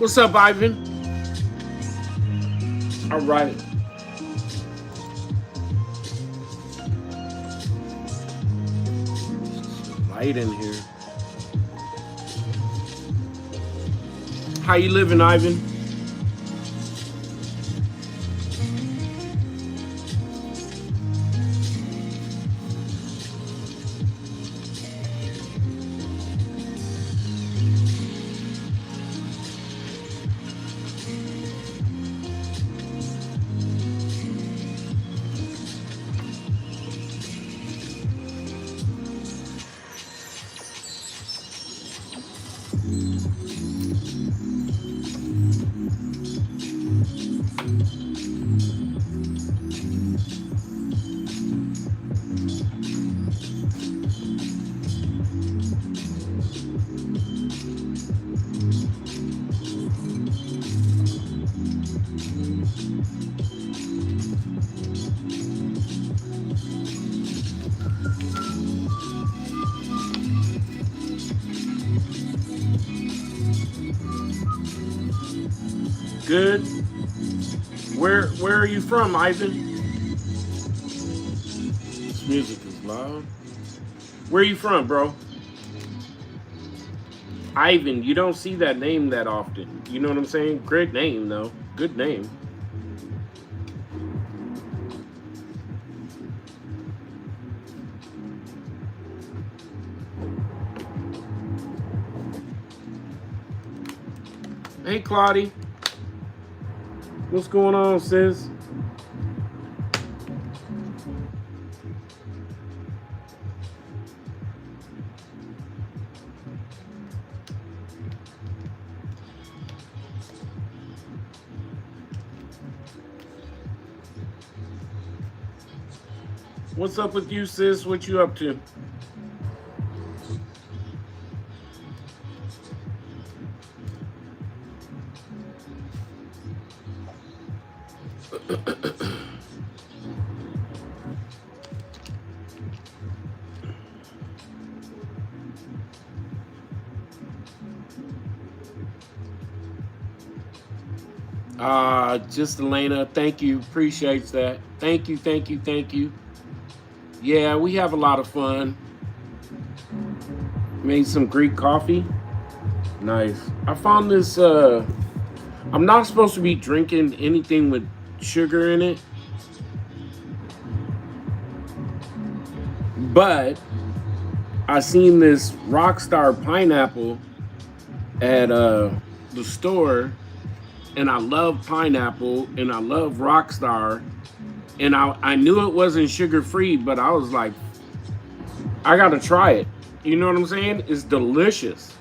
What's up, Ivan? All right. Light in here. How you living, Ivan? Good. Where are you from, Ivan? This music is loud. Where are you from, bro? Ivan, you don't see that name that often. You know what I'm saying? Great name, though. Good name. Hey, Claudie. What's going on, sis? What's up with you, sis? What you up to? Just Elena, thank you. Appreciates that. Thank you, thank you, thank you. Yeah, we have a lot of fun. Made some Greek coffee. Nice. I found this I'm not supposed to be drinking anything with sugar in it, but I seen this Rockstar pineapple at the store, and I love pineapple and I love Rockstar, and I knew it wasn't sugar free, but I was like, I gotta try it. You know what I'm saying? It's delicious.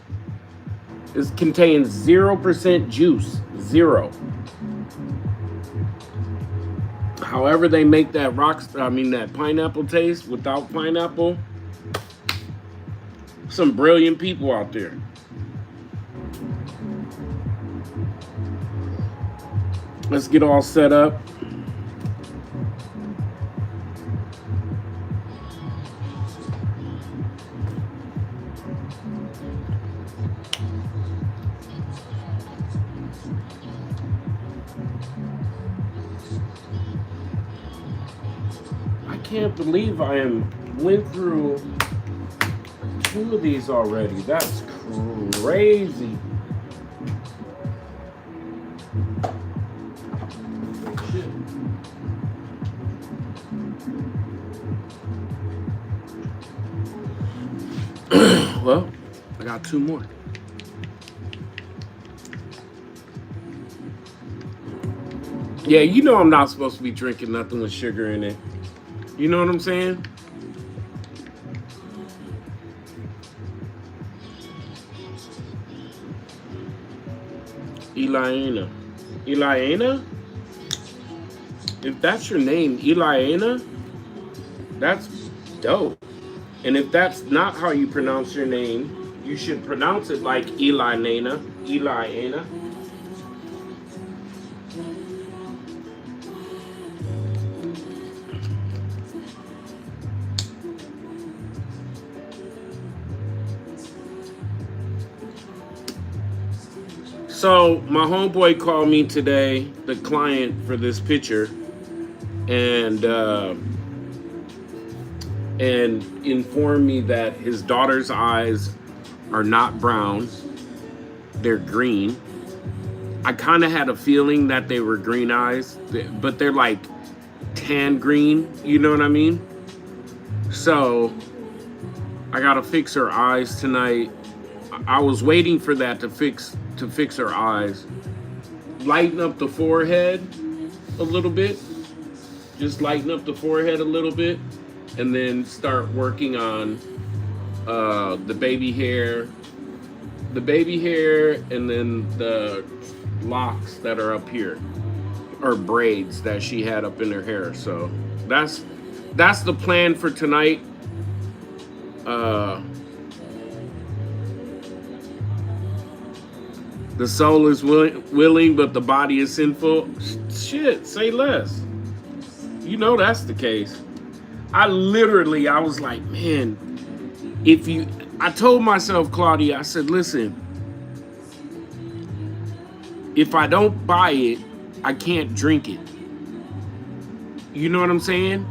It contains 0% juice, zero. However they make that that pineapple taste without pineapple, some brilliant people out there. Let's get all set up. I can't believe I went through 2 of these already. That's crazy. Shit. Well, I got 2 more. Yeah, you know I'm not supposed to be drinking nothing with sugar in it. You know what I'm saying? Eliana. Eliana? If that's your name, Eliana, that's dope. And if that's not how you pronounce your name, you should pronounce it like Eliana. Eliana. So my homeboy called me today, the client for this picture, and informed me that his daughter's eyes are not brown, they're green. I kind of had a feeling that they were green eyes, but they're like tan green, you know what I mean? So I gotta fix her eyes tonight. I was waiting for that to fix her eyes. Lighten up the forehead a little bit. Just lighten up the forehead a little bit, and then start working on the baby hair, and then the locks that are up here, or braids that she had up in her hair. So that's the plan for tonight. The soul is willing, but the body is sinful. Shit, say less. You know that's the case. I was like, man, I told myself, Claudia, I said, listen, if I don't buy it, I can't drink it. You know what I'm saying?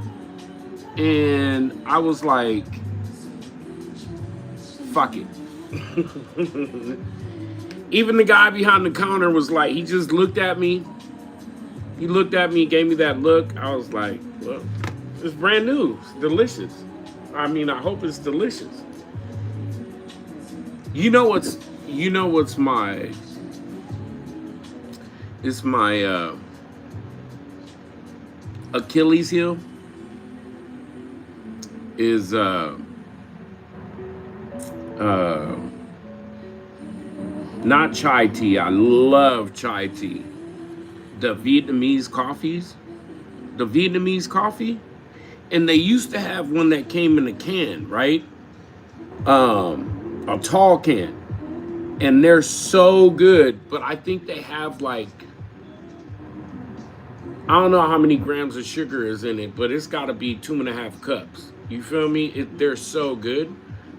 And I was like, fuck it. Even the guy behind the counter was like, he just looked at me. He looked at me, gave me that look. I was like, well, it's brand new. It's delicious. I mean, I hope it's delicious. You know what's my Achilles heel is not chai tea. I love chai tea. The Vietnamese coffee, and they used to have one that came in a can, right? A tall can, and they're so good. But I think they have like, I don't know how many grams of sugar is in it, but it's got to be 2.5 cups. You feel me? They're so good.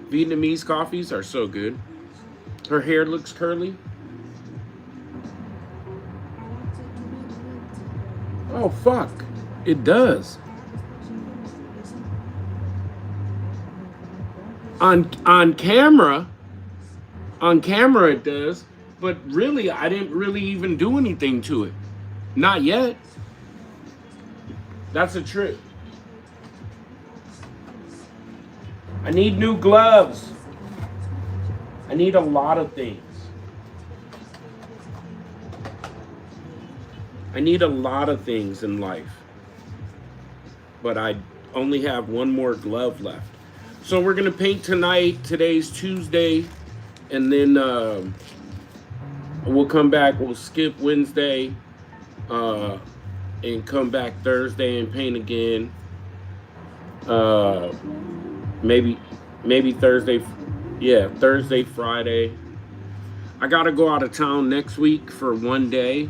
Vietnamese coffees are so good. Her hair looks curly. Oh, fuck. It does. On camera it does. but really, I didn't really even do anything to it. Not yet. That's a trick. I need new gloves. I need a lot of things. I need a lot of things in life. But I only have one more glove left. So we're going to paint tonight. Today's Tuesday. And then we'll come back. We'll skip Wednesday. And come back Thursday and paint again. Maybe Thursday. Yeah, Thursday, Friday. I gotta go out of town next week for one day.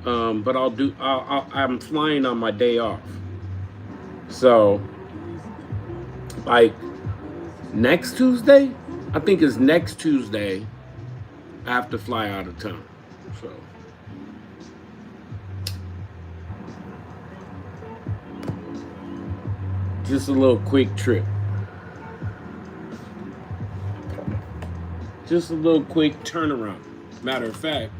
But I'm flying on my day off. So, like, next Tuesday? I think it's next Tuesday. I have to fly out of town. So. Just a little quick trip. Just a little quick turnaround. Matter of fact,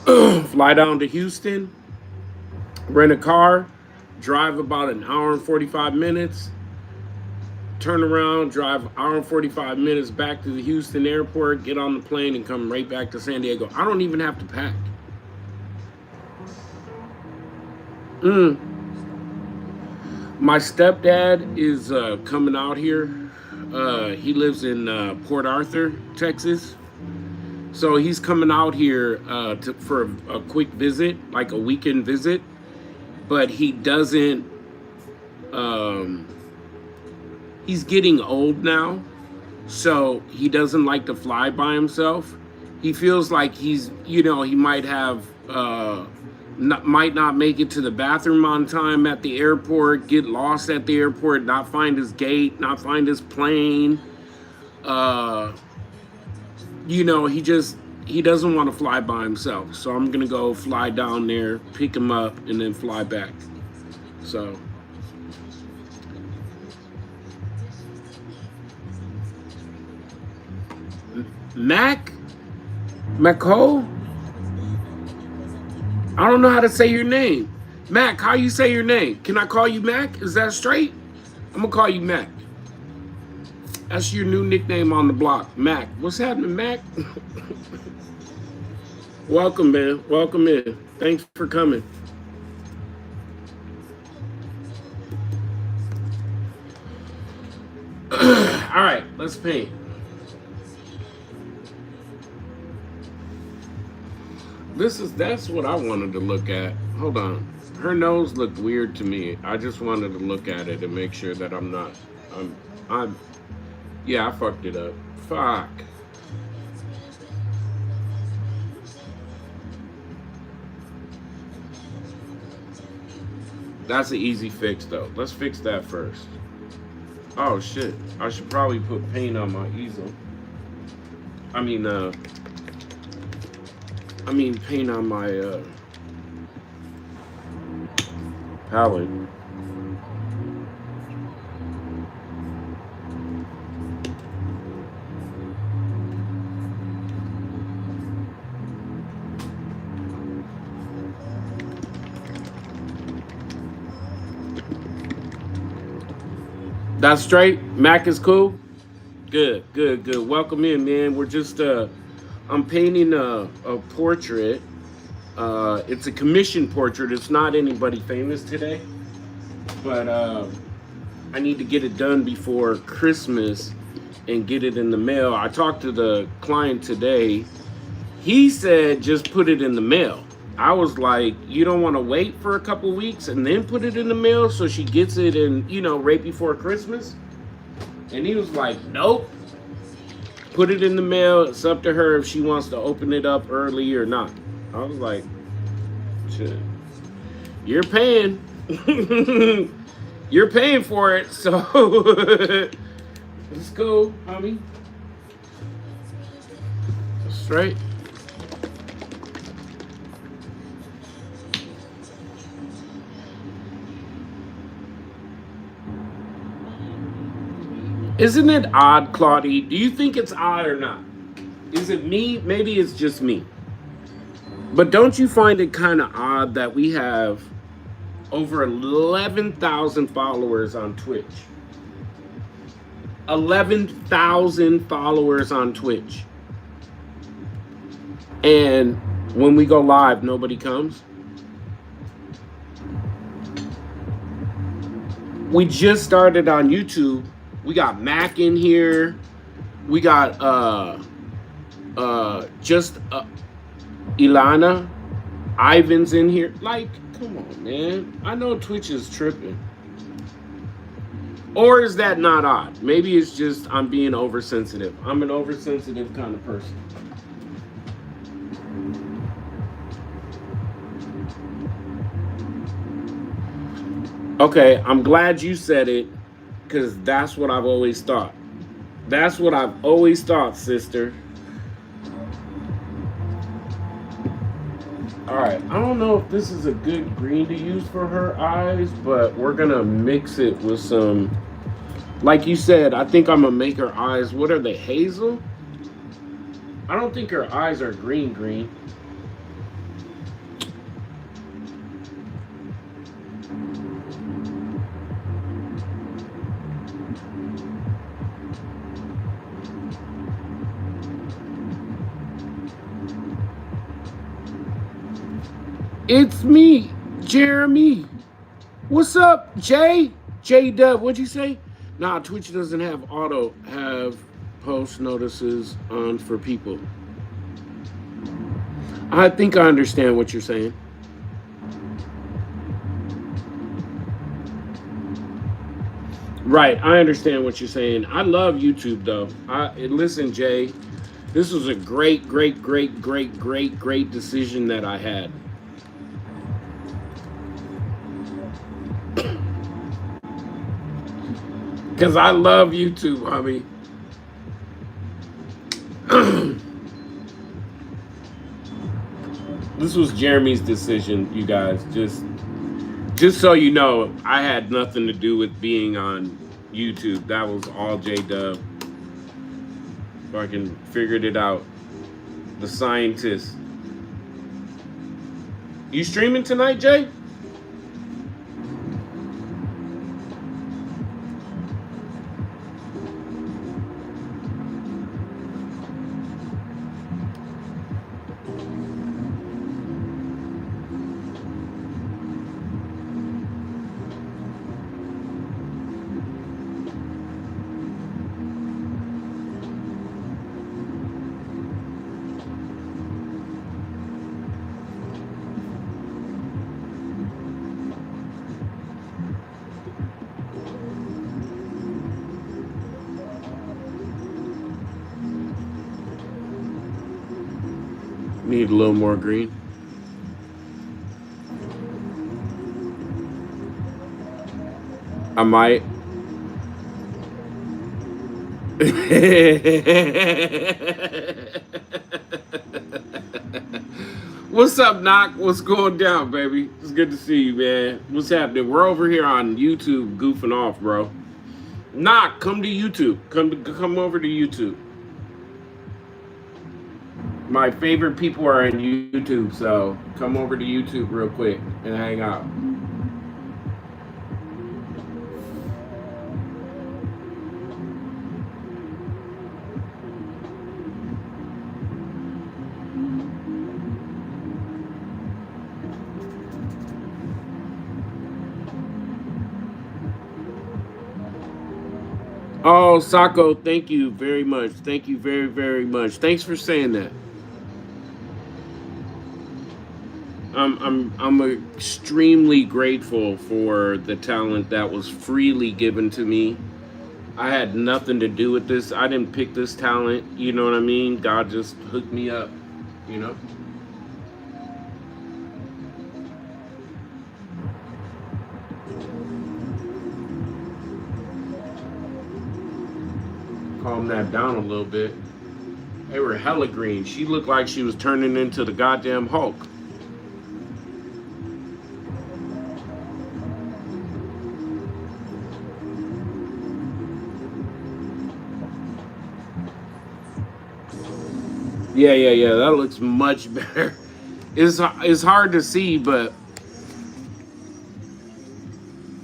fly down to Houston, rent a car, drive about an hour and 45 minutes, turn around, drive an hour and 45 minutes back to the Houston airport, get on the plane, and come right back to San Diego. I don't even have to pack. My stepdad is coming out here. He lives in Port Arthur, Texas. So he's coming out here for a quick visit, like a weekend visit. But he doesn't, he's getting old now. So he doesn't like to fly by himself. He feels like he's, he might have, might not make it to the bathroom on time at the airport, get lost at the airport, not find his gate, not find his plane. He doesn't want to fly by himself. So I'm going to go fly down there, pick him up, and then fly back. So. Macole? I don't know how to say your name. Mac, how you say your name? Can I call you Mac? Is that straight? I'm going to call you Mac. That's your new nickname on the block, Mac. What's happening, Mac? Welcome, man. Welcome in. Thanks for coming. All right, let's paint. That's what I wanted to look at. Hold on. Her nose looked weird to me. I just wanted to look at it and make sure that yeah, I fucked it up. Fuck. That's an easy fix though. Let's fix that first. Oh shit. I should probably put paint on my easel. Paint on my palette. That's straight. Mac is cool. Good. Welcome in, man. We're just I'm painting a portrait. It's a commission portrait. It's not anybody famous today, but I need to get it done before Christmas and get it in the mail. I talked to the client today. He said just put it in the mail. I was like, you don't want to wait for a couple weeks and then put it in the mail so she gets it in, right before Christmas? And he was like, nope. Put it in the mail. It's up to her if she wants to open it up early or not. I was like, shit. You're paying. You're paying for it, so let's go, homie. Straight. Isn't it odd, Claudie? Do you think it's odd or not? Is it me? Maybe it's just me. But don't you find it kind of odd that we have over 11,000 followers on Twitch? 11,000 followers on Twitch. And when we go live, nobody comes. We just started on YouTube. We got Mac in here. We got Ilana. Ivan's in here. Like, come on, man. I know Twitch is tripping. Or is that not odd? Maybe it's just I'm being oversensitive. I'm an oversensitive kind of person. Okay, I'm glad you said it, because that's what I've always thought. That's what I've always thought, sister. All right, I don't know if this is a good green to use for her eyes, but we're gonna mix it with some, like you said, I think I'm gonna make her eyes, what are they, hazel? I don't think her eyes are green. It's me, Jeremy. What's up, Jay? J-Dub, what'd you say? Nah, Twitch doesn't have have post notices on for people. I think I understand what you're saying. Right, I understand what you're saying. I love YouTube, though. Listen, Jay, this was a great decision that I had. Because I love YouTube, homie. This was Jeremy's decision, you guys. Just so you know, I had nothing to do with being on YouTube. That was all J-Dub. Fucking figured it out. The scientist. You streaming tonight, Jay? Need a little more green. I might. What's up, Knock? What's going down, baby? It's good to see you, man. What's happening? We're over here on YouTube goofing off, bro. Knock, come to YouTube. Come over to YouTube. My favorite people are on YouTube, so come over to YouTube real quick and hang out. Oh, Sako, thank you very much. Thank you very much. Thanks for saying that. I'm extremely grateful for the talent that was freely given to me. I had nothing to do with this. I didn't pick this talent, you know what I mean? God just hooked me up, you know? Calm that down a little bit. They were hella green. She looked like she was turning into the goddamn Hulk. Yeah. That looks much better. It's hard to see, but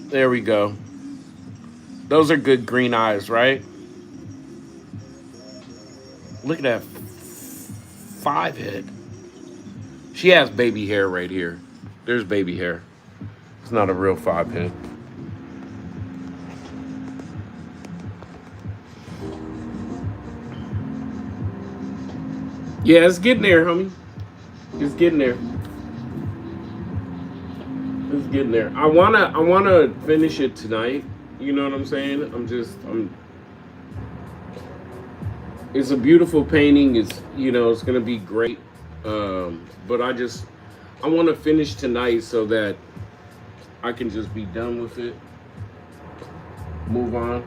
there we go. Those are good green eyes, right? Look at that 5 head. She has baby hair right here. There's baby hair. It's not a real 5 head. Yeah, it's getting there, homie. It's getting there. It's getting there. I wanna finish it tonight. You know what I'm saying? It's a beautiful painting. It's gonna be great. But I want to finish tonight so that I can just be done with it. Move on.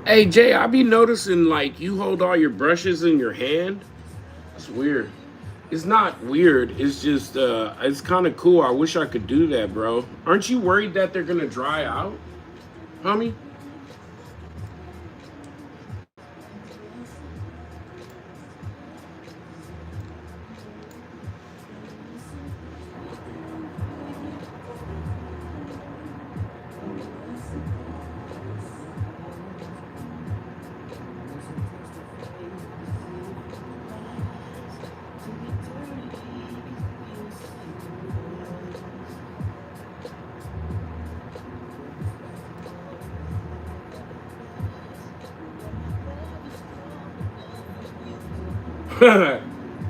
Hey Jay, I be noticing like you hold all your brushes in your hand. It's weird. It's not weird. It's just it's kind of cool. I wish I could do that, bro. Aren't you worried that they're gonna dry out, homie?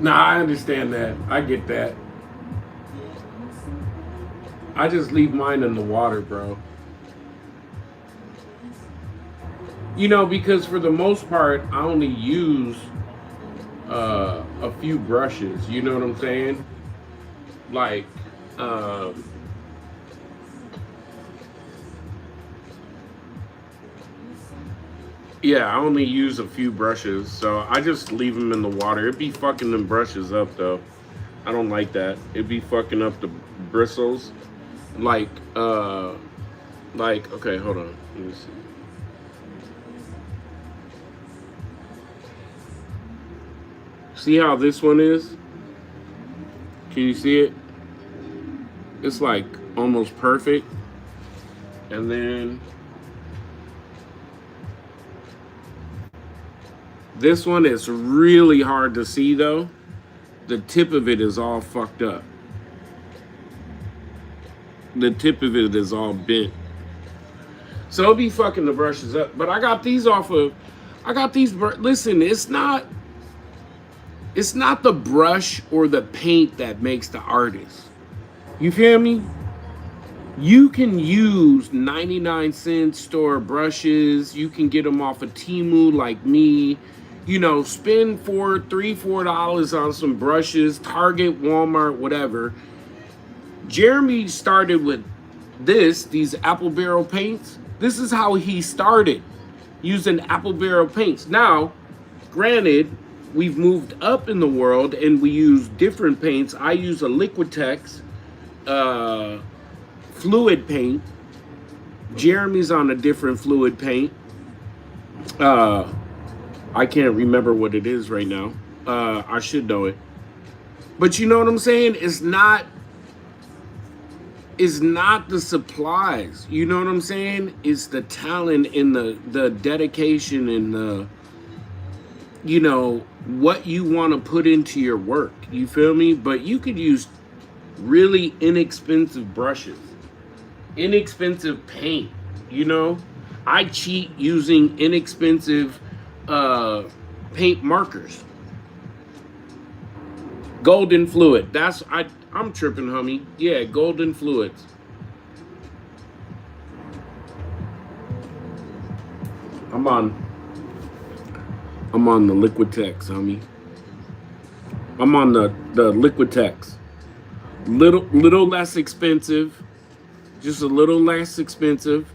Nah, I understand that. I get that. I just leave mine in the water, bro. Because for the most part, I only use a few brushes. You know what I'm saying? Like, yeah, I only use a few brushes, so I just leave them in the water. It'd be fucking them brushes up, though. I don't like that. It'd be fucking up the bristles. Like, okay, hold on. Let me see. See how this one is? Can you see it? It's like almost perfect. And then this one is really hard to see though. The tip of it is all fucked up. The tip of it is all bent. So it'll be fucking the brushes up. But I got these listen, it's not the brush or the paint that makes the artist. You feel me? You can use 99-cent store brushes. You can get them off of Temu like me. Spend $4 on some brushes, Target, Walmart, whatever. Jeremy started with these apple barrel paints. This is how he started, using apple barrel paints. Now, granted, we've moved up in the world and we use different paints. I use a Liquitex fluid paint. Jeremy's on a different fluid paint. I can't remember what it is right now. I should know it. But you know what I'm saying? It's not the supplies. You know what I'm saying? It's the talent and the dedication and the, what you want to put into your work. You feel me? But you could use really inexpensive brushes, inexpensive paint. I cheat using inexpensive paint markers. Golden fluid. I'm tripping, homie. Yeah, golden fluids. I'm on the Liquitex, homie. I'm on the Liquitex. Little less expensive. Just a little less expensive.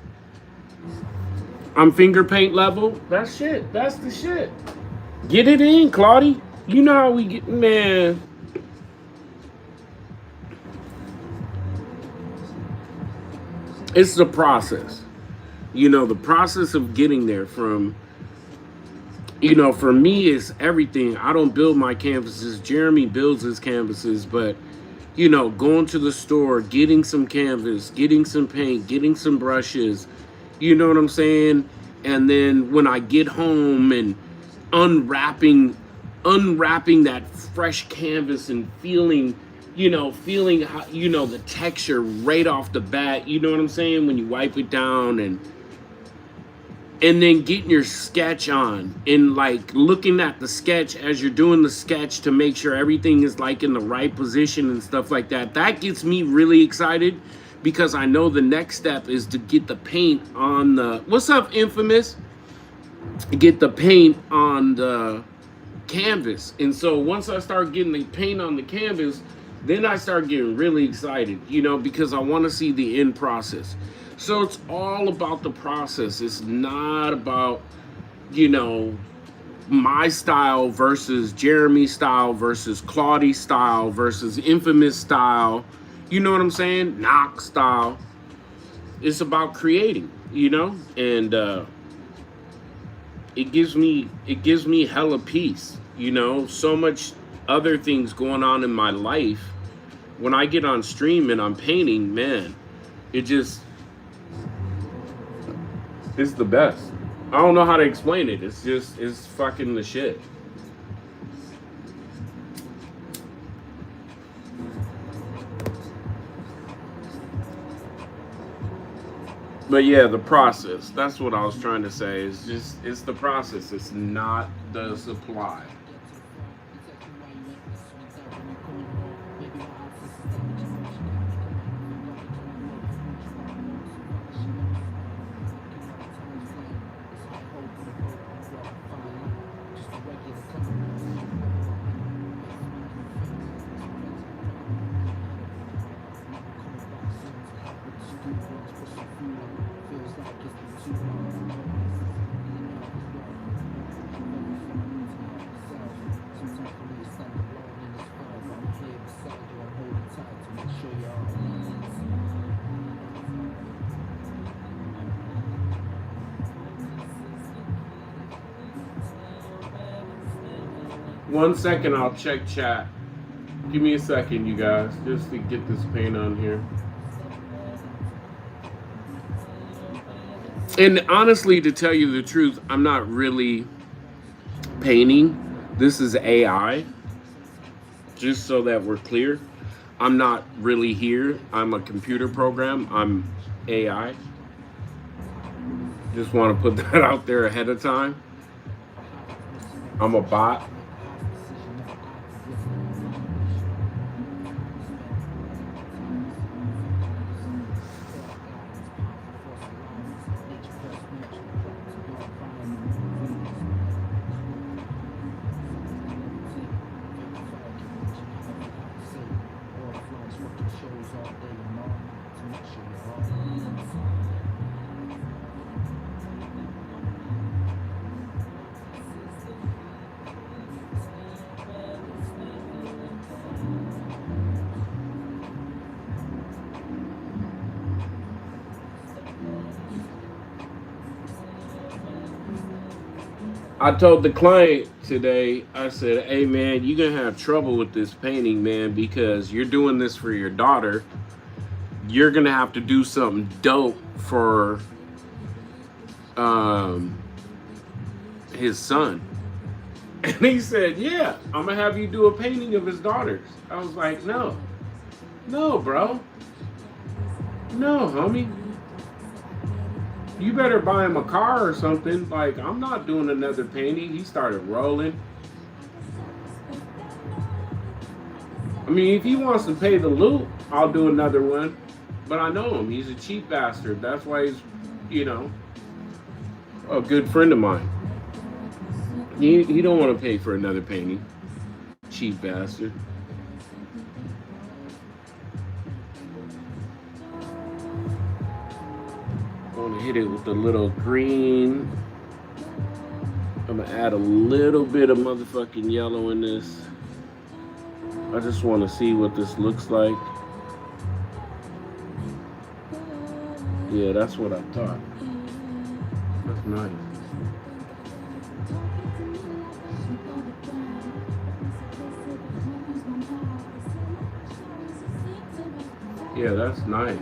I'm finger paint level. That's shit. That's the shit. Get it in, Claudie. You know how we get, man. It's the process. You know, the process of getting there from, you know, for me, it's everything. I don't build my canvases. Jeremy builds his canvases, but, you know, going to the store, getting some canvas, getting some paint, getting some brushes, you know what I'm saying? And then when I get home and unwrapping that fresh canvas and feeling how, you know, the texture right off the bat, you know what I'm saying? When you wipe it down and then getting your sketch on and like looking at the sketch as you're doing the sketch to make sure everything is like in the right position and stuff like that. That gets me really excited because I know the next step is to get the paint on the, what's up, Infamous? Get the paint on the canvas. And so once I start getting the paint on the canvas, then I start getting really excited, you know, because I want to see the end process. So it's all about the process. It's not about, you know, my style versus Jeremy's style versus Claudie's style versus Infamous style. You know what I'm saying? Knock style. It's about creating, you know, and it gives me hella peace, you know. So much other things going on in my life. When I get on stream and I'm painting, man, it's the best. I don't know how to explain it. It's fucking the shit. But yeah, the process. That's what I was trying to say. It's the process. It's not the supply. One second, I'll check chat. Give me a second, you guys, just to get this paint on here. And honestly, to tell you the truth, I'm not really painting. This is AI, just so that we're clear. I'm not really here. I'm a computer program. I'm AI. Just want to put that out there ahead of time. I'm a bot. I told the client today, I said, hey man, you're going to have trouble with this painting, man, because you're doing this for your daughter. You're going to have to do something dope for his son. And he said, yeah, I'm going to have you do a painting of his daughters. I was like, no, bro. No, homie. You better buy him a car or something. Like, I'm not doing another painting. He started rolling. I mean, if he wants to pay the loot, I'll do another one. But I know him. He's a cheap bastard. That's why he's, you know, a good friend of mine. He don't want to pay for another painting. Cheap bastard. hit it with a little green. I'm gonna add a little bit of motherfucking yellow in this. I just want to see what this looks like. Yeah, that's what I thought. That's nice. Yeah, that's nice.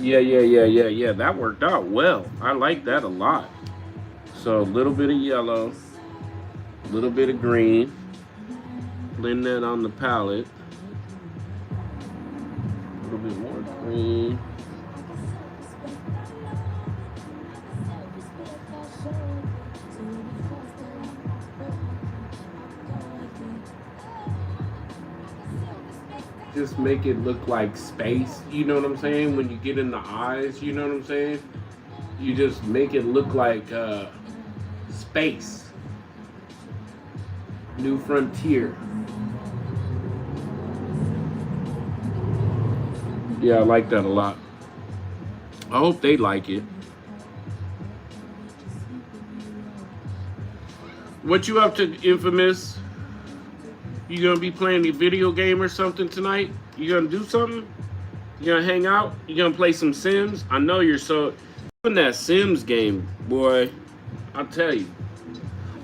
Yeah. That worked out well. I like that a lot. So a little bit of yellow, a little bit of green. Blend that on the palette. A little bit more green. Just make it look like space, you know what I'm saying? When you get in the eyes, you know what I'm saying? You just make it look like space. New frontier. Yeah, I like that a lot. I hope they like it. What you up to, Infamous? You gonna be playing a video game or something tonight? You gonna do something? You gonna hang out? You gonna play some Sims? I know you're so in that Sims game, boy. I'll tell you.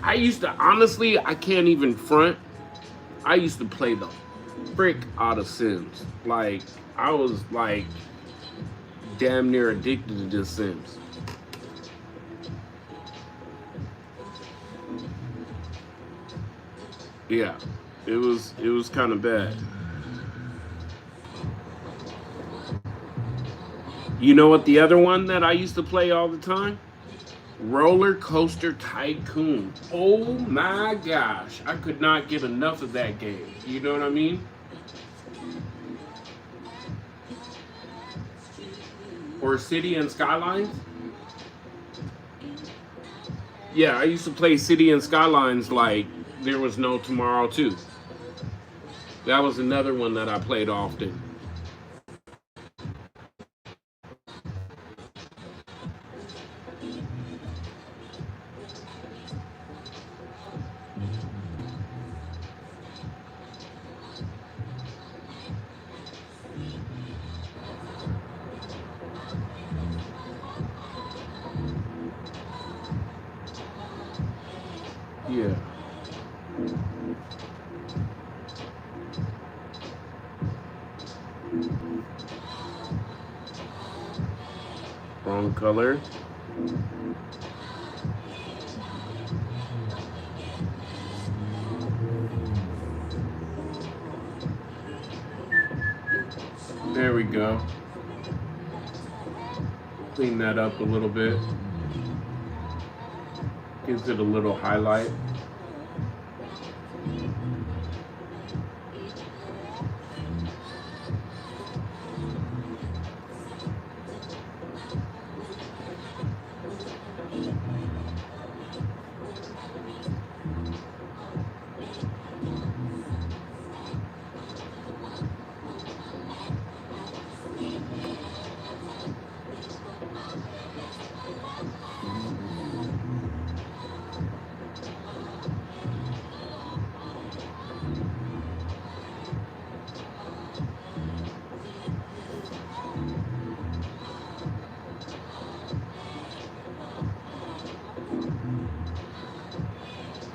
I used to, honestly, I can't even front. I used to play the frick out of Sims. Like, I was like damn near addicted to just Sims. Yeah, it was kind of bad. You know what the other one that I used to play all the time? Roller Coaster Tycoon. Oh my gosh, I could not get enough of that game. You know what I mean? Or City and Skylines. Yeah, I used to play City and Skylines like there was no tomorrow too. That was another one that I played often. Yeah. Wrong color. There we go. Clean that up a little bit. Gives it a little highlight.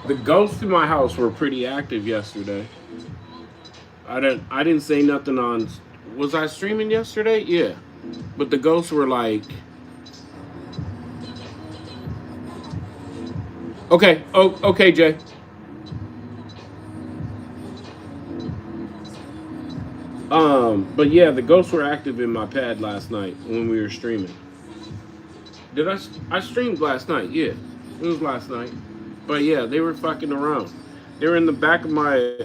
The ghosts in my house were pretty active yesterday. I didn't say nothing on. Was I streaming yesterday? Yeah, but the ghosts were like, okay, oh, okay, Jay. But yeah, the ghosts were active in my pad last night when we were streaming. Did I streamed last night? Yeah, it was last night. But yeah, they were fucking around. They were in the back of my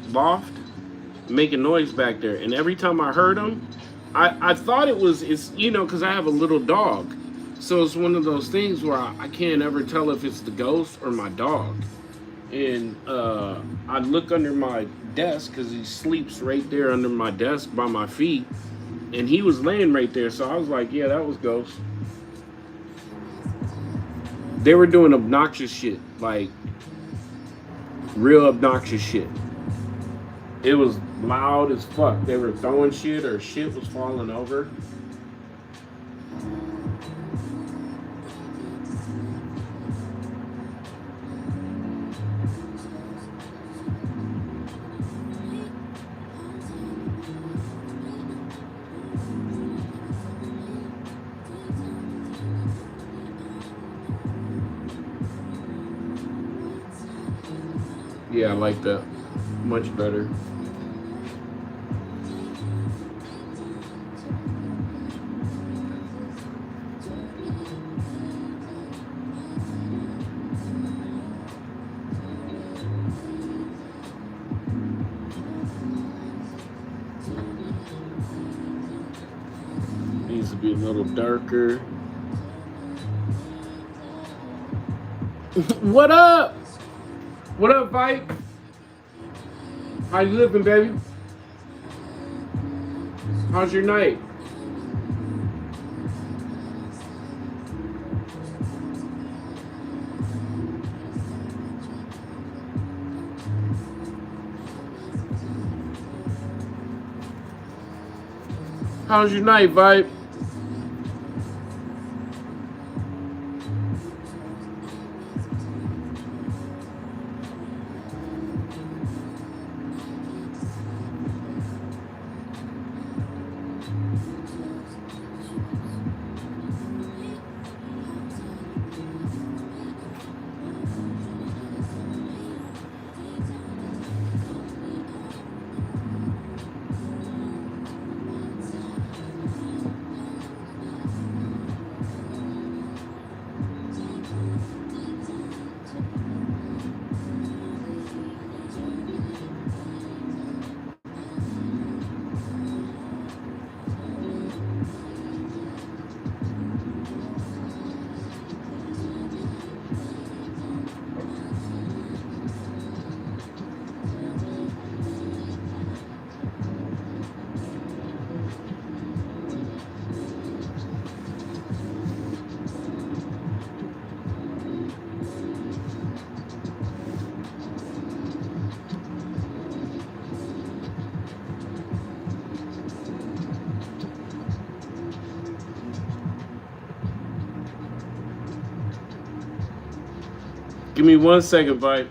loft, making noise back there. And every time I heard them, I thought it's you know, because I have a little dog. So it's one of those things where I can't ever tell if it's the ghost or my dog. And I look under my desk because he sleeps right there under my desk by my feet. And he was laying right there. So I was like, yeah, that was Ghost. They were doing obnoxious shit. Like, real obnoxious shit. It was loud as fuck. They were throwing shit or shit was falling over. Yeah, I like that. Much better. Needs to be a little darker. What up? What up, Vipe? How you living, baby? How's your night? How's your night, Vibe? Give me 1 second, Vibe.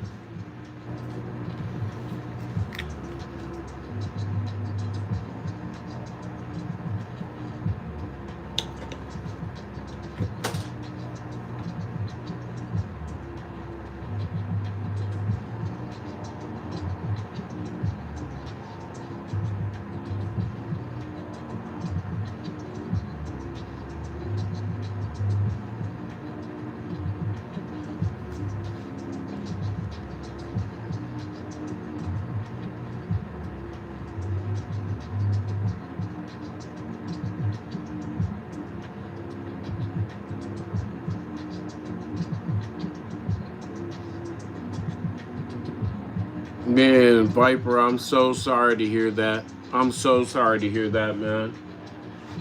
Man, Viper, I'm so sorry to hear that. I'm so sorry to hear that, man.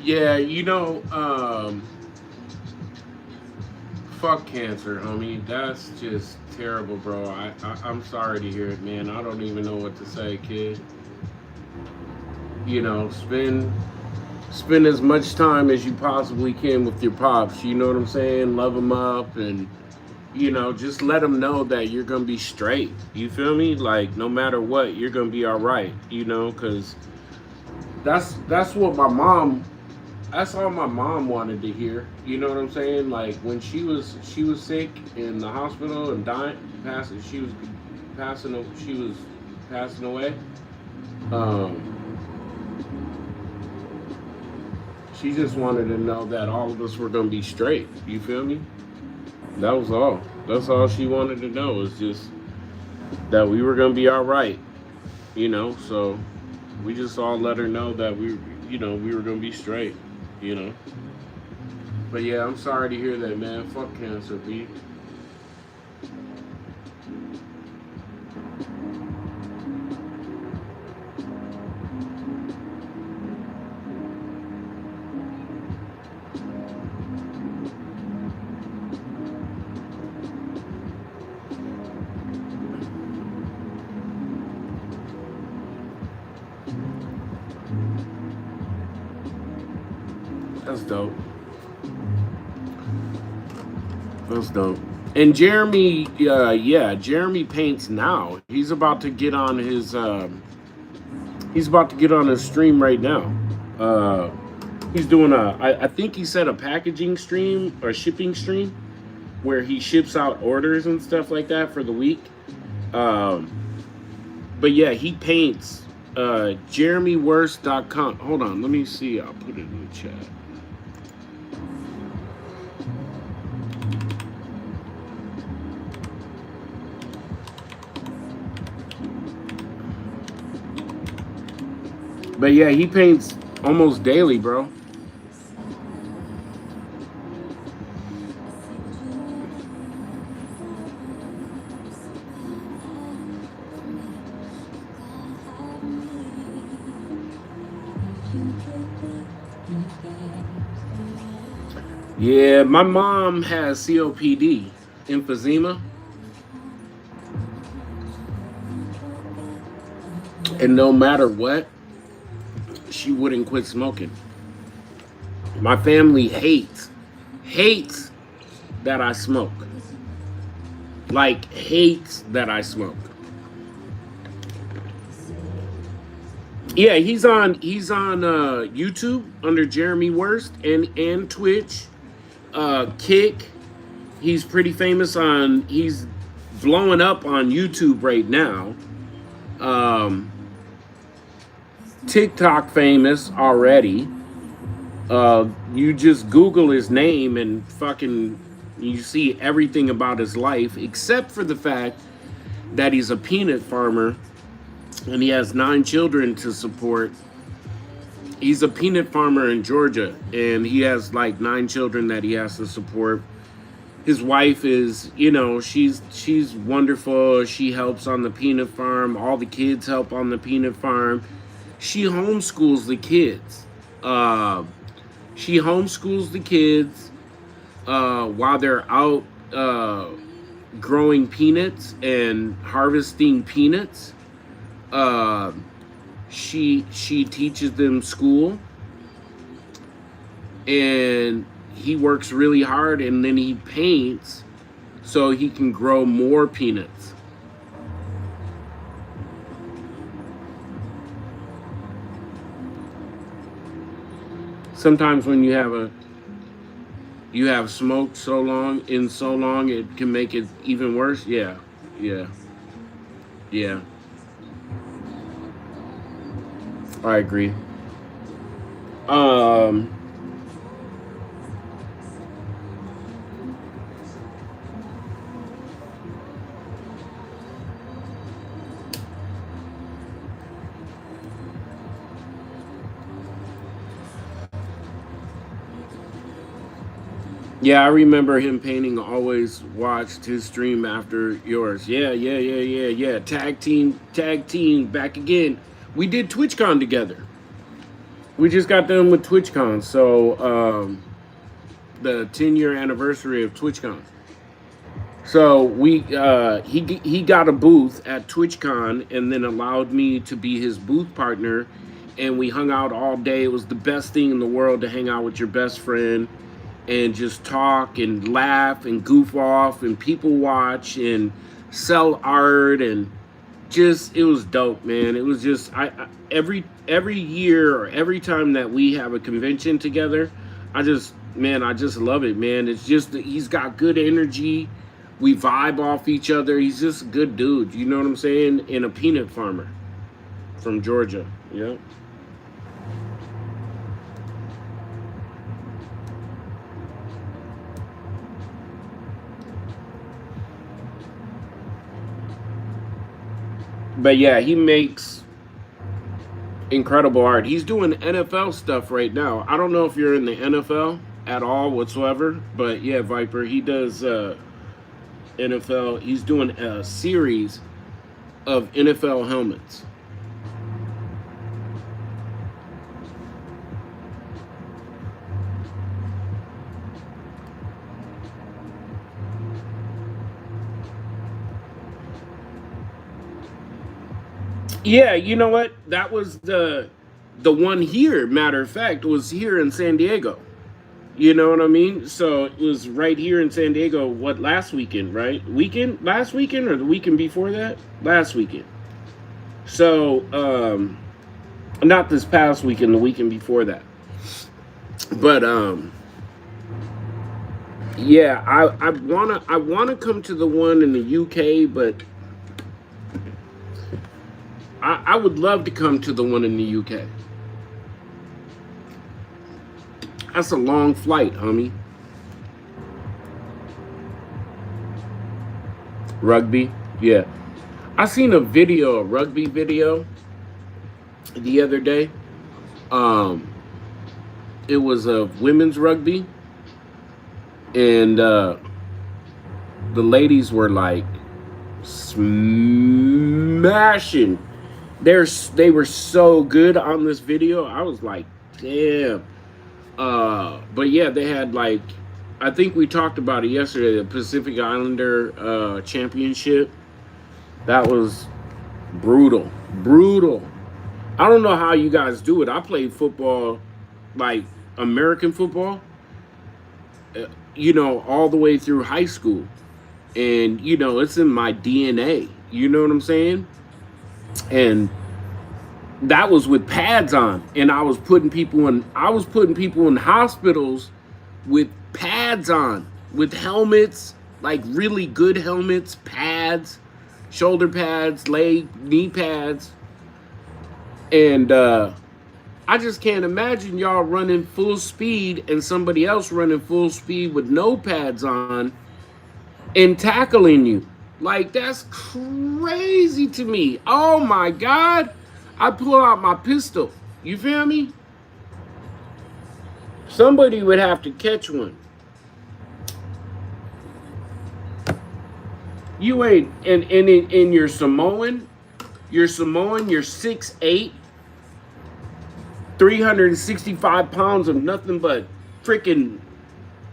Yeah, fuck cancer, homie. That's just terrible, bro. I'm sorry to hear it, man. I don't even know what to say, kid. Spend as much time as you possibly can with your pops. You know what I'm saying? Love them up and just let them know that you're gonna be straight. You feel me? Like, no matter what, you're gonna be all right. Because that's what that's all my mom wanted to hear. You know what I'm saying? Like, when she was sick in the hospital and she was passing away. She just wanted to know that all of us were gonna be straight. You feel me? That was all. That's all she wanted to know, was just that we were gonna be all right. So we just all let her know that we were gonna be straight. But yeah, I'm sorry to hear that, man. Fuck cancer, B. That's dope. That's dope. And Jeremy, yeah, Jeremy paints now. He's about to get on his stream right now. Uh, he's doing I think he said a packaging stream or shipping stream where he ships out orders and stuff like that for the week. Um, but yeah, he paints. JeremyWorst.com. Hold on, let me see. I'll put it in the chat. But yeah, he paints almost daily, bro. Yeah, my mom has COPD, emphysema. And no matter what, she wouldn't quit smoking. My family hates that I smoke. Like, hates that I smoke. Yeah, he's on YouTube under Jeremy Worst and Twitch. Kick. He's pretty famous he's blowing up on YouTube right now. TikTok famous already. You just Google his name and fucking you see everything about his life except for the fact that he's a peanut farmer and he has 9 children to support. He's a peanut farmer in Georgia and he has like 9 children that he has to support. His wife is, she's wonderful. She helps on the peanut farm. All the kids help on the peanut farm. She homeschools the kids. While they're out growing peanuts and harvesting peanuts. She teaches them school, and he works really hard, and then he paints so he can grow more peanuts. Sometimes when you have smoked so long, it can make it even worse. Yeah. I agree. Yeah, I remember him painting. Always watched his stream after yours. Yeah. Tag team, back again. We did TwitchCon together. We just got done with TwitchCon, so the 10-year anniversary of TwitchCon. So he got a booth at TwitchCon and then allowed me to be his booth partner, and we hung out all day. It was the best thing in the world to hang out with your best friend and just talk and laugh and goof off and people watch and sell art, and just it was dope, man. It was just every year or every time that we have a convention together, I just love it, man. It's just he's got good energy. We vibe off each other. He's just a good dude, you know what I'm saying? And a peanut farmer from Georgia. Yeah. But yeah, he makes incredible art. He's doing NFL stuff right now. I don't know if you're in the NFL at all whatsoever, but yeah, Viper, he does NFL. He's doing a series of NFL helmets. Yeah, you know what? That was the one here, matter of fact, was here in San Diego. You know what I mean? So it was right here in San Diego. What, last weekend, right? Last weekend or the weekend before that? Last weekend. So not this past weekend, the weekend before that. But yeah, I wanna come to the one in the UK, but I would love to come to the one in the UK. That's a long flight, homie. Rugby, yeah. I seen a rugby video the other day. Um, it was a women's rugby, and the ladies were like smashing. They were so good on this video. I was like, damn. But yeah, they had like, I think we talked about it yesterday, the Pacific Islander championship. That was brutal, brutal. I don't know how you guys do it. I played football, like American football, all the way through high school. And, it's in my DNA. You know what I'm saying? And that was with pads on. And I was putting people in hospitals with pads on, with helmets, like really good helmets, pads, shoulder pads, knee pads. And I just can't imagine y'all running full speed and somebody else running full speed with no pads on and tackling you. Like, that's crazy to me. Oh my God. I pull out my pistol. You feel me? Somebody would have to catch one. You ain't, and you're Samoan, you're 6'8", 365 pounds of nothing but freaking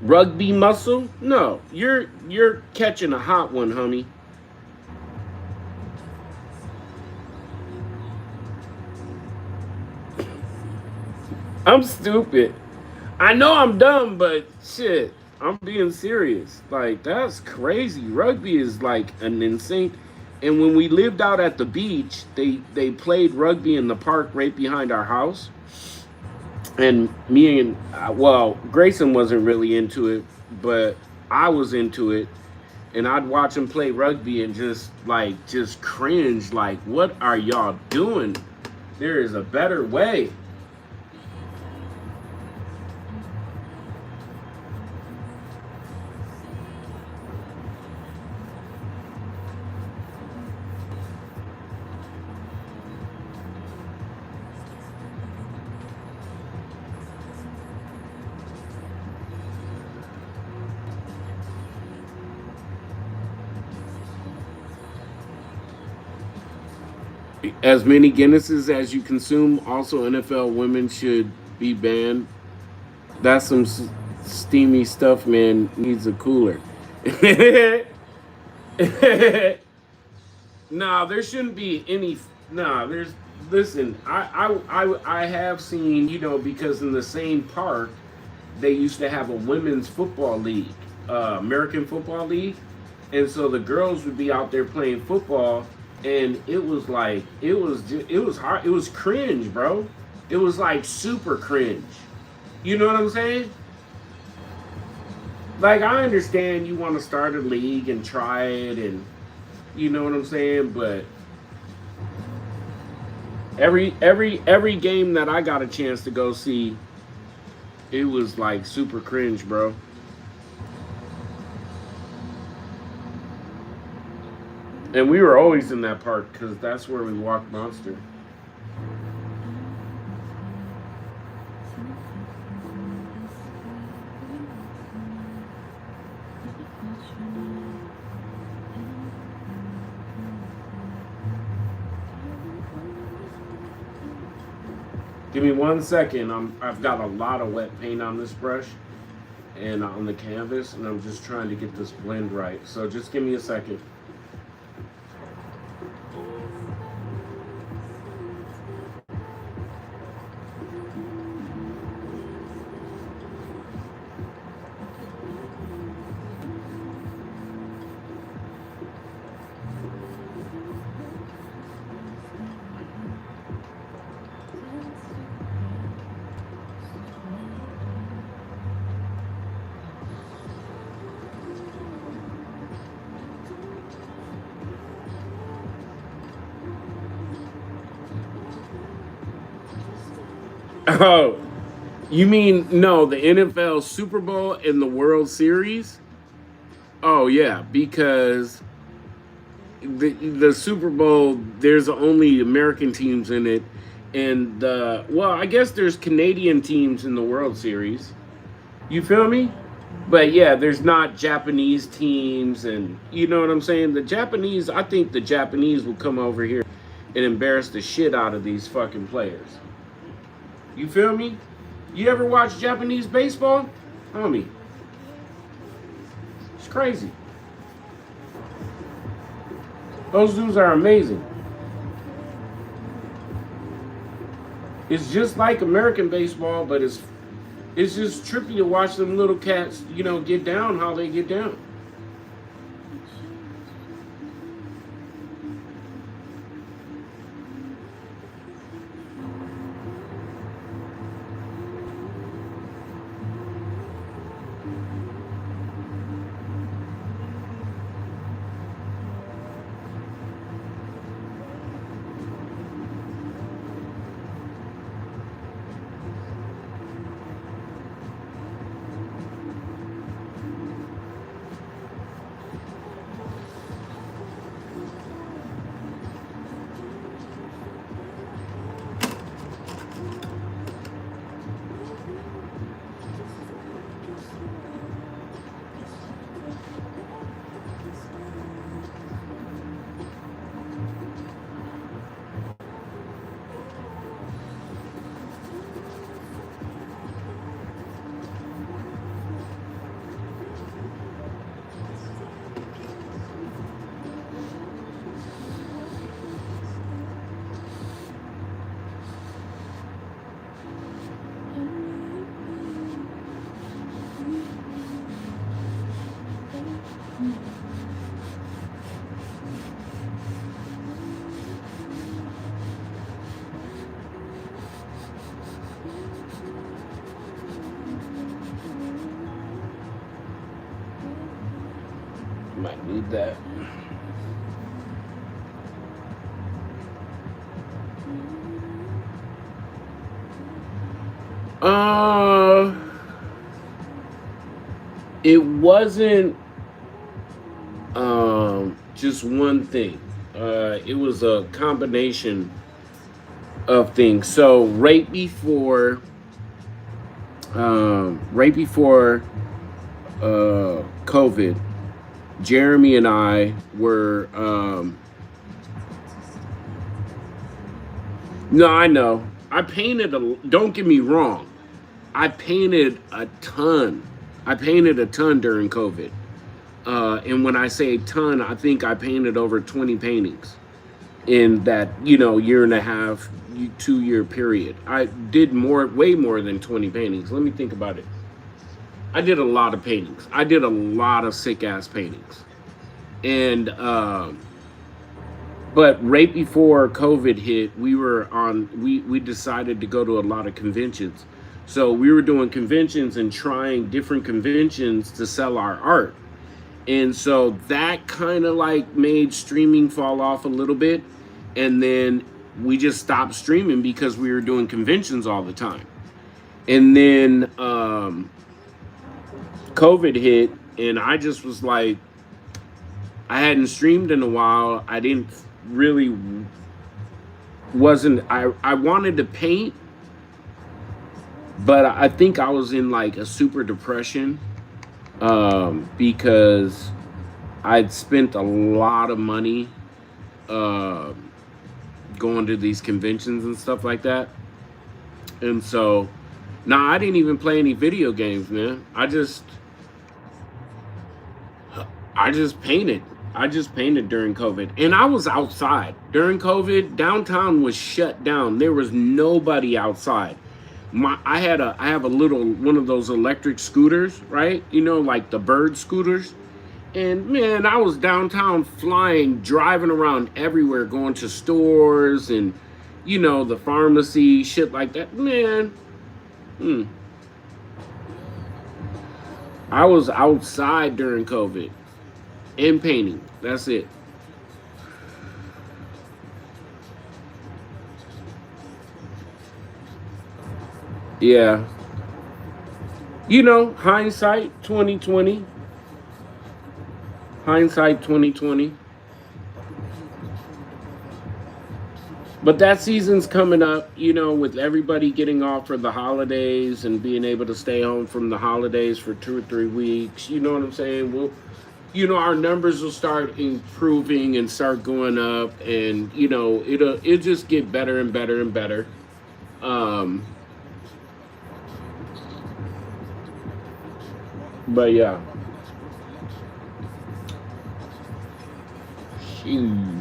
rugby muscle. No, you're catching a hot one, homie. I'm stupid. I know I'm dumb, but shit, I'm being serious. Like, that's crazy. Rugby is like an insane. And when we lived out at the beach, they played rugby in the park right behind our house. And me and Grayson wasn't really into it, but I was into it. And I'd watch him play rugby and just cringe. Like, what are y'all doing? There is a better way. As many Guinnesses as you consume, also NFL women should be banned. That's some steamy stuff, man. Needs a cooler. Nah, there shouldn't be any. Nah, there's. Listen, I have seen, because in the same park, they used to have a women's football league, American Football League, and so the girls would be out there playing football, and it was like it was hard. It was cringe, bro. It was like super cringe. You know what I'm saying? Like, I understand you want to start a league and try it, and you know what I'm saying, but every game that I got a chance to go see, it was like super cringe, bro. And we were always in that park because that's where we walked Monster. Give me 1 second. I've got a lot of wet paint on this brush and on the canvas, and I'm just trying to get this blend right. So just give me a second. Oh, you mean no, the NFL Super Bowl and the World Series? Oh yeah, because the Super Bowl, there's only American teams in it, and well, I guess there's Canadian teams in the World Series. You feel me? But yeah, there's not Japanese teams, and you know what I'm saying. The Japanese, I think the Japanese will come over here and embarrass the shit out of these fucking players. You feel me? You ever watch Japanese baseball, homie? It's crazy. Those dudes are amazing. It's just like American baseball, but it's just trippy to watch them little cats, you know, get down how they get down. Might need that. Uh, it wasn't just one thing. It was a combination of things. So right before COVID, Jeremy and I were no, I know. I painted don't get me wrong. I painted a ton. I painted a ton during COVID. And when I say ton, I think I painted over 20 paintings in that, year and a half, 2 year period. I did way more than 20 paintings. Let me think about it. I did a lot of paintings. I did a lot of sick ass paintings. And, but right before COVID hit, we decided to go to a lot of conventions. So we were doing conventions and trying different conventions to sell our art. And so that kind of like made streaming fall off a little bit. And then we just stopped streaming because we were doing conventions all the time. And then COVID hit, and I just was like, I hadn't streamed in a while. I didn't really I wanted to paint, but I think I was in like a super depression because I'd spent a lot of money going to these conventions and stuff like that. And so now I didn't even play any video games, man. I just painted. I just painted during COVID, and I was outside during COVID. Downtown was shut down. There was nobody outside. I have a little one of those electric scooters, right? Like the bird scooters. And man, I was downtown flying, driving around everywhere, going to stores and the pharmacy, shit like that. Man, I was outside during COVID and painting. That's it. Yeah. Hindsight 2020. Hindsight 2020. But that season's coming up, with everybody getting off for the holidays and being able to stay home from the holidays for 2 or 3 weeks. You know what I'm saying? Our numbers will start improving and start going up, and it'll just get better and better and better. Um, but yeah, shoot.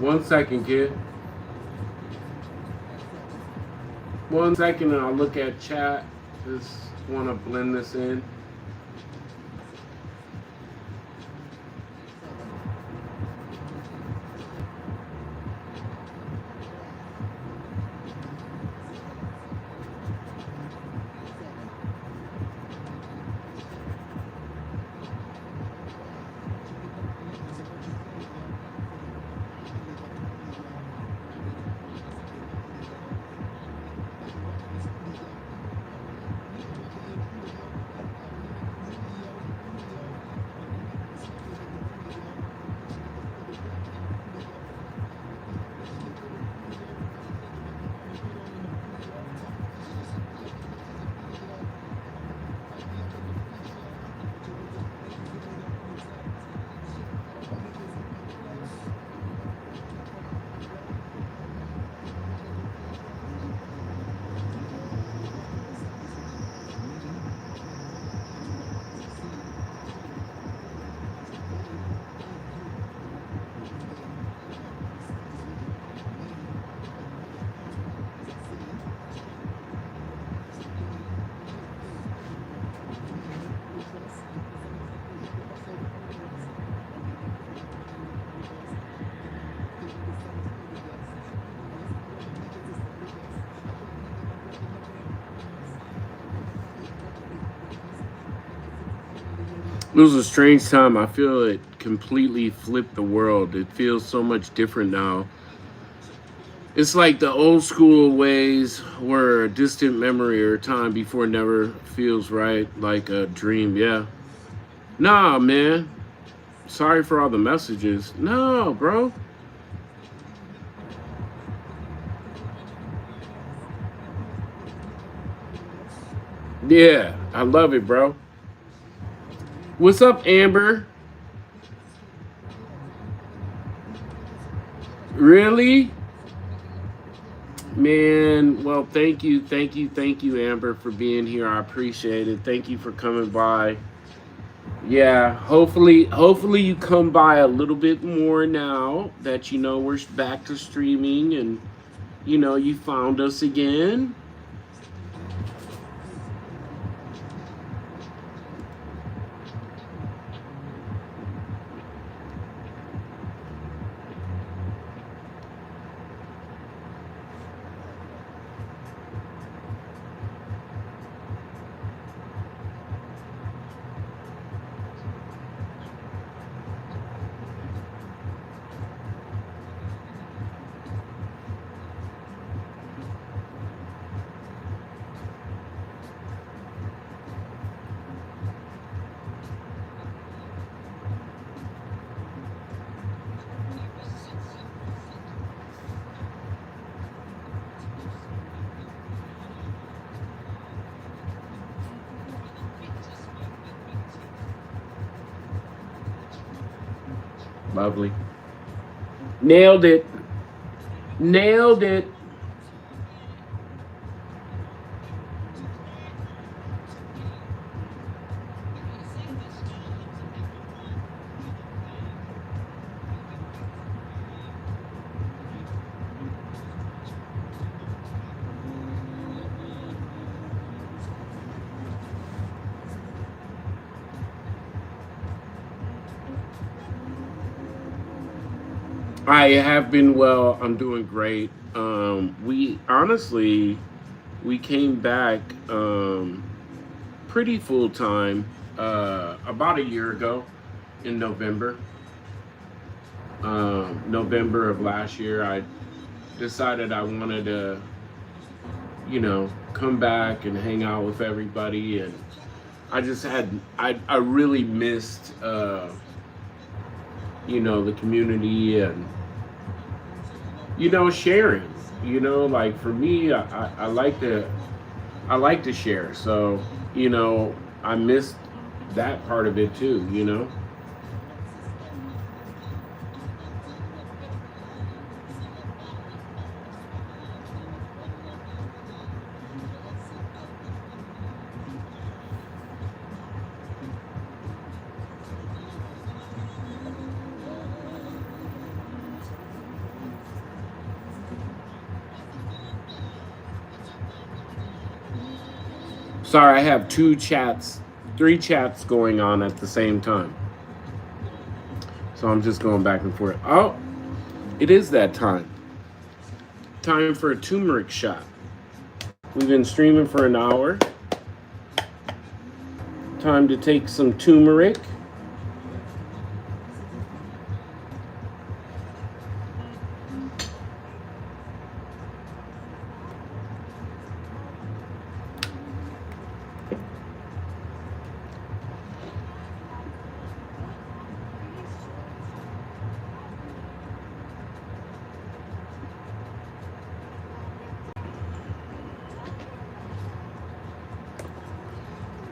One second, kid. 1 second, and I'll look at chat. Just want to blend this in. It was a strange time. I feel it completely flipped the world. It feels so much different now. It's like the old school ways were a distant memory or a time before never feels right, like a dream. Yeah. Nah, man. Sorry for all the messages. No, bro. Yeah, I love it, bro. What's up, Amber? Really? Man, well, thank you, Amber, for being here. I appreciate it. Thank you for coming by. Yeah, hopefully you come by a little bit more now that we're back to streaming, and you found us again. Lovely. Nailed it. Nailed it. I have been well. I'm doing great. We honestly we came back pretty full time about a year ago in November. November of last year, I decided I wanted to, come back and hang out with everybody, and I just had I really missed the community and sharing. Like for me, I like to share. So I missed that part of it too. Sorry, I have three chats going on at the same time. So I'm just going back and forth. Oh, it is that time. Time for a turmeric shot. We've been streaming for an hour. Time to take some turmeric.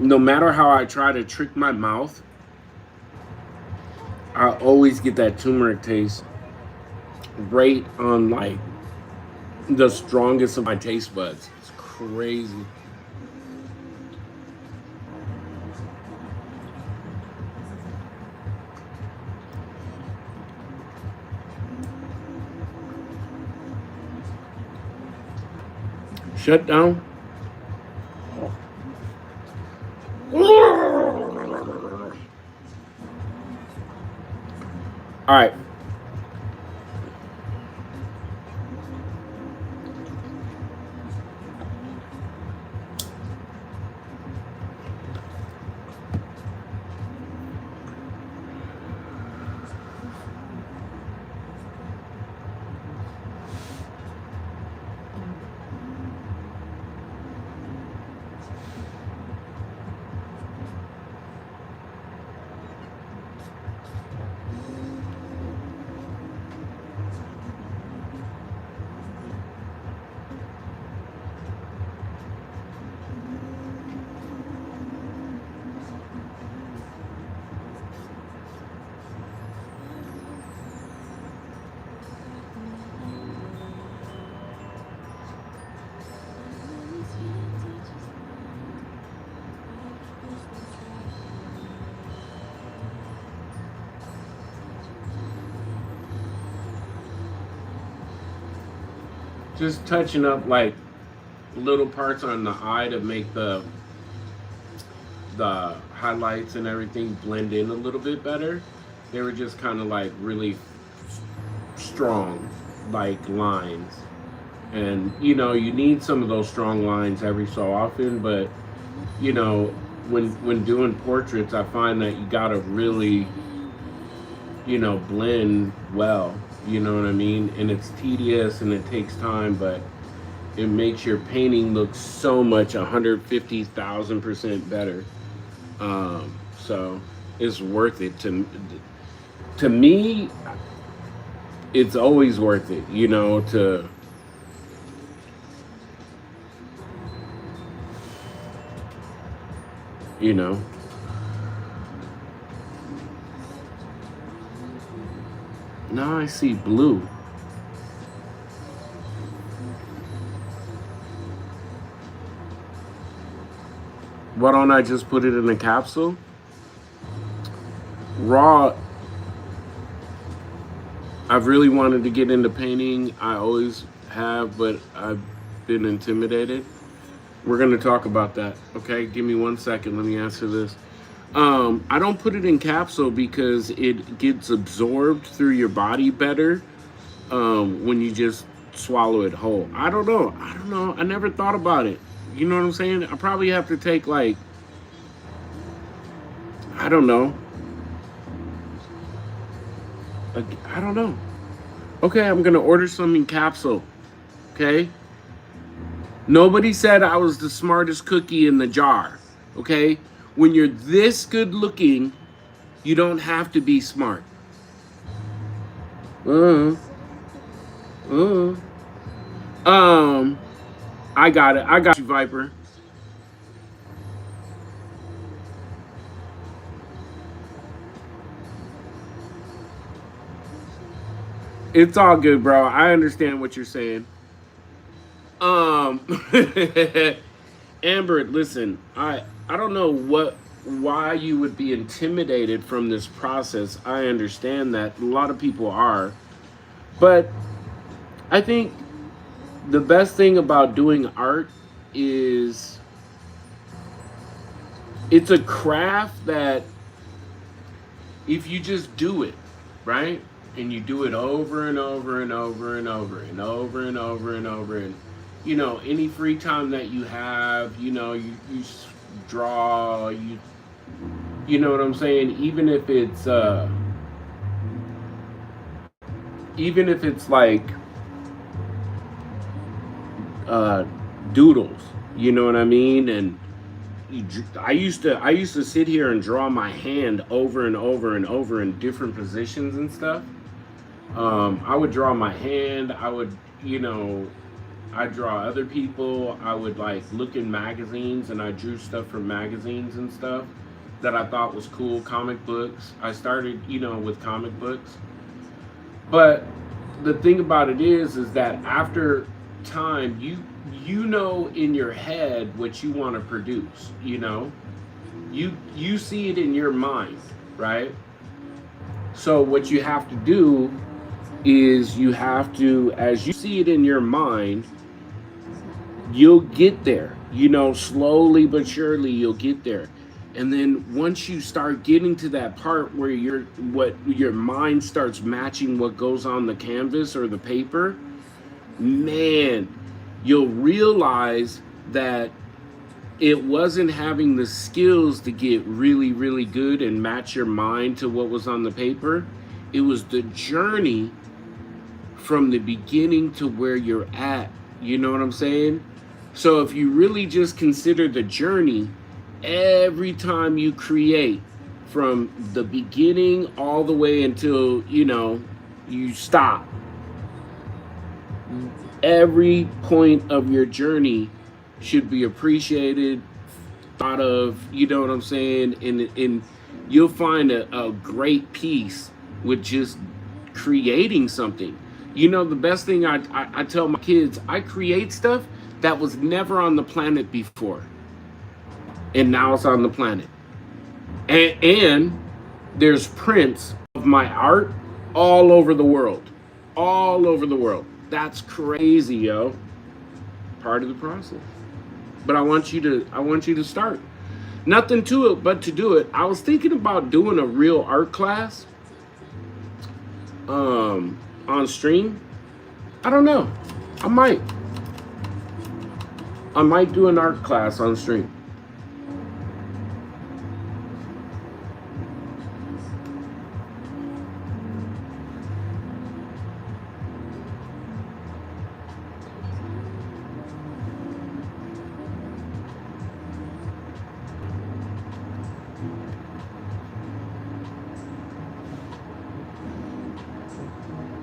No matter how I try to trick my mouth, I always get that turmeric taste right on like the strongest of my taste buds. It's crazy. Shut down. All right. Just touching up like little parts on the eye to make the highlights and everything blend in a little bit better. They were just kind of like really strong, like lines. And you need some of those strong lines every so often, but you know, when doing portraits, I find that you gotta really, blend well. You know what I mean? And it's tedious and it takes time, but it makes your painting look so much 150,000% better. So it's worth it to me. It's always worth it, to you know Now I see blue. Why don't I just put it in a capsule? Raw, I've really wanted to get into painting. I always have, but I've been intimidated. We're going to talk about that. Okay, give me 1 second. Let me answer this. I don't put it in capsule because it gets absorbed through your body better when you just swallow it whole. I don't know. I never thought about it. You know what I'm saying? I probably have to take like, I don't know. I don't know. Okay, I'm gonna order some in capsule. Okay. Nobody said I was the smartest cookie in the jar. Okay. When you're this good looking, you don't have to be smart. Uh, uh. I got it. I got you, Viper. It's all good, bro. I understand what you're saying. Um, Amber, listen, I don't know why you would be intimidated from this process. I understand that a lot of people are, but I think the best thing about doing art is it's a craft that if you just do it, right? And you do it over and over and over and over and over and over and over and you know, any free time that you have, you know, you draw, you know what I'm saying? Even if it's like uh doodles, you know what I mean? And I used to sit here and draw my hand over and over and over in different positions and stuff. I would draw my hand. I would, you know, I draw other people. I would like look in magazines and I drew stuff from magazines and stuff that I thought was cool. Comic books. I started, you know, with comic books. But the thing about it is that after time, you know in your head what you want to produce. You know, you see it in your mind, right? So what you have to do is you have to, as you see it in your mind, you'll get there. You know, slowly but surely you'll get there. And then once you start getting to that part where your mind starts matching what goes on the canvas or the paper, man, you'll realize that it wasn't having the skills to get really, really good and match your mind to what was on the paper. It was the journey from the beginning to where you're at. You know what I'm saying? So if you really just consider the journey, every time you create from the beginning all the way until, you know, you stop, every point of your journey should be appreciated, thought of, you know what I'm saying? And you'll find a great piece with just creating something. You know, the best thing I tell my kids, I create stuff that was never on the planet before. And now it's on the planet. And there's prints of my art all over the world. All over the world. That's crazy, yo. Part of the process. But I want you to start. Nothing to it but to do it. I was thinking about doing a real art class on stream. I don't know. I might. I might do an art class on stream.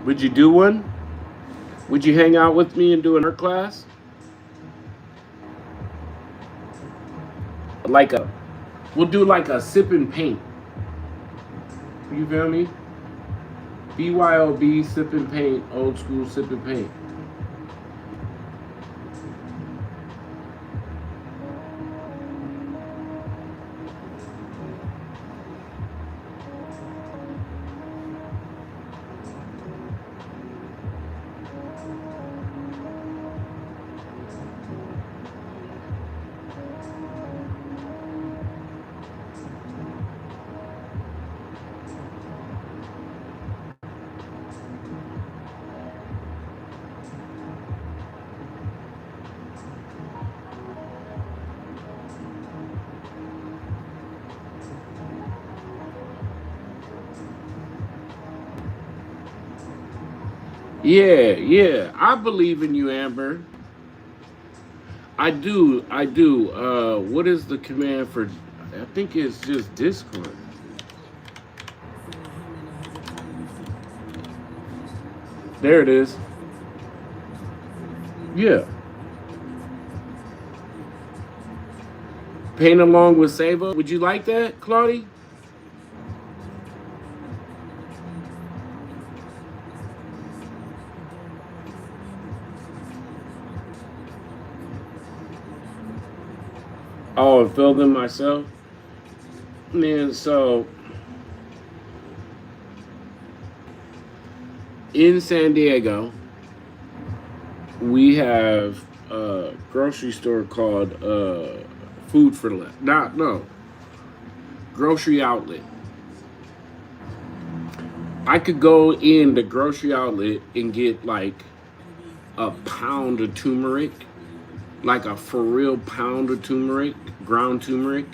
Would you do one? Would you hang out with me and do an art class? Like a, we'll do like a sip and paint. You feel me? BYOB, sipping paint, old school sipping paint. Yeah, I believe in you, Amber. I do. What is the command for? I think it's just Discord. There it is. Yeah. Paint along with SAVO. Would you like that, Claudie? Oh, and fill them myself? Man, so in San Diego, we have a grocery store called Food for Less. No, grocery outlet. I could go in the grocery outlet and get like a pound of turmeric, like a for real pound of turmeric, ground turmeric,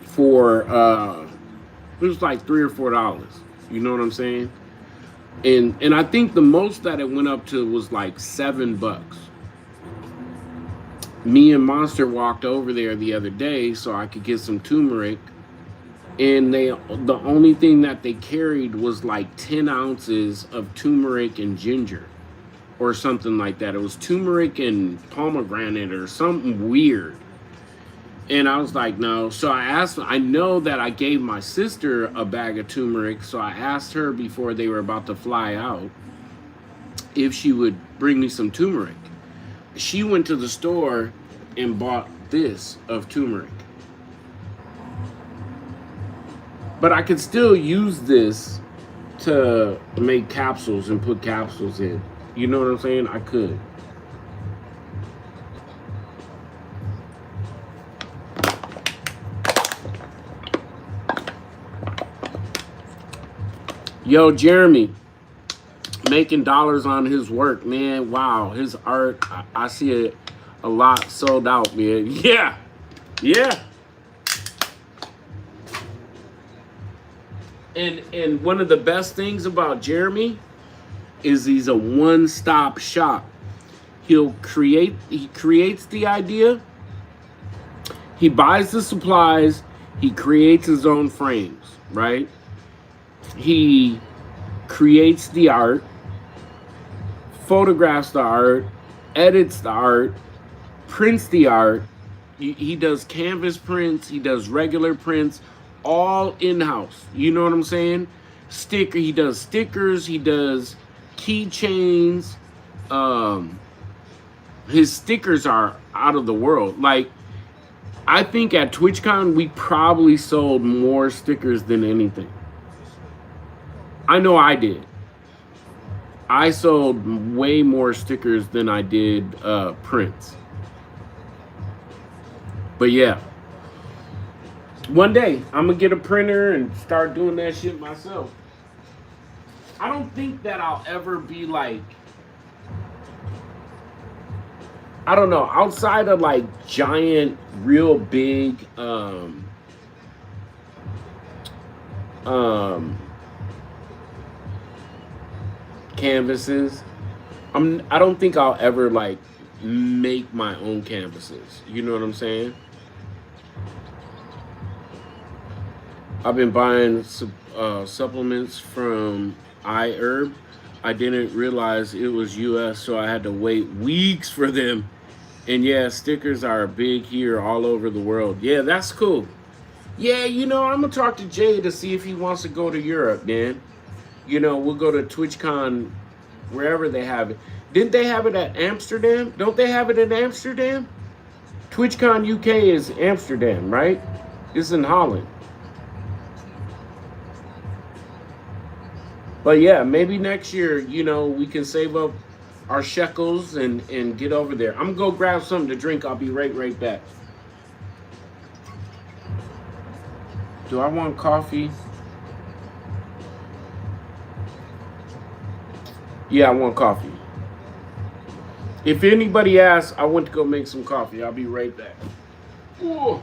for it was like $3 or $4. You know what I'm saying? And I think the most that it went up to was like $7. Me and Monster walked over there the other day so I could get some turmeric, and the only thing that they carried was like 10 ounces of turmeric and ginger or something like that. It was turmeric and pomegranate or something weird. And I was like, no. So I asked, I know that I gave my sister a bag of turmeric, so I asked her before they were about to fly out if she would bring me some turmeric. She went to the store and bought this of turmeric. But I could still use this to make capsules and put capsules in. You know what I'm saying? I could. Yo, Jeremy, making dollars on his work, man. Wow, his art, I see it a lot sold out, man. Yeah. And one of the best things about Jeremy is he's a one-stop shop. He creates the idea, he buys the supplies, he creates his own frames, right? He creates the art, photographs the art, edits the art, prints the art. He does canvas prints, he does regular prints, all in-house. You know what I'm saying? He does stickers, he does keychains. His stickers are out of the world. Like, I think at TwitchCon we probably sold more stickers than anything. I know I did. I sold way more stickers than I did prints. But yeah, one day I'm gonna get a printer and start doing that shit myself. I don't think that I'll ever be like, I don't know, outside of like giant, real big canvases. I don't think I'll ever like make my own canvases. You know what I'm saying? I've been buying supplements from iHerb. I didn't realize it was US, so I had to wait weeks for them. And yeah, stickers are big here all over the world. Yeah, that's cool. Yeah, you know, I'm gonna talk to Jay to see if he wants to go to Europe, man. You know, we'll go to TwitchCon wherever they have it. Didn't they have it at Amsterdam? Don't they have it in Amsterdam? TwitchCon UK is Amsterdam, right? It's in Holland. But yeah, maybe next year, you know, we can save up our shekels and get over there. I'm gonna go grab something to drink. I'll be right back. Do I want coffee? Yeah, I want coffee. If anybody asks, I went to go make some coffee. I'll be right back. Ooh.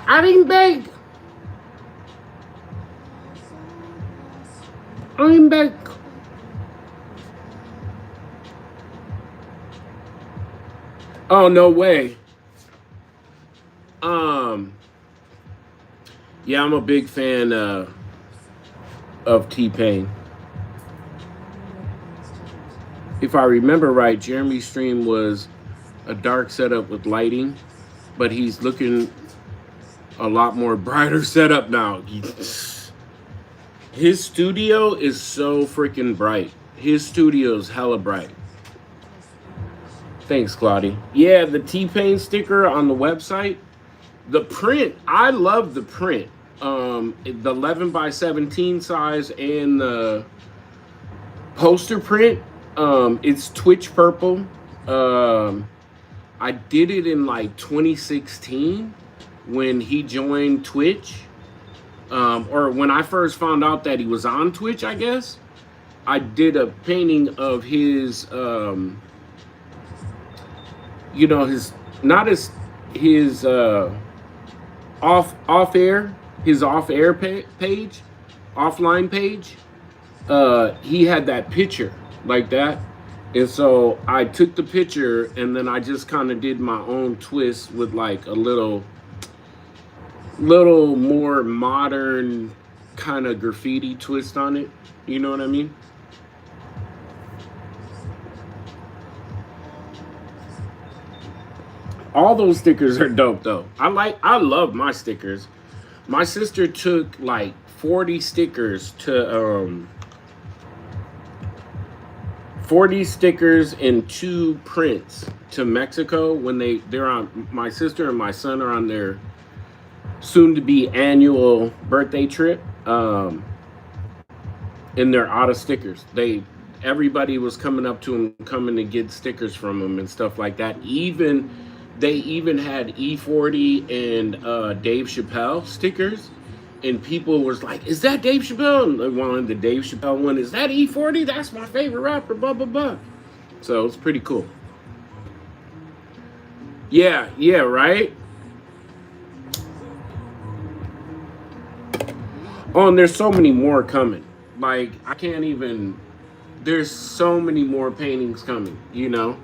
I didn't beg. I didn't beg. Oh, no way. Yeah, I'm a big fan of T-Pain. If I remember right, Jeremy's stream was a dark setup with lighting, but he's looking a lot more brighter setup now. His studio is so freaking bright. His studio is hella bright. Thanks, Claudia. Yeah, the T-Pain sticker on the website. The print, I love the print. The 11 by 17 size and the poster print. It's Twitch purple. I did it in like 2016 when he joined Twitch. Or when I first found out that he was on Twitch, I guess. I did a painting of his, you know, his off-air page, offline page. He had that picture like that, and so I took the picture and then I just kind of did my own twist with like a little more modern kind of graffiti twist on it. You know what I mean? All those stickers are dope though. I love my stickers. My sister took like 40 stickers to 40 stickers and 2 prints to Mexico when they're on, my sister and my son are on their soon to be annual birthday trip. And they're out of stickers. Everybody was coming up to them, coming to get stickers from them and stuff like that. They even had E40 and Dave Chappelle stickers, and people was like, "Is that Dave Chappelle?" And they wanted the Dave Chappelle one. Is that E40? That's my favorite rapper. Blah blah blah. So it's pretty cool. Yeah, right. Oh, and there's so many more coming. Like I can't even. There's so many more paintings coming. You know.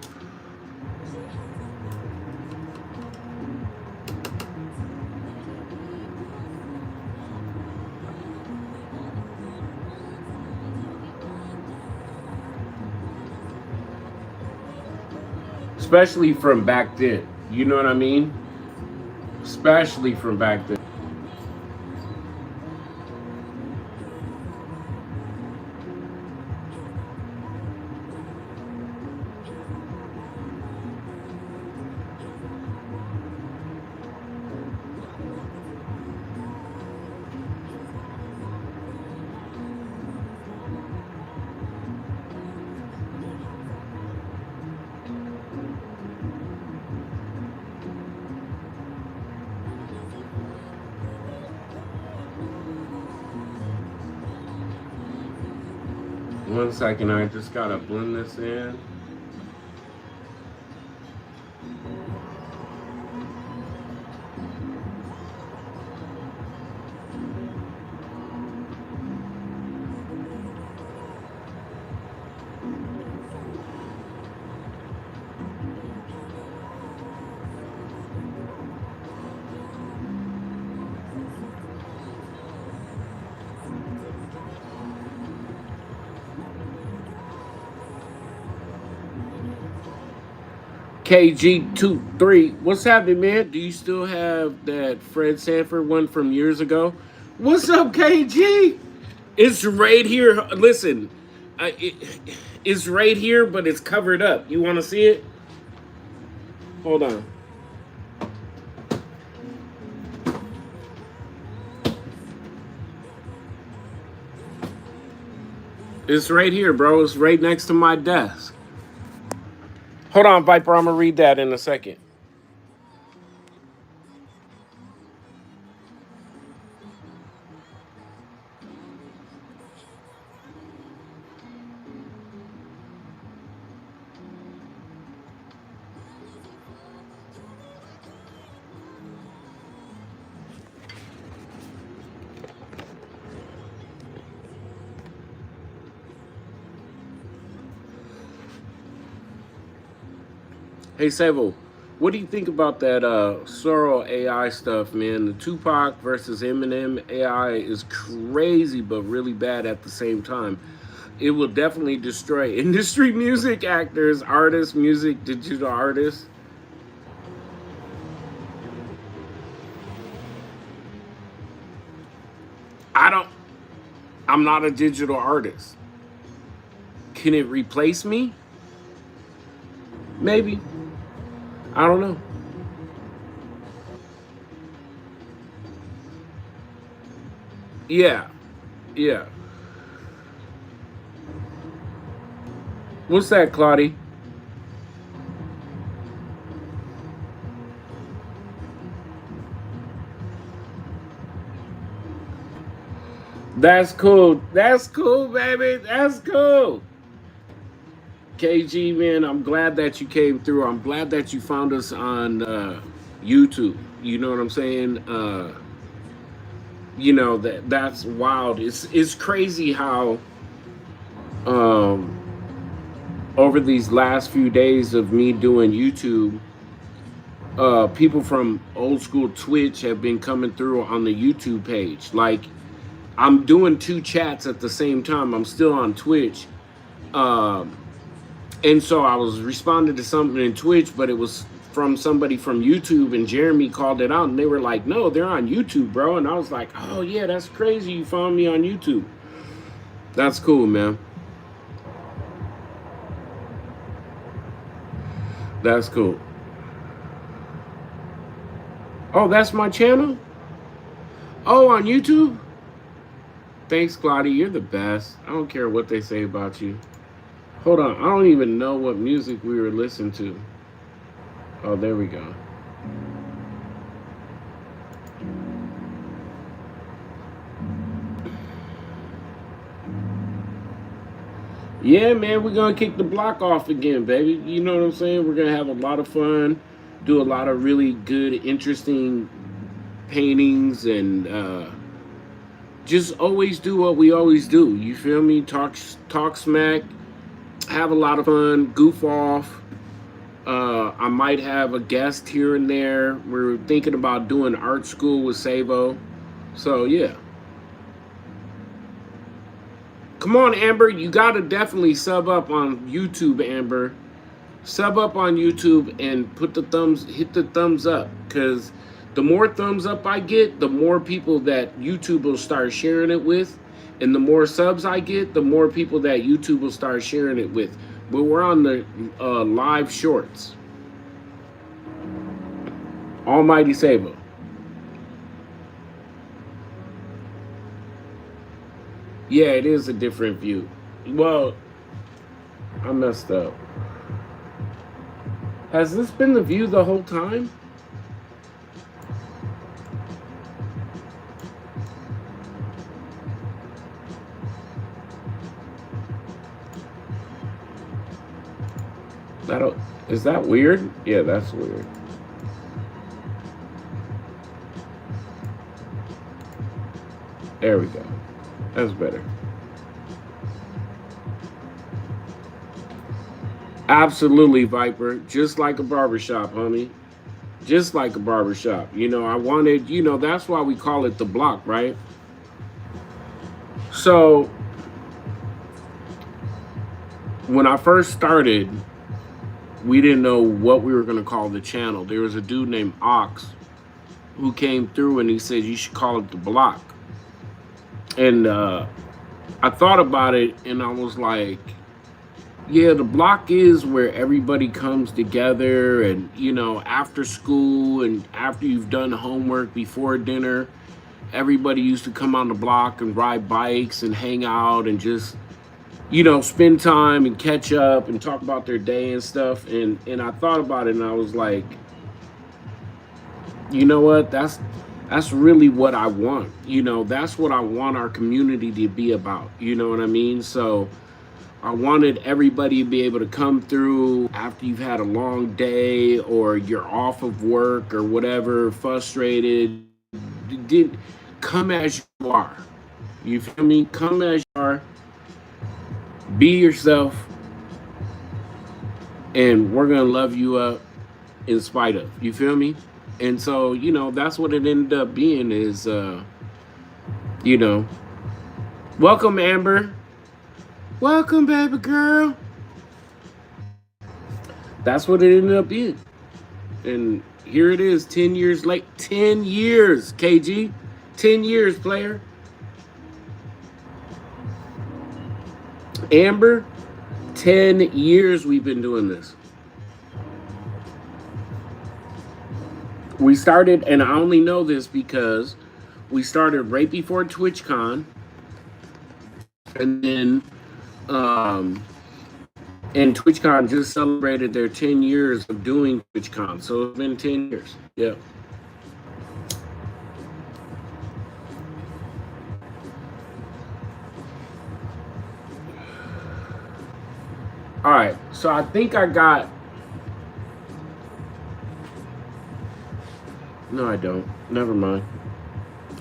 Especially from back then. You know what I mean? Especially from back then. One second, I just gotta blend this in. KG23, what's happening, man? Do you still have that Fred Sanford one from years ago? What's up, KG? It's right here. Listen, it's right here, but it's covered up. You want to see it? Hold on. It's right here, bro. It's right next to my desk. Hold on, Viper. I'm going to read that in a second. Hey, SAVO, what do you think about that Sorrow AI stuff, man? The Tupac versus Eminem AI is crazy, but really bad at the same time. It will definitely destroy industry music, actors, artists, music, digital artists. I'm not a digital artist. Can it replace me? Maybe. I don't know. Yeah. Yeah. What's that, Claudie? That's cool. That's cool, baby. That's cool. KG, man, I'm glad that you came through. I'm glad that you found us on YouTube. You know what I'm saying? That's wild. It's crazy how um, over these last few days of me doing YouTube, people from old school Twitch have been coming through on the YouTube page. Like, I'm doing two chats at the same time. I'm still on Twitch. And so I was responding to something in Twitch, but it was from somebody from YouTube, and Jeremy called it out, and they were like, no, they're on YouTube, bro. And I was like, oh, yeah, that's crazy. You found me on YouTube. That's cool, man. That's cool. Oh, that's my channel? Oh, on YouTube? Thanks, Claudia. You're the best. I don't care what they say about you. Hold on. I don't even know what music we were listening to. Oh, there we go. Yeah, man, we're going to kick the block off again, baby. You know what I'm saying? We're going to have a lot of fun, do a lot of really good, interesting paintings, and just always do what we always do. You feel me? Talk smack, have a lot of fun, goof off. I might have a guest here and there. We're thinking about doing art school with SAVO. So, yeah. Come on, Amber. You got to definitely sub up on YouTube, Amber. Sub up on YouTube and hit the thumbs up. Because the more thumbs up I get, the more people that YouTube will start sharing it with. And the more subs I get, the more people that YouTube will start sharing it with. But we're on the live shorts. AlmightySavo. Yeah, it is a different view. Well, I messed up. Has this been the view the whole time? Is that weird? Yeah, that's weird. There we go. That's better. Absolutely, Viper. Just like a barbershop, homie. Just like a barbershop. I wanted, that's why we call it the block, right? So, when I first started, we didn't know what we were going to call the channel. There was a dude named Ox who came through and he said, you should call it The Block. And I thought about it and I was like, yeah, The Block is where everybody comes together and, you know, after school and after you've done homework before dinner, everybody used to come on the block and ride bikes and hang out and just, you know, spend time and catch up and talk about their day and stuff. And I thought about it and I was like, you know what? That's really what I want. You know, that's what I want our community to be about. You know what I mean? So I wanted everybody to be able to come through after you've had a long day or you're off of work or whatever, frustrated. Did come as you are. You feel me? Come as you are. Be yourself. And we're gonna love you up in spite of. You feel me? And so, you know, that's what it ended up being is you know. Welcome, Amber. Welcome, baby girl. That's what it ended up being. And here it is, 10 years late. 10 years, KG. 10 years, player. Amber, 10 years we've been doing this. We started, and I only know this because we started right before TwitchCon. And then and TwitchCon just celebrated their 10 years of doing TwitchCon. So it's been 10 years. Yeah. All right. So I think I got... No, I don't. Never mind.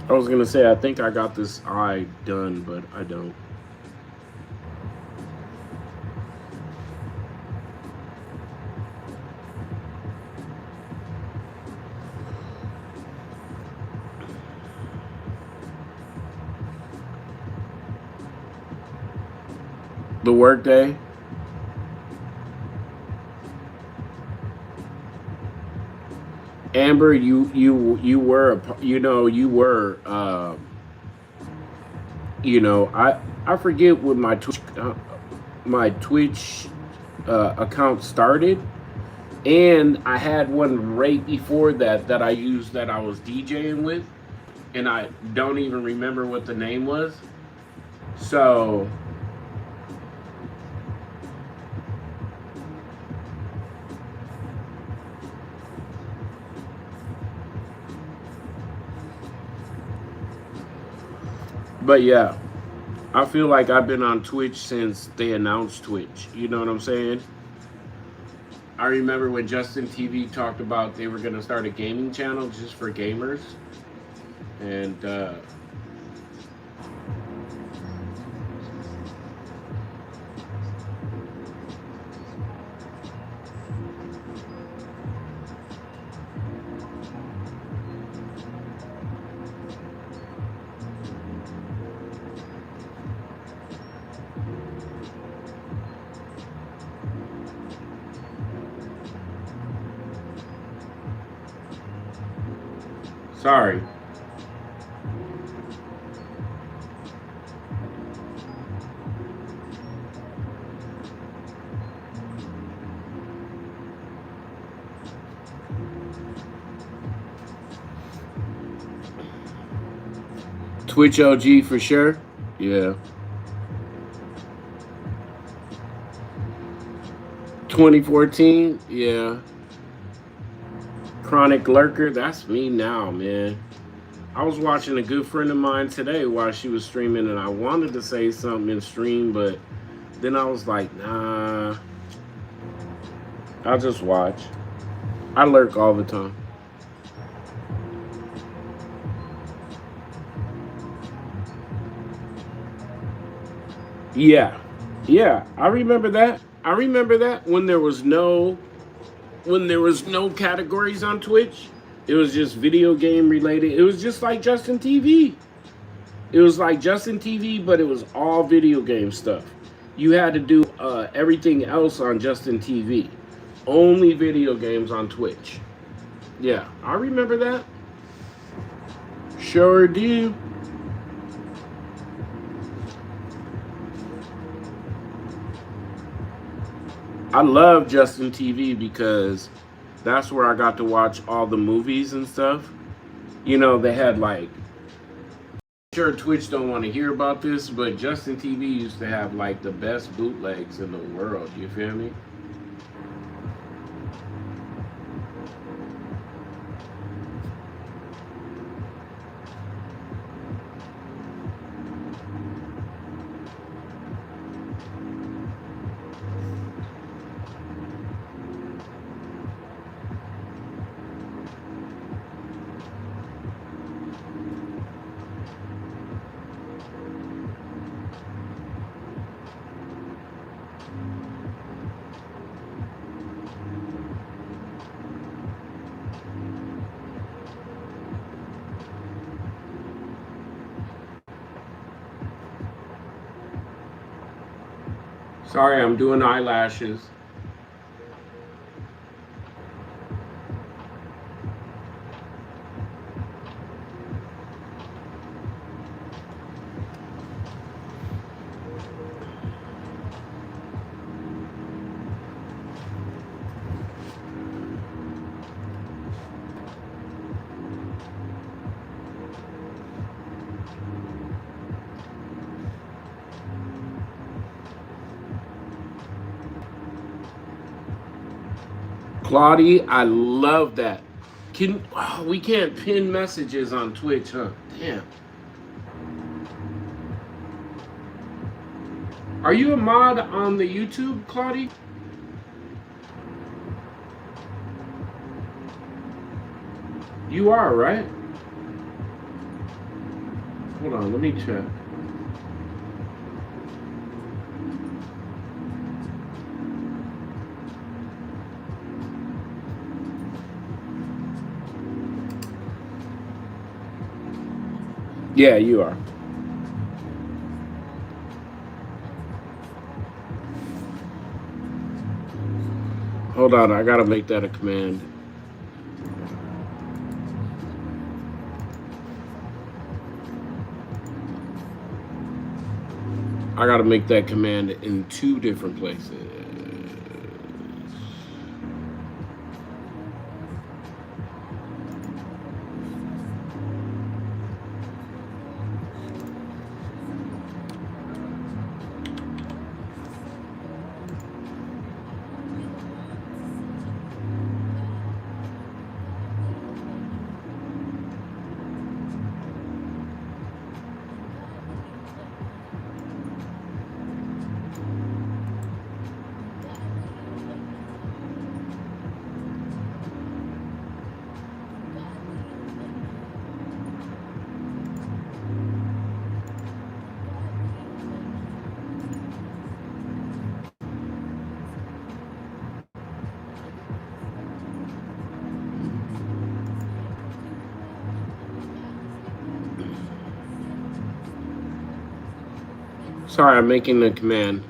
I was going to say, I think I got this eye done, but I don't. The workday. Amber, you were, you know, I forget when my Twitch account started, and I had one right before that I used that I was DJing with, and I don't even remember what the name was. So but yeah, I feel like I've been on Twitch since they announced Twitch. You know what I'm saying? I remember when Justin TV talked about they were going to start a gaming channel just for gamers. And sorry. Twitch OG for sure. Yeah. 2014. Yeah. Chronic Lurker. That's me now, man. I was watching a good friend of mine today while she was streaming, and I wanted to say something in stream, but then I was like, nah. I'll just watch. I lurk all the time. Yeah. Yeah, I remember that. I remember that when there was no categories on Twitch. It was just video game related. It was just like Justin TV. It was like Justin TV, but it was all video game stuff. You had to do everything else on Justin TV. only video games on Twitch. Yeah, I remember that. Sure do. I love Justin TV because that's where I got to watch all the movies and stuff. You know, they had like, sure Twitch don't want to hear about this, but Justin TV used to have like the best bootlegs in the world. You feel me? Sorry, I'm doing eyelashes. Claudie, I love that. We can't pin messages on Twitch, huh? Damn. Are you a mod on the YouTube, Claudie? You are, right? Hold on, let me check. Yeah, you are. Hold on, I gotta make that a command. I gotta make that command in 2 different places. Sorry, I'm making the command.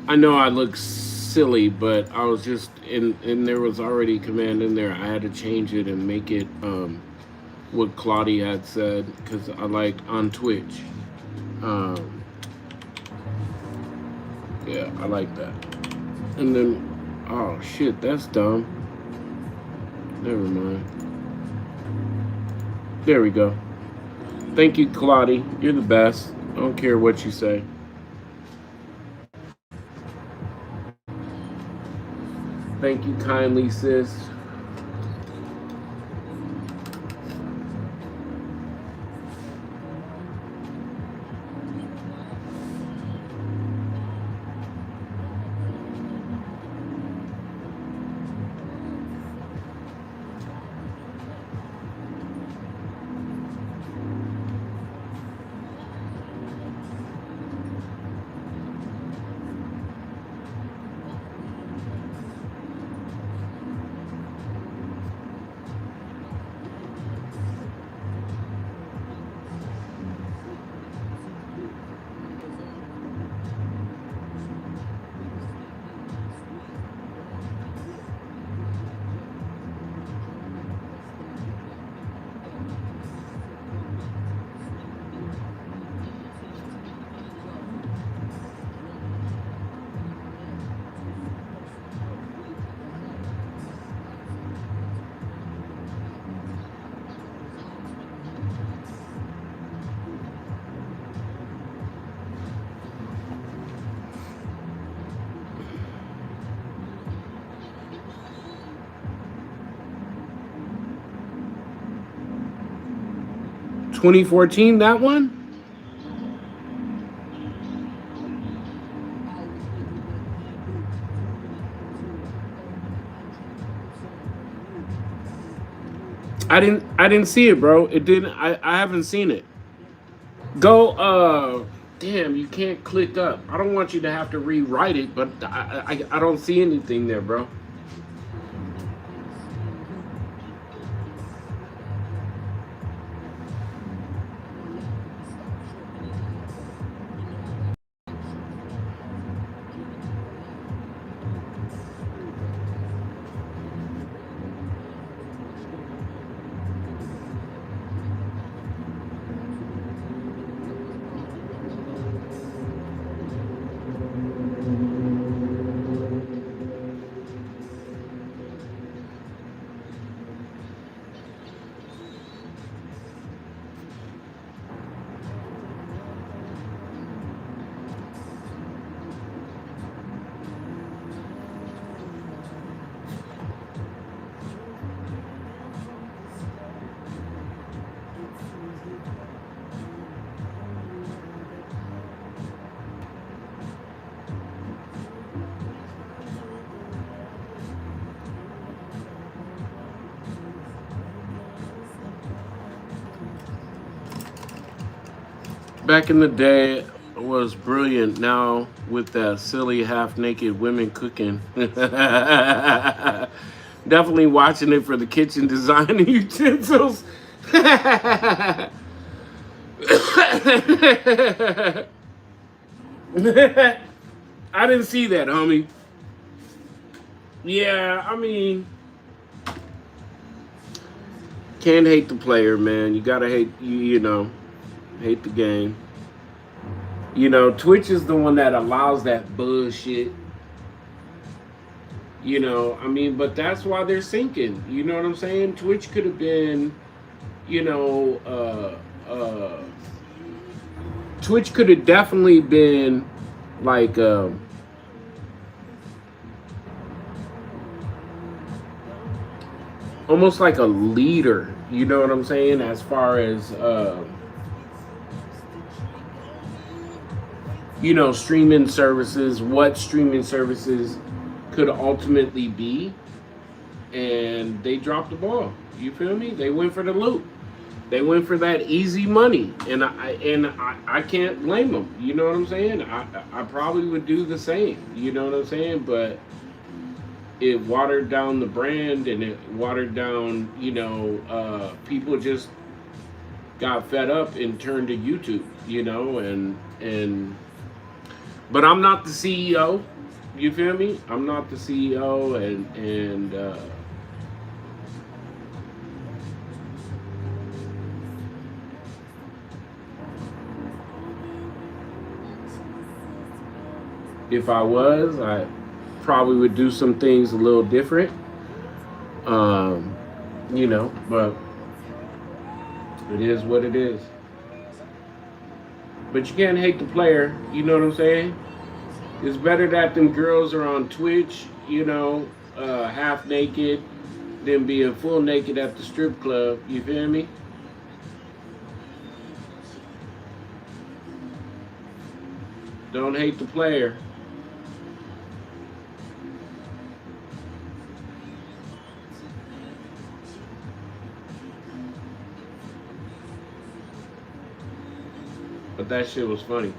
I know I look silly, but I was just and there was already a command in there. I had to change it and make it what Claudia had said because I like on Twitch. Yeah, I like that. And then, oh shit, that's dumb. Never mind. There we go. Thank you, Claudia. You're the best. I don't care what you say. Thank you kindly, sis. 2014, that one? I didn't see it, bro. It didn't I haven't seen it. Go damn, you can't click up. I don't want you to have to rewrite it, but I don't see anything there, bro. Back in the day was brilliant. Now with that silly half-naked women cooking, definitely watching it for the kitchen design and utensils. I didn't see that, homie. Yeah, I mean, can't hate the player, man. You gotta hate you know, hate the game. You know, Twitch is the one that allows that bullshit. You know, I mean, but that's why they're sinking. You know what I'm saying? Twitch could have been, you know, Twitch could have definitely been like, almost like a leader. You know what I'm saying? As far as, you know, streaming services, what streaming services could ultimately be, and they dropped the ball. You feel me? They went for the loot. They went for that easy money, and I can't blame them. You know what I'm saying? I probably would do the same. You know what I'm saying? But it watered down the brand, and it watered down. You know, people just got fed up and turned to YouTube. You know, and but I'm not the CEO. You feel me? I'm not the CEO, and if I was, I probably would do some things a little different. You know, but it is what it is. But you can't hate the player. You know what I'm saying? It's better that them girls are on Twitch, you know, half naked, than being full naked at the strip club. You feel me? Don't hate the player. But that shit was funny.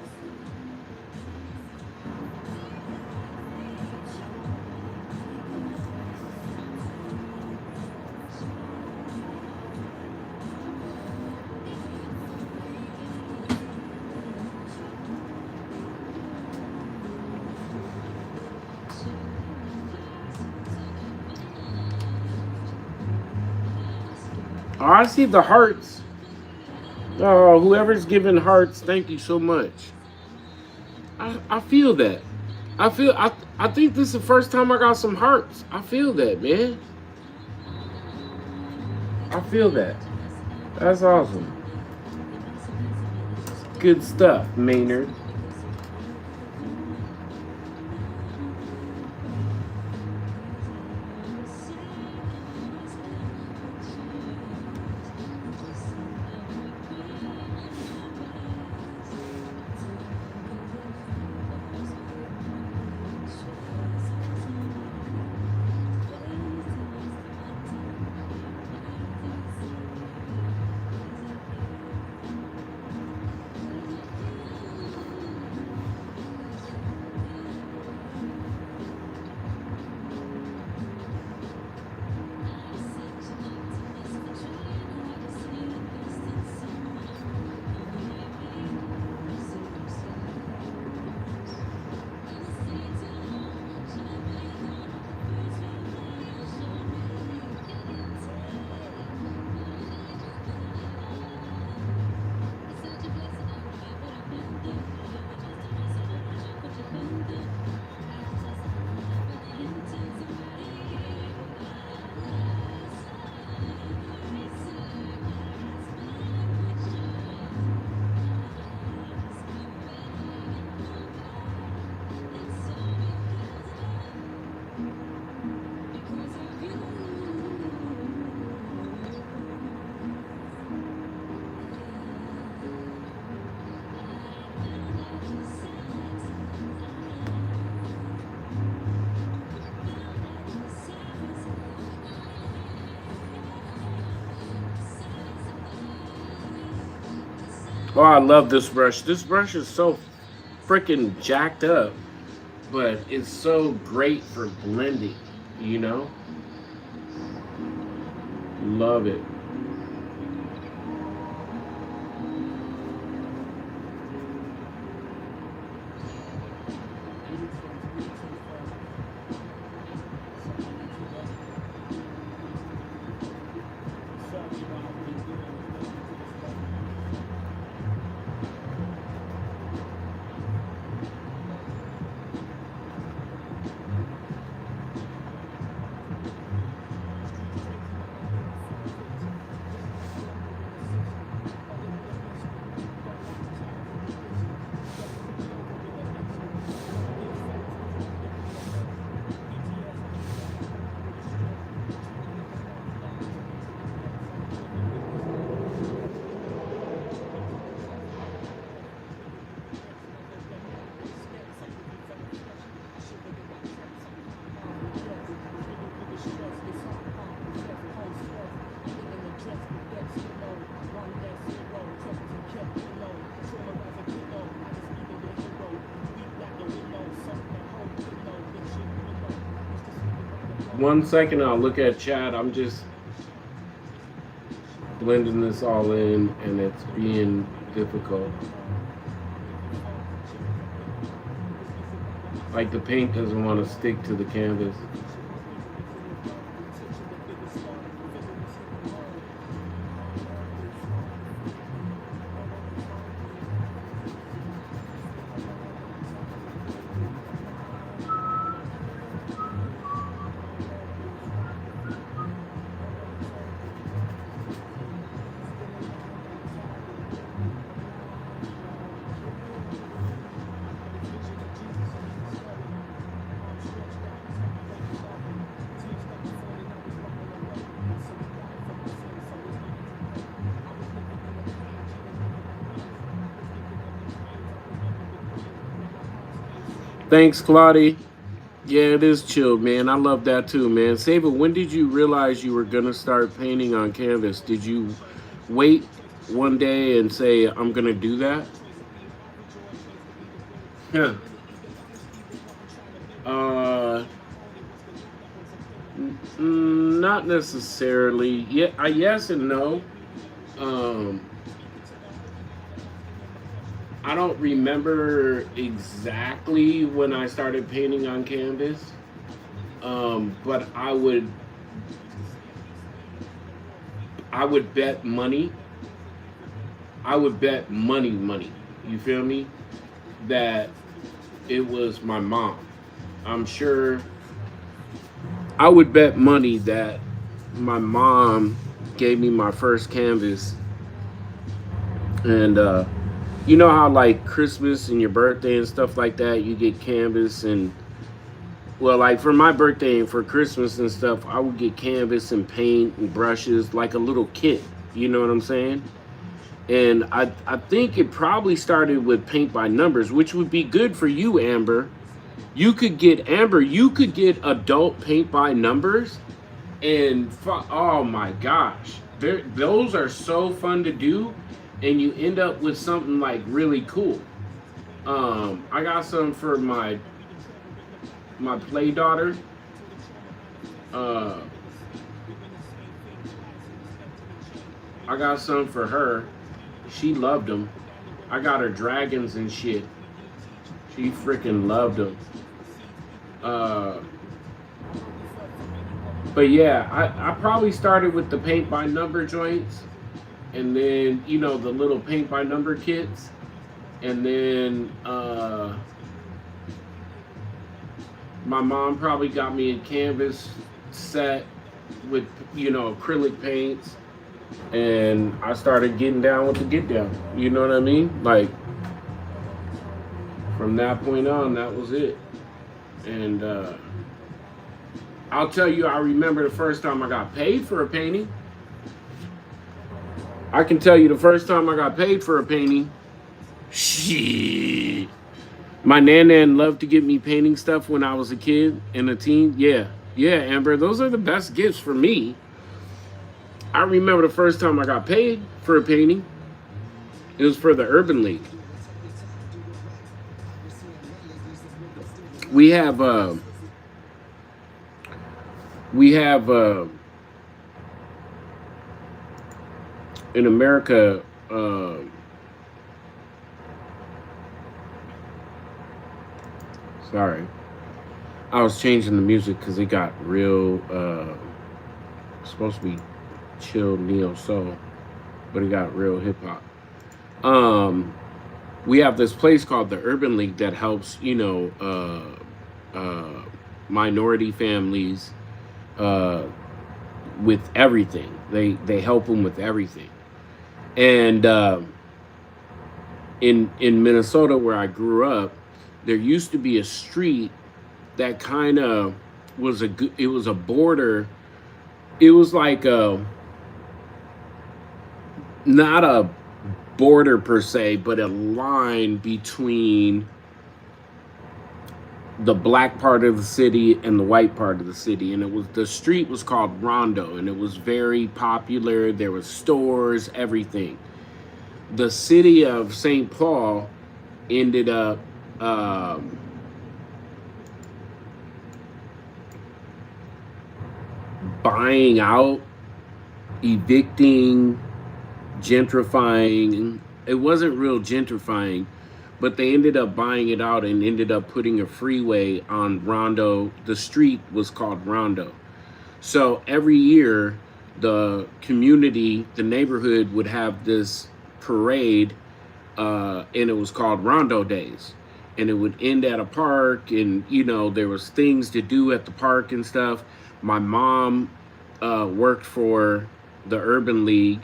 Oh, I see the hearts. Oh, whoever's giving hearts, thank you so much. I feel that. I think this is the first time I got some hearts. I feel that, man. I feel that. That's awesome. Good stuff, Maynard. Oh, I love this brush. This brush is so freaking jacked up, but it's so great for blending, you know? Love it. One second, I'll look at chat. I'm just blending this all in, and it's being difficult. Like the paint doesn't want to stick to the canvas. Thanks, Claudia. Yeah, it is chill, man. I love that too, man. SAVO, when did you realize you were gonna start painting on canvas? Did you wait one day and say, I'm gonna do that? Yeah. Not necessarily. Yeah, yes and no. Um, I don't remember exactly when I started painting on canvas, but I would bet money. I would bet money. You feel me? That it was my mom. I'm sure I would bet money that my mom gave me my first canvas. And you know how like Christmas and your birthday and stuff like that, you get canvas and, well, like for my birthday and for Christmas and stuff, I would get canvas and paint and brushes, like a little kit. You know what I'm saying? And I think it probably started with paint by numbers, which would be good for you, Amber. You could get adult paint by numbers, and oh my gosh, those are so fun to do, and you end up with something like really cool. I got some for my play daughter. I got some for her. She loved them. I got her dragons and shit. She freaking loved them. But yeah, I probably started with the paint by number joints, and then, you know, the little paint by number kits, and then my mom probably got me a canvas set with, you know, acrylic paints, and I started getting down with the get down. You know what I mean? Like, from that point on, that was it. And I'll tell you, I remember the first time I got paid for a painting. I can tell you the first time I got paid for a painting. Shit. My nan loved to get me painting stuff when I was a kid and a teen. Yeah, Amber, those are the best gifts for me. I remember the first time I got paid for a painting. It was for the Urban League. We have we have in America. Sorry, I was changing the music because it got real. Supposed to be chill neo soul, but it got real hip hop. We have this place called the Urban League that helps, minority families with everything. They help them with everything. And in Minnesota, where I grew up, there used to be a street that kind of was it was a border. It was like not a border per se, but a line between the black part of the city and the white part of the city. And the street was called Rondo, and it was very popular. There was stores, everything. The city of St. Paul ended up buying out, evicting, gentrifying. It wasn't real gentrifying, but they ended up buying it out and ended up putting a freeway on Rondo. The street was called Rondo. So every year, the community, the neighborhood would have this parade, and it was called Rondo Days. And it would end at a park, and there was things to do at the park and stuff. My mom worked for the Urban League,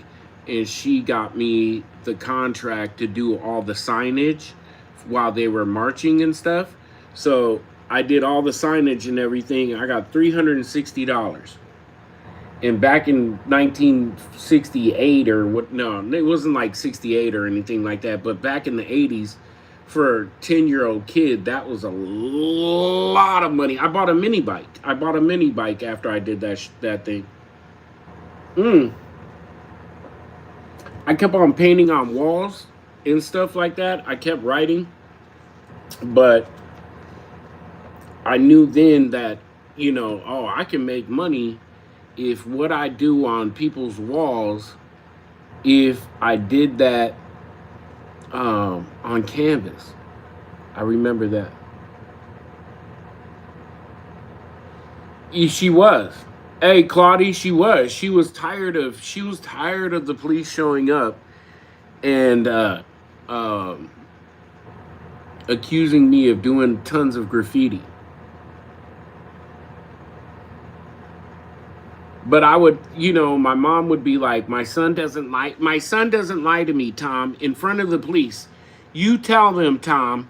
and she got me the contract to do all the signage while they were marching and stuff. So I did all the signage and everything. I got $360. And back in 1968 or what, no, it wasn't like 68 or anything like that, but back in the 80s, for a 10-year-old kid, that was a lot of money. I bought a mini bike. After I did that thing. I kept on painting on walls and stuff like that. I kept writing, but I knew then that, I can make money if what I do on people's walls, if I did that on canvas. I remember that. She was. Hey, Claudie, she was tired of the police showing up and accusing me of doing tons of graffiti. But I would, my mom would be like, my son doesn't lie to me, Tom, in front of the police. You tell them, Tom,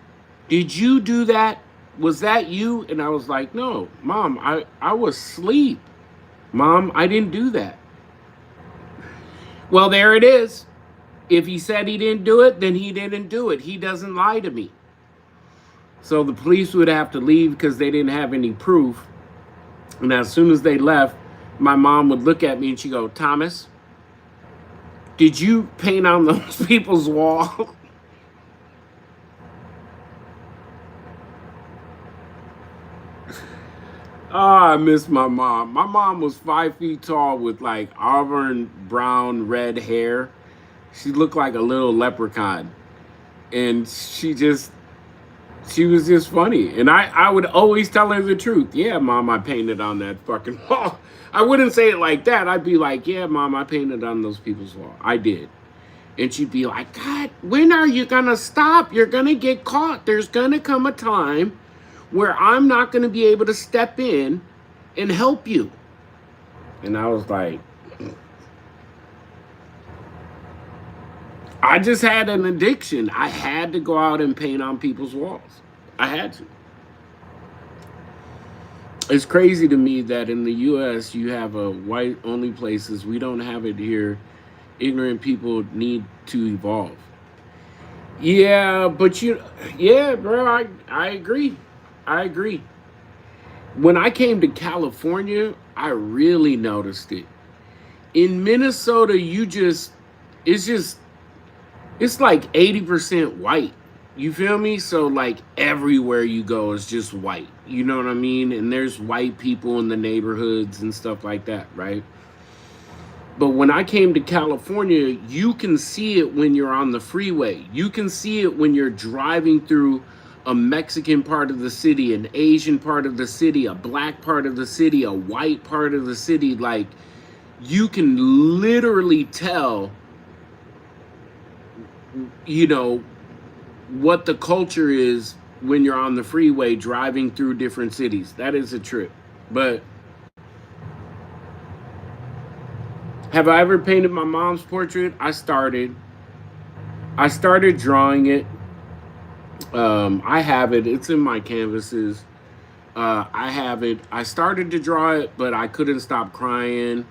did you do that? Was that you? And I was like, no, Mom, I was asleep. Mom, I didn't do that. Well, there it is. If he said he didn't do it, then he didn't do it. He doesn't lie to me. So the police would have to leave because they didn't have any proof. And as soon as they left, my mom would look at me and she'd go, Thomas, did you paint on those people's wall? I miss my mom. My mom was 5 feet tall with like auburn, brown, red hair. She looked like a little leprechaun. And she was just funny. And I would always tell her the truth. Yeah, Mom, I painted on that fucking wall. I wouldn't say it like that. I'd be like, yeah, Mom, I painted on those people's wall. I did. And she'd be like, God, when are you going to stop? You're going to get caught. There's going to come a time where I'm not going to be able to step in and help you. And I was like, I just had an addiction. I had to go out and paint on people's walls. I had to. It's crazy to me that in the U.S. you have a white-only places. We don't have it here. Ignorant people need to evolve. Yeah, but bro, I agree. I agree. When I came to California, I really noticed it. In Minnesota, it's it's like 80% white. You feel me? So like everywhere you go is just white. You know what I mean? And there's white people in the neighborhoods and stuff like that, right? But when I came to California, you can see it when you're on the freeway. You can see it when you're driving through a Mexican part of the city, an Asian part of the city, a black part of the city, a white part of the city. Like, you can literally tell, you know, what the culture is when you're on the freeway driving through different cities. That is a trip. But have I ever painted my mom's portrait? I started drawing it. I have it. It's in my canvases. I have it. I started to draw it, but I couldn't stop crying.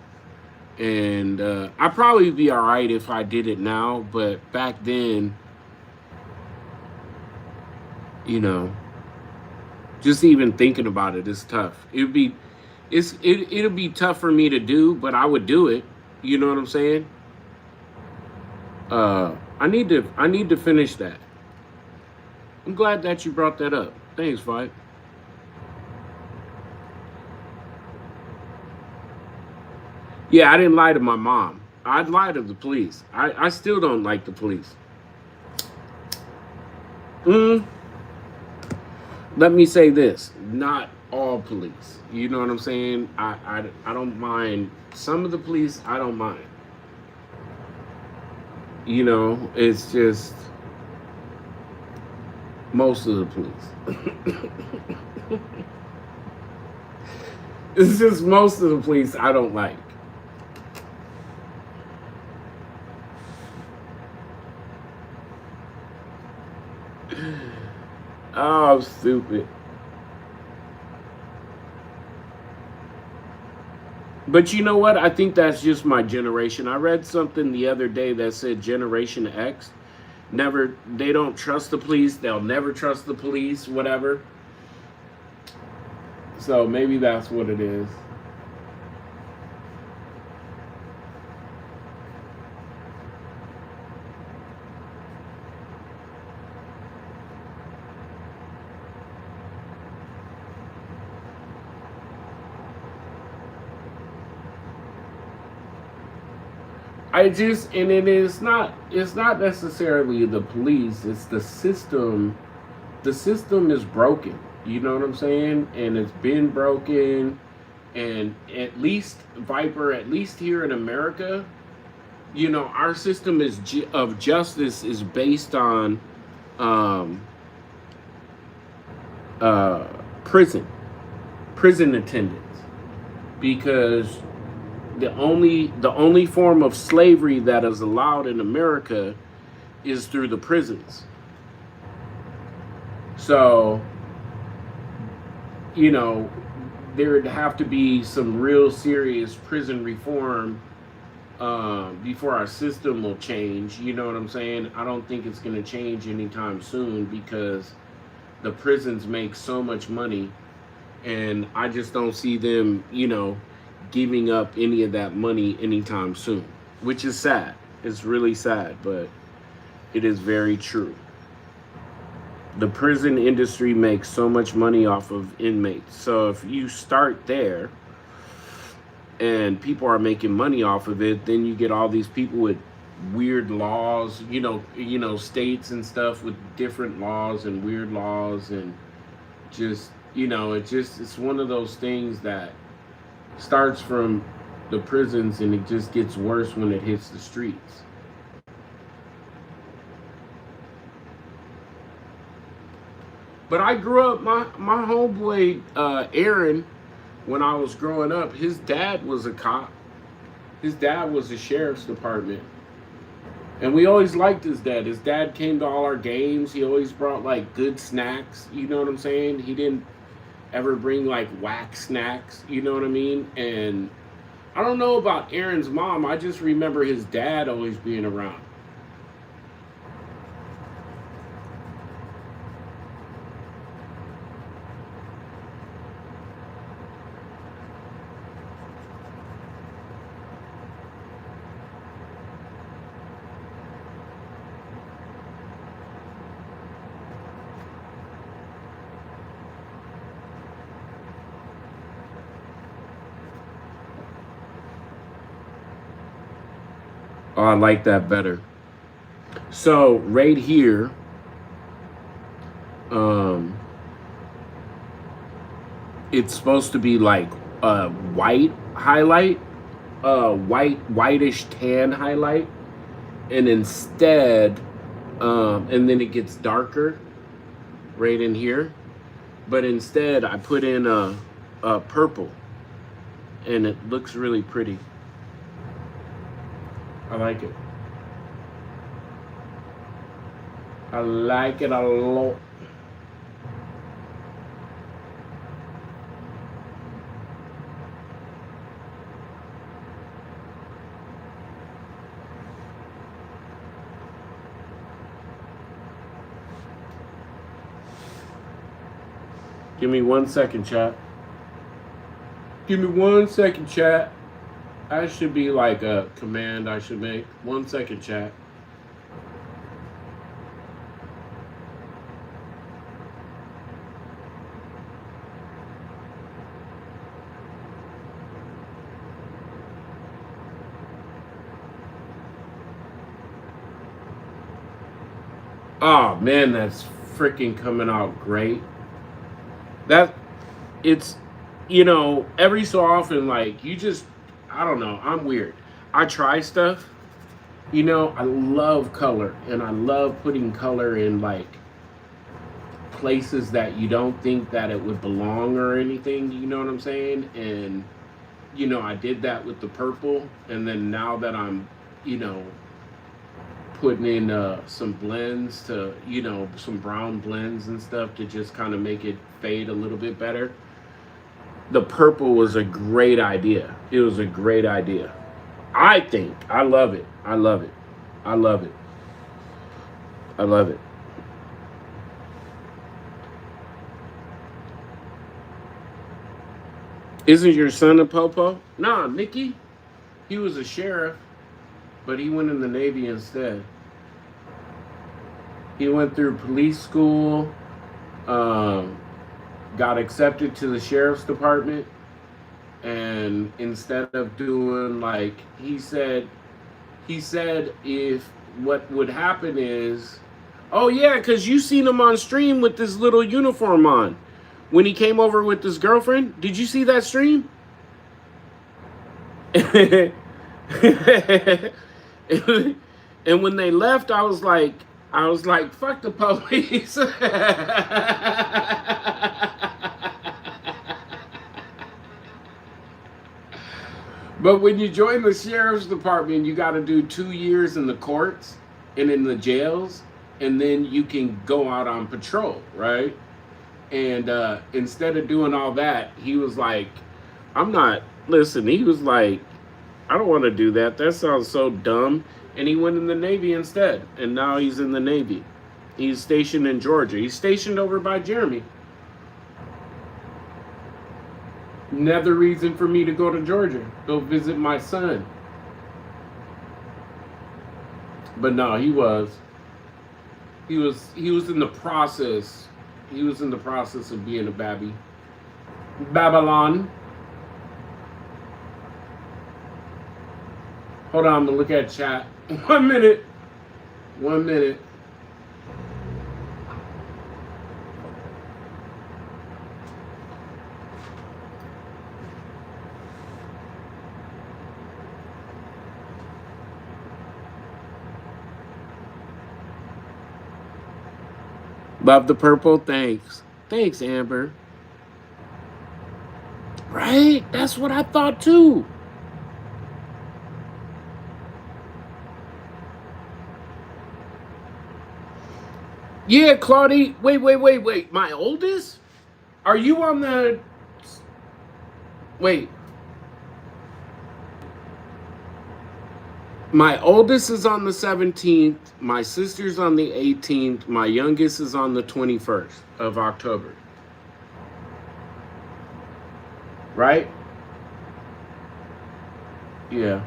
And I'd probably be all right if I did it now. But back then, you know, just even thinking about it is tough. It'll be tough for me to do, but I would do it. You know what I'm saying? I need to finish that. I'm glad that you brought that up. Thanks, Fight. Yeah, I didn't lie to my mom. I'd lie to the police. I still don't like the police. Let me say this. Not all police. You know what I'm saying? I don't mind. Some of the police, I don't mind. You know, it's just most of the police. It's just most of the police I don't like. Oh, stupid. But you know what? I think that's just my generation. I read something the other day that said Generation X they don't trust the police. They'll never trust the police, whatever. So maybe that's what it is. It's not necessarily the police, it's the system. The system is broken. You know what I'm saying? And it's been broken. And at least Viper, at least here in America, you know, our system of justice is based on um, uh, prison, prison attendance, because the only form of slavery that is allowed in America is through the prisons. So, you know, there would have to be some real serious prison reform before our system will change. You know what I'm saying? I don't think it's going to change anytime soon because the prisons make so much money, and I just don't see them, you know, giving up any of that money anytime soon, which is sad. It's really sad, but it is very true. The prison industry makes so much money off of inmates. So if you start there and people are making money off of it, then you get all these people with weird laws, states and stuff with different laws and weird laws, and just, it's one of those things that starts from the prisons and it just gets worse when it hits the streets. But I grew up, my homeboy Aaron, when I was growing up, his dad was a cop. His dad was the sheriff's department. And we always liked his dad. His dad came to all our games. He always brought like good snacks. You know what I'm saying? He didn't ever bring like whack snacks. You know what I mean? And I don't know about Aaron's mom. I just remember his dad always being around. Oh, I like that better. So right here, um, it's supposed to be like a white highlight, whitish tan highlight, and instead, and then it gets darker right in here. But instead, I put in a purple, and it looks really pretty. I like it. I like it a lot. Give me 1 second, chat. Give me 1 second, chat. That should be like a command I should make. 1 second, chat. Oh man, that's freaking coming out great. That it's, every so often, like, you just, I don't know, I'm weird. I try stuff. I love color, and I love putting color in like places that you don't think that it would belong or anything. You know what I'm saying? And I did that with the purple, and then now that I'm, putting in some blends to, some brown blends and stuff to just kind of make it fade a little bit better. The purple was a great idea. It was a great idea. I think. I love it. I love it. I love it. I love it. Isn't your son a popo? Nah, Mickey. He was a sheriff, but he went in the Navy instead. He went through police school, got accepted to the sheriff's department, and instead of doing like he said if what would happen is, oh yeah, because you seen him on stream with this little uniform on when he came over with his girlfriend. Did you see that stream? And when they left, I was like, fuck the police. But when you join the sheriff's department, you got to do 2 years in the courts and in the jails, and then you can go out on patrol, right? And instead of doing all that, he was like, he was like, I don't want to do that. That sounds so dumb. And he went in the Navy instead. And now he's in the Navy. He's stationed in Georgia. He's stationed over by Jeremy. Another reason for me to go to Georgia. Go visit my son. But no, he was in the process. He was in the process of being a babby. Babylon. Hold on, I'm gonna look at chat. 1 minute. 1 minute. Love the purple? Thanks. Thanks, Amber. Right? That's what I thought too. Yeah, Claudie. Wait. My oldest? Are you on the... Wait. My oldest is on the 17th. My sister's on the 18th. My youngest is on the 21st of October. Right? Yeah.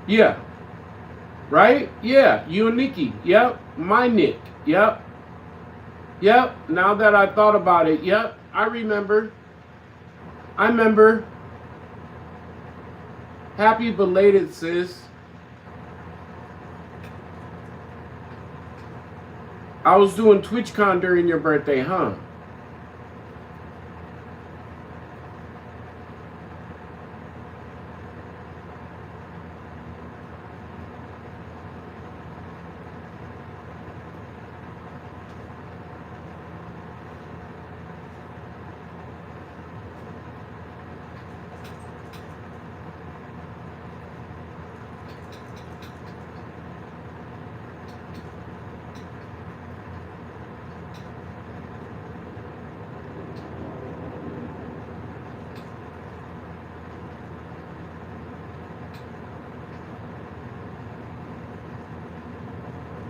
Yeah. Right? Yeah. You and Nikki. Yep. My Nick. Yep. Yep. Now that I thought about it, yep. I remember. I remember. Happy belated, sis. I was doing TwitchCon during your birthday, huh?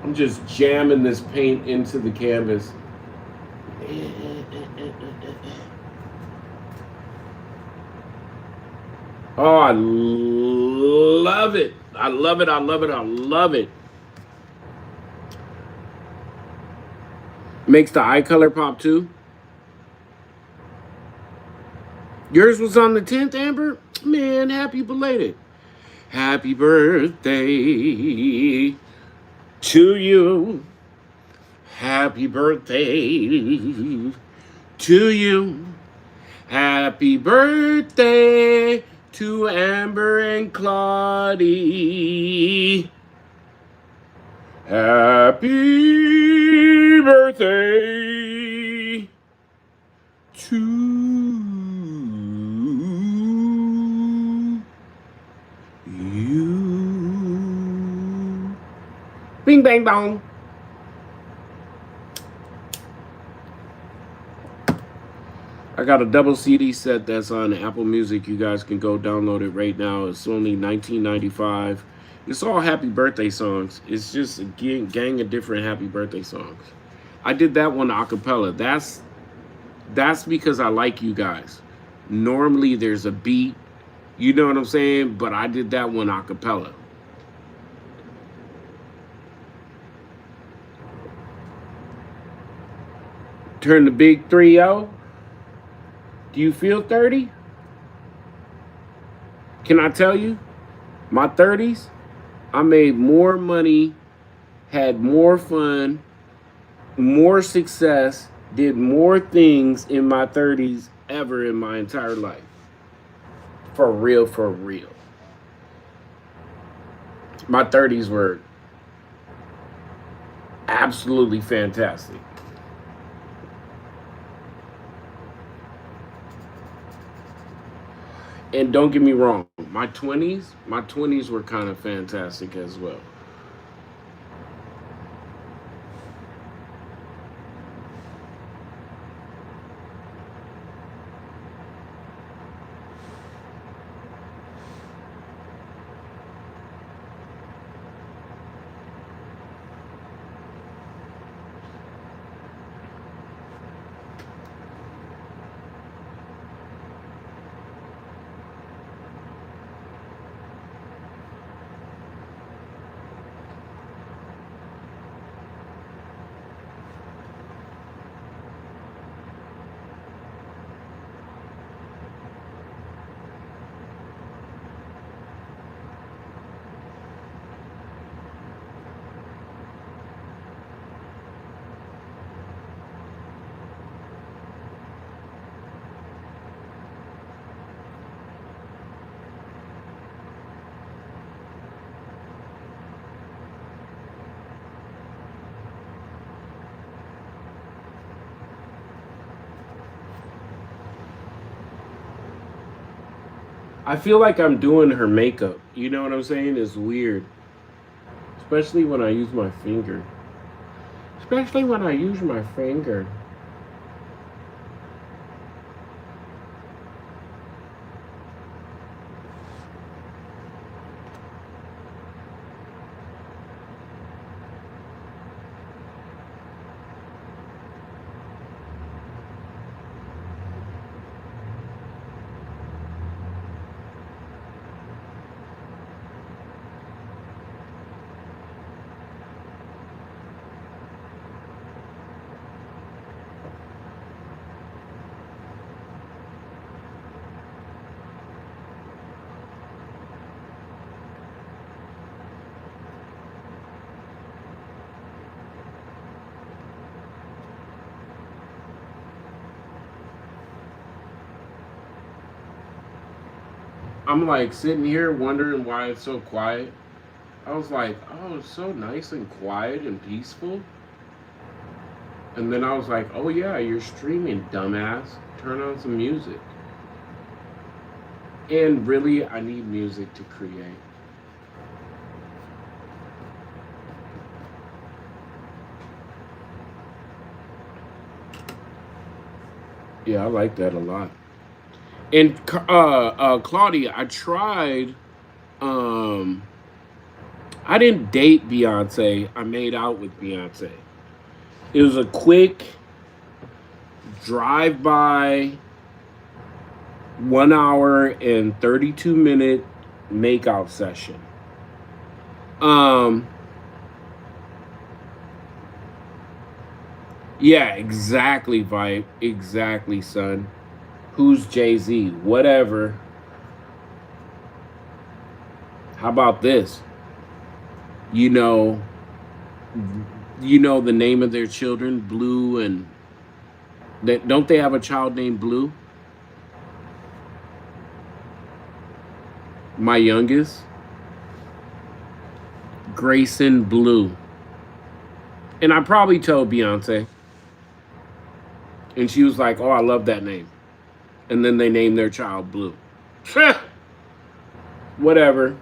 I'm just jamming this paint into the canvas. Oh, I love it. I love it. I love it. I love it. Makes the eye color pop too. Yours was on the 10th, Amber? Man, happy belated. Happy birthday to you. Happy birthday to you. Happy birthday to Amber and Claudie. Happy birthday to you. Bing, bang, bong. I got a double CD set that's on Apple Music. You guys can go download it right now. It's only $19.95. It's all happy birthday songs. It's just a gang of different happy birthday songs. I did that one a cappella. That's because I like you guys. Normally there's a beat, you know what I'm saying? But I did that one a cappella. Turn the big 3-0. Do you feel 30? Can I tell you? My 30s, I made more money, had more fun, more success, did more things in my 30s ever in my entire life. For real, for real. My 30s were absolutely fantastic. And don't get me wrong, my 20s were kind of fantastic as well. I feel like I'm doing her makeup. You know what I'm saying? It's weird. Especially when I use my finger. Especially when I use my finger. I'm like sitting here wondering why it's so quiet. I was like, oh, it's so nice and quiet and peaceful. And then I was like, oh yeah, you're streaming, dumbass. Turn on some music. And really, I need music to create. Yeah, I like that a lot. And Claudia, I tried. Um, I didn't date Beyonce. I made out with Beyonce. It was a quick drive-by, 1 hour and 32-minute makeout session. Um, yeah, exactly, Vibe. Exactly, son. Who's Jay-Z? Whatever. How about this? You know, the name of their children, Blue, and don't they have a child named Blue? My youngest, Grayson Blue. And I probably told Beyonce. And she was like, oh, I love that name. And then they named their child Blue. Whatever.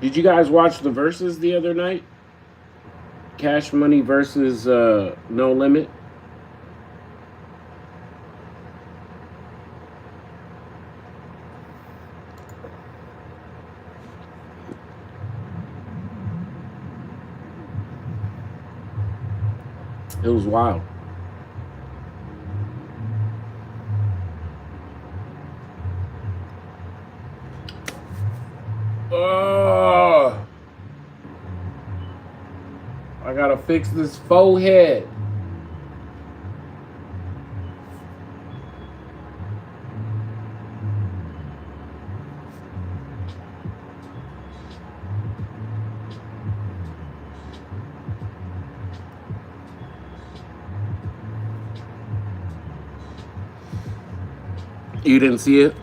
Did you guys watch the verses the other night? Cash Money versus No Limit. It was wild. Oh, I gotta fix this forehead. You didn't see it?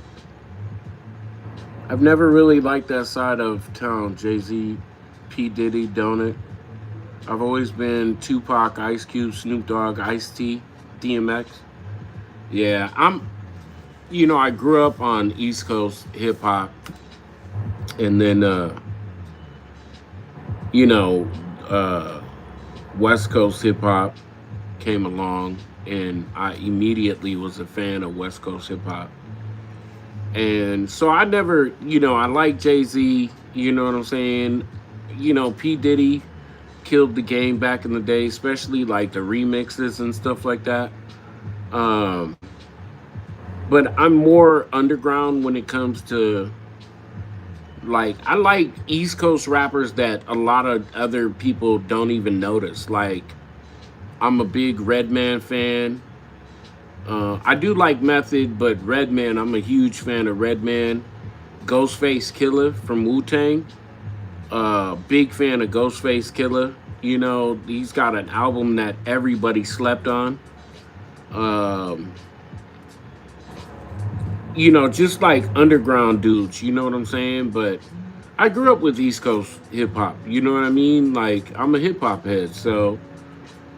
I've never really liked that side of town. Jay-Z, P. Diddy, Donut. I've always been Tupac, Ice Cube, Snoop Dogg, Ice-T, DMX. Yeah, I grew up on East Coast hip hop, and then, West Coast hip hop came along, and I immediately was a fan of West Coast hip hop. And so I never, I like Jay-Z, you know what I'm saying? P. Diddy killed the game back in the day, especially like the remixes and stuff like that. But I'm more underground when it comes to, like, I like East Coast rappers that a lot of other people don't even notice. Like, I'm a big Redman fan. I do like Method, but Redman, I'm a huge fan of Redman. Ghostface Killer from Wu-Tang. Big fan of Ghostface Killer. He's got an album that everybody slept on. Just like underground dudes, you know what I'm saying? But I grew up with East Coast hip hop, you know what I mean? Like, I'm a hip hop head, so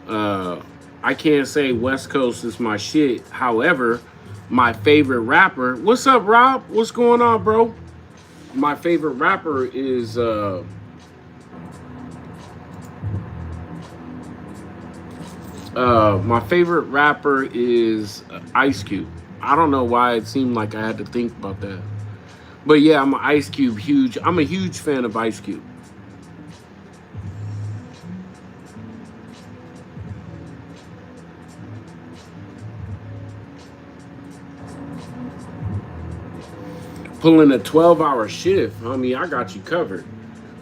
I can't say West Coast is my shit. However, my favorite rapper, what's up, Rob? What's going on, bro? My favorite rapper is Ice Cube. I don't know why it seemed like I had to think about that. But yeah, I'm a huge fan of Ice Cube. Pulling a 12-hour shift, homie, I got you covered.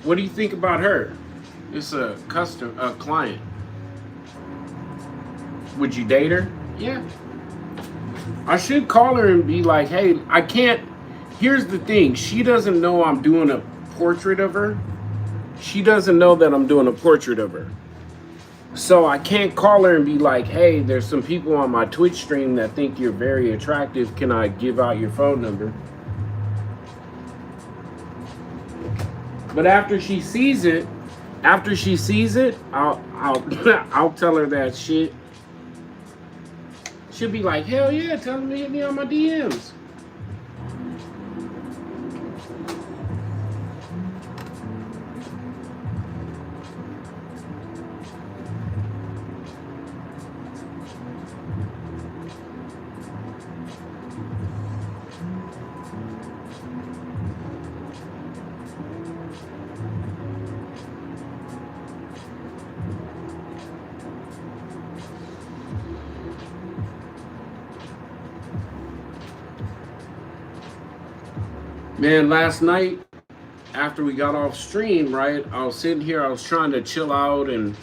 What do you think about her? It's a client. Would you date her? Yeah. I should call her and be like, hey, I can't. Here's the thing. She doesn't know I'm doing a portrait of her. She doesn't know that I'm doing a portrait of her. So I can't call her and be like, hey, there's some people on my Twitch stream that think you're very attractive. Can I give out your phone number? But after she sees it, I'll I'll tell her that shit. She'll be like, hell yeah, tell them to hit me on my DMs. Man, last night, after we got off stream, right, I was sitting here, I was trying to chill out and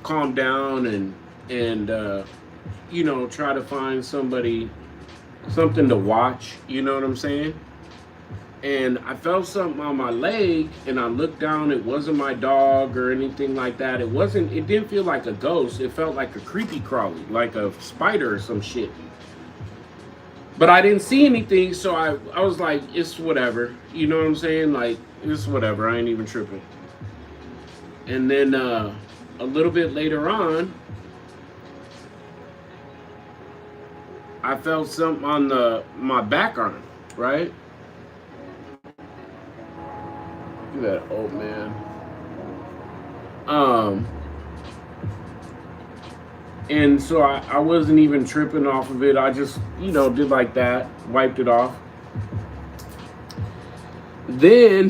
calm down and you know, try to find something to watch, you know what I'm saying? And I felt something on my leg, and I looked down. It wasn't my dog or anything like that. It didn't feel like a ghost. It felt like a creepy crawly, like a spider or some shit. But I didn't see anything, so I was like, it's whatever. You know what I'm saying? Like, it's whatever. I ain't even tripping. And then a little bit later on, I felt something on my back arm, right? Look at that old man. And so I wasn't even tripping off of it. I just, you know, did like that, wiped it off. Then,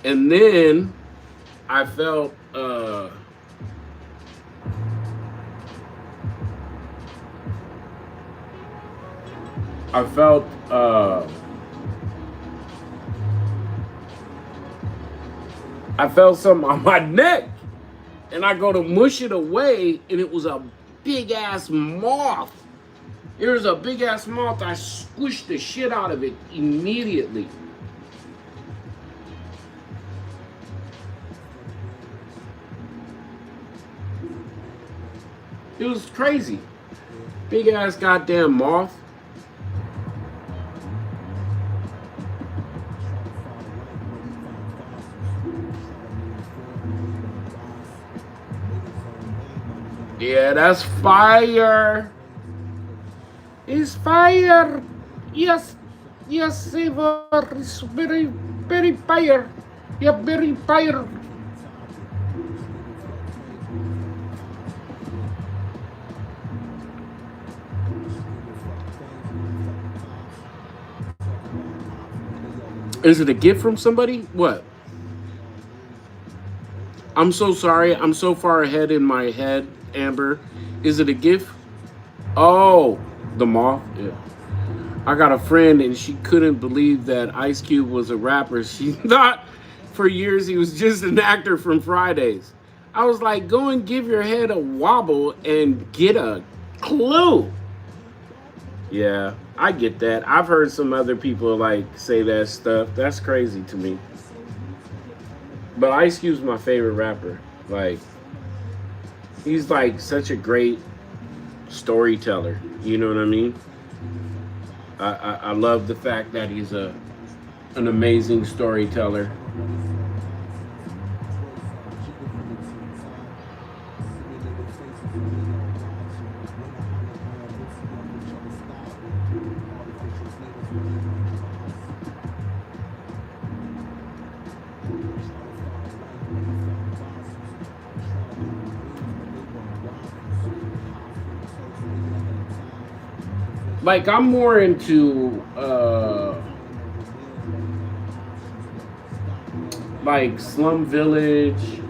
and then I felt, I felt something on my neck. And I go to mush it away, and it was a big ass moth. It was a big ass moth. I squished the shit out of it immediately. It was crazy. Big ass goddamn moth. Yeah, that's fire. It's fire. Yes, yes, SAVO is very, very fire. Yeah, very fire. Is it a gift from somebody? What? I'm so sorry. I'm so far ahead in my head, Amber. Is it a gift? Oh, the moth? Yeah. I got a friend, and she couldn't believe that Ice Cube was a rapper. She thought for years he was just an actor from Fridays. I was like, go and give your head a wobble and get a clue. Yeah, I get that. I've heard some other people like say that stuff. That's crazy to me. But Ice Cube's my favorite rapper. Like, he's like such a great storyteller. You know what I mean? I love the fact that he's an amazing storyteller. Like, I'm more into like Slum Village,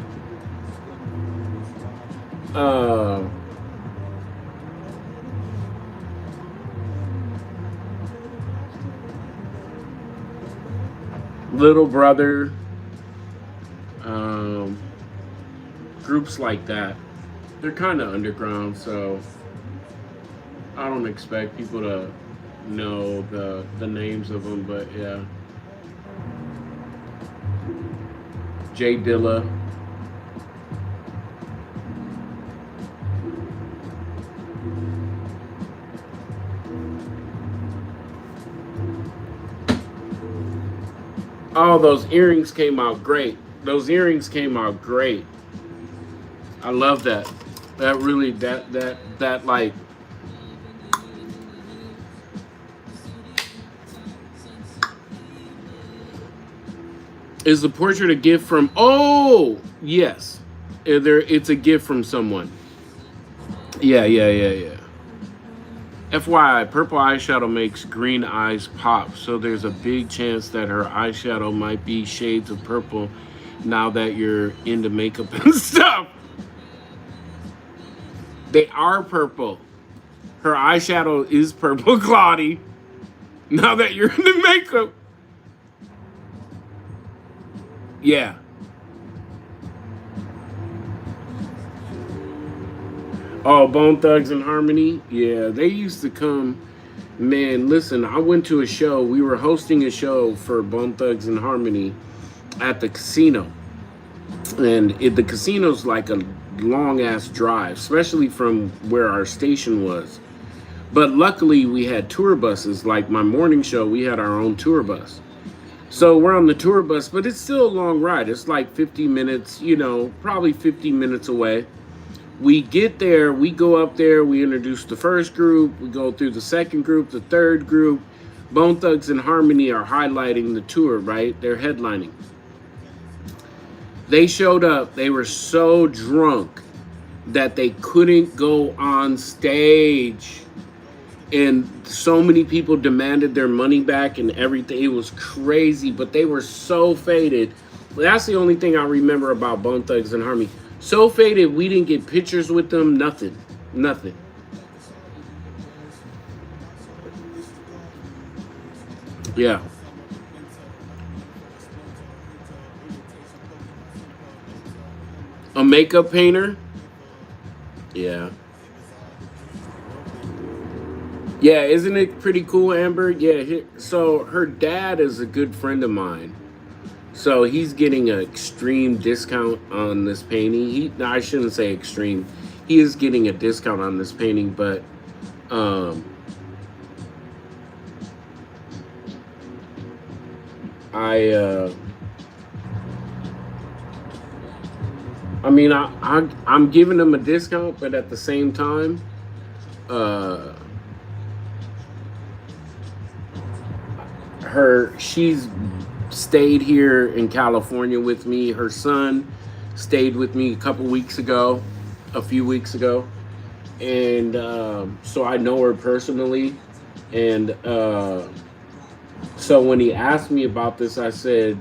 Little Brother, groups like that. They're kind of underground, so I don't expect people to know the names of them, but yeah. J Dilla. Oh, those earrings came out great. Those earrings came out great. I love that. That really, that like, is the portrait a gift from? Oh, yes. It's a gift from someone. Yeah. FYI, purple eyeshadow makes green eyes pop, so there's a big chance that her eyeshadow might be shades of purple now that you're into makeup and stuff. They are purple. Her eyeshadow is purple, Claudie. Now that you're into makeup. Yeah. Oh, Bone Thugs and Harmony? Yeah, they used to come. Man, listen, I went to a show. We were hosting a show for Bone Thugs and Harmony at the casino. And the casino's like a long ass drive, especially from where our station was. But luckily, we had tour buses. Like my morning show, we had our own tour bus. So we're on the tour bus, but it's still a long ride. It's like 50 minutes, probably 50 minutes away. We get there, we go up there, we introduce the first group, we go through the second group, the third group. Bone Thugs and Harmony are highlighting the tour, right? They're headlining. They showed up, they were so drunk that they couldn't go on stage. And so many people demanded their money back and everything. It was crazy, but they were so faded. That's the only thing I remember about Bone Thugs and Harmony. So faded, we didn't get pictures with them, nothing. Yeah. A makeup painter? Yeah. Yeah, isn't it pretty cool, Amber? Yeah, so her dad is a good friend of mine. So he's getting an extreme discount on this painting. I shouldn't say extreme. He is getting a discount on this painting, but I'm giving him a discount, but at the same time, she's stayed here in California with me. Her son stayed with me a few weeks ago, and so I know her personally. And so when he asked me about this, I said,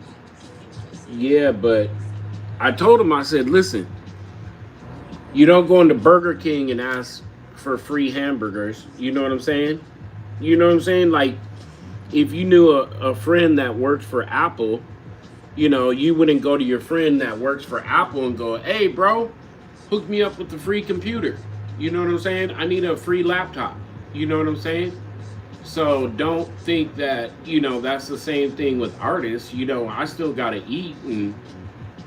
yeah, but I told him, I said, listen, you don't go into Burger King and ask for free hamburgers. You know what I'm saying? Like, if you knew a friend that worked for Apple, you wouldn't go to your friend that works for Apple and go, hey, bro, hook me up with the free computer. You know what I'm saying? I need a free laptop. You know what I'm saying? So don't think that, that's the same thing with artists. I still got to eat and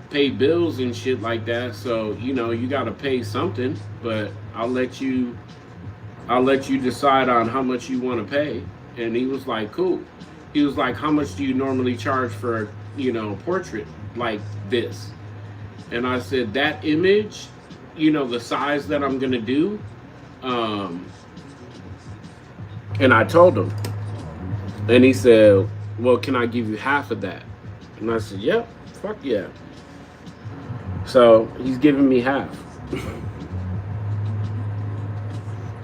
pay bills and shit like that. So, you got to pay something, but I'll let you decide on how much you want to pay. And he was like, cool. He was like, how much do you normally charge for, a portrait like this? And I said, that image, the size that I'm going to do. And I told him. And he said, well, can I give you half of that? And I said, yep, fuck yeah. So he's giving me half.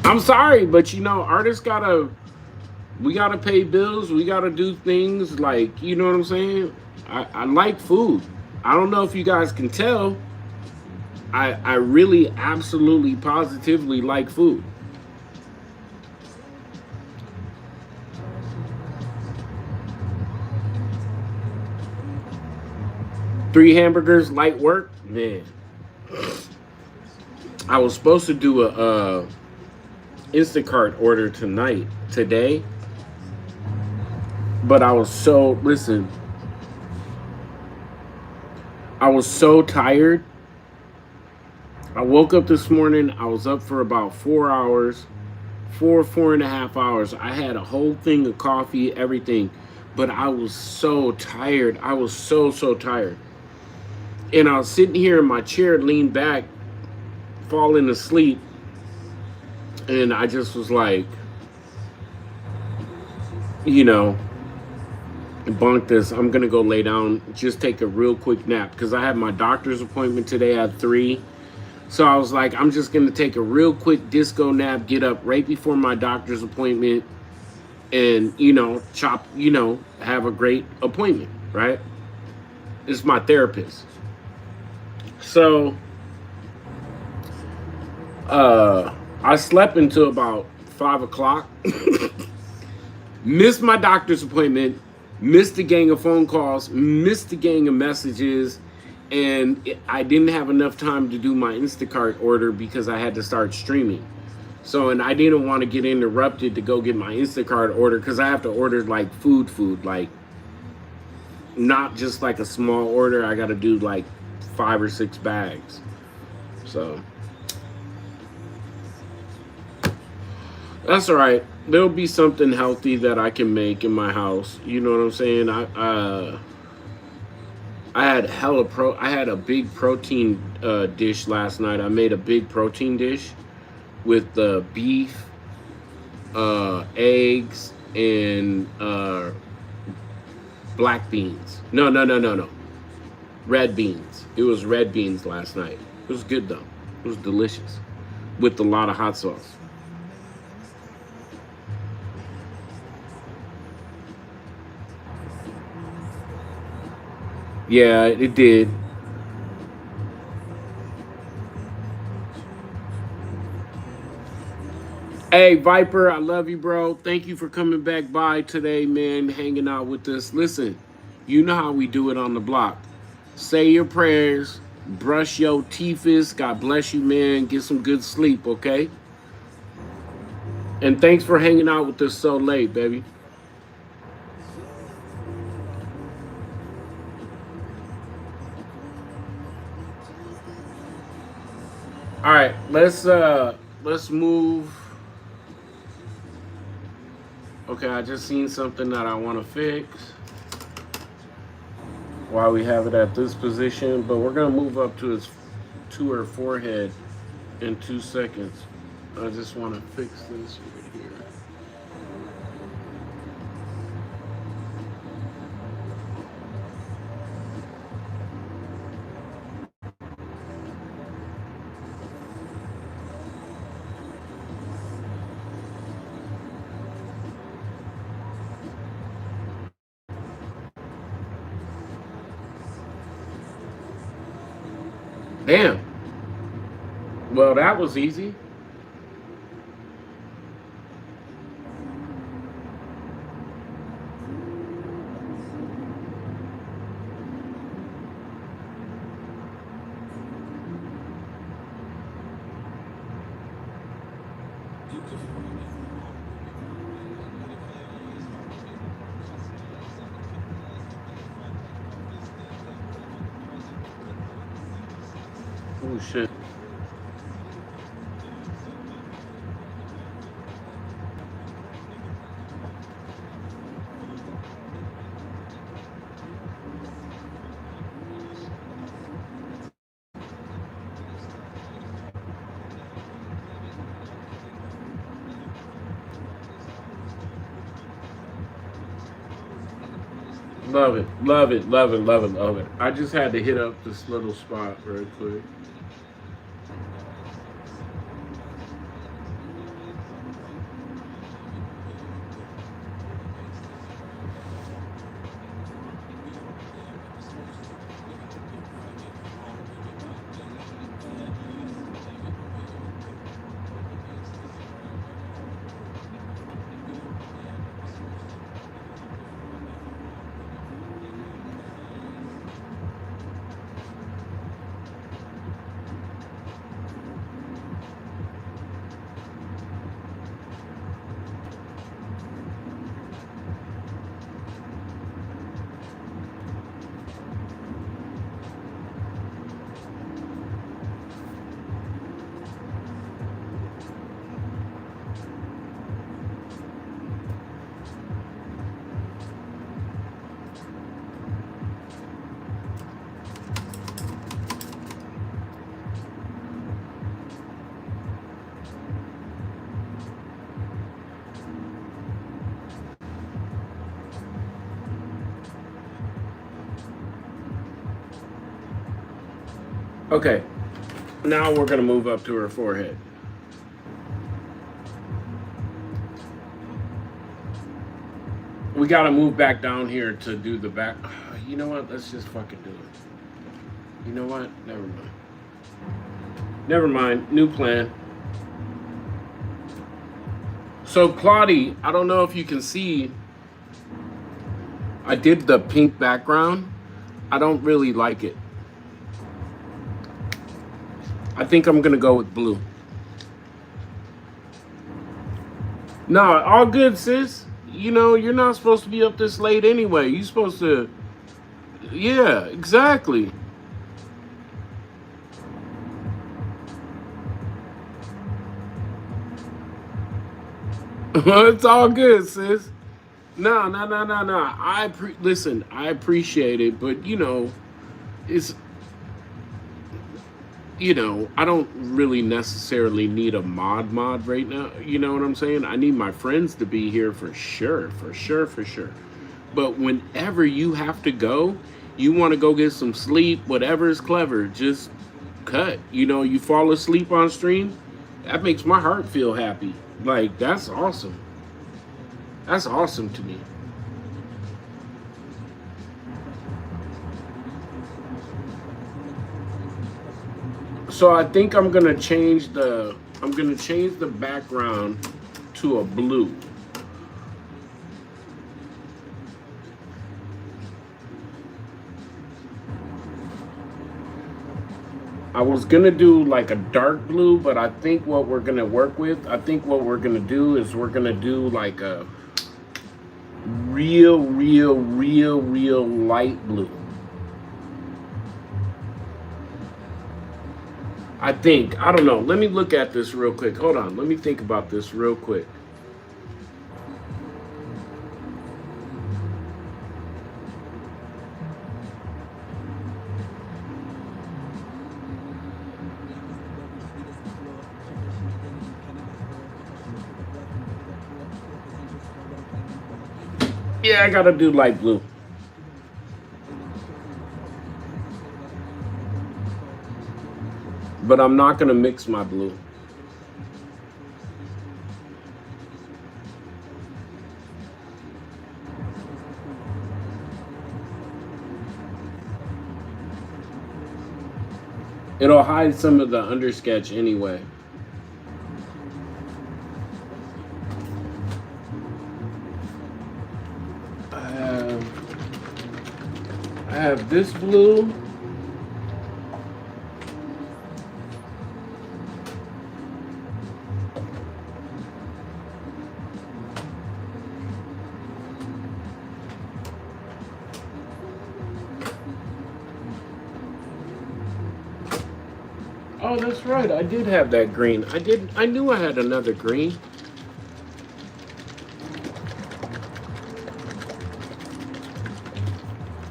I'm sorry, but artists we gotta pay bills. We gotta do things like, you know what I'm saying? I like food. I don't know if you guys can tell. I really absolutely positively like food. Three hamburgers, light work, man. I was supposed to do a Instacart order today, but I was so tired. I woke up this morning. I was up for about 4 hours, 4.5 hours. I had a whole thing of coffee, everything. but I was so tired. I was so tired. And I was sitting here in my chair, leaned back, falling asleep. And I just was like, you know, bunk this. I'm going to go lay down, just take a real quick nap because I had my doctor's appointment today at 3. So I was like, I'm just going to take a real quick disco nap, get up right before my doctor's appointment, and, have a great appointment, right? It's my therapist. So I slept until about 5 o'clock, missed my doctor's appointment, missed a gang of phone calls, missed a gang of messages, and I didn't have enough time to do my Instacart order because I had to start streaming. So, and I didn't want to get interrupted to go get my Instacart order because I have to order like food, like not just like a small order. I got to do like 5 or 6 bags. So that's all right. There'll be something healthy that I can make in my house. You know what I'm saying? I had a big protein dish last night. I made a big protein dish with the beef, eggs, and black beans. No. Red beans. It was red beans last night. It was good though. It was delicious with a lot of hot sauce. Yeah, it did. Hey, Viper, I love you, bro. Thank you for coming back by today, man, hanging out with us. Listen, you know how we do it on the block. Say your prayers, brush your teeths. God bless you, man. Get some good sleep, okay? And thanks for hanging out with us so late, baby. All right, let's move. Okay, I just seen something that I want to fix while we have it at this position, but we're gonna move up to her forehead in 2 seconds. I just want to fix this right here. Damn. Well, that was easy. Oh shit. Love it, love it, love it, love it, love it. I just had to hit up this little spot real quick. Okay, now we're gonna move up to her forehead. We gotta move back down here to do the back. You know what? Let's just fucking do it. You know what? Never mind. Never mind. New plan. So, Claudie, I don't know if you can see. I did the pink background. I don't really like it. I think I'm gonna go with blue. No, all good, sis. You know, you're not supposed to be up this late anyway. You're supposed to. Yeah, exactly. It's all good, sis. No. Listen. I appreciate it, but it's I don't really necessarily need a mod right now. You know what I'm saying? I need my friends to be here for sure, for sure, for sure. But whenever you have to go, you want to go get some sleep, whatever is clever, just cut. You fall asleep on stream, that makes my heart feel happy. Like, that's awesome. That's awesome to me. So I think I'm gonna change the background to a blue. I was gonna do like a dark blue, but I think what we're gonna work with, I think what we're gonna do is we're gonna do like a real light blue. I don't know. Let me look at this real quick. Hold on. Let me think about this real quick. Yeah, I gotta do light blue. But I'm not gonna mix my blue. It'll hide some of the undersketch anyway. I have this blue. Oh, that's right. I did have that green. I knew I had another green.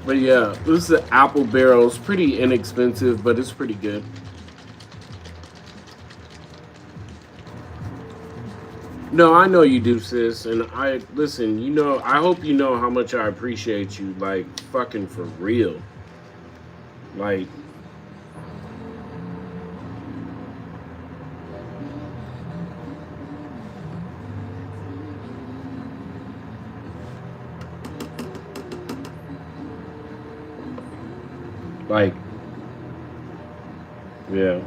But yeah, this is an apple barrel. It's pretty inexpensive, but it's pretty good. No, I know you do, sis. And listen, I hope you know how much I appreciate you, like, fucking for real. Like, yeah.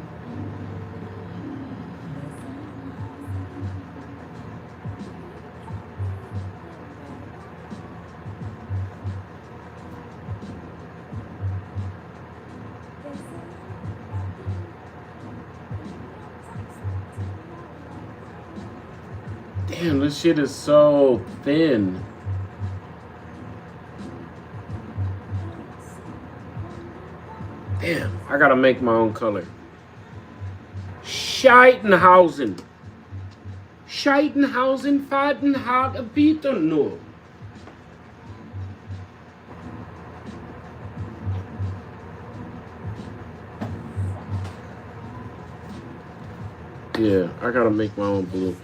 Damn, this shit is so thin. Damn, I gotta make my own color. Scheitenhausen, Faden hat a Peter nur. Yeah, I gotta make my own blue.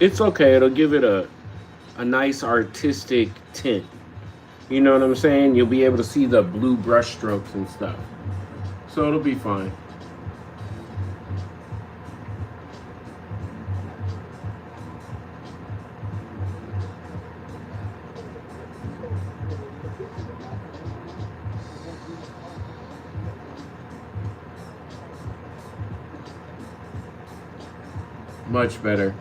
It's okay. It'll give it a nice artistic tint. You know what I'm saying? You'll be able to see the blue brush strokes and stuff. So it'll be fine. Much better.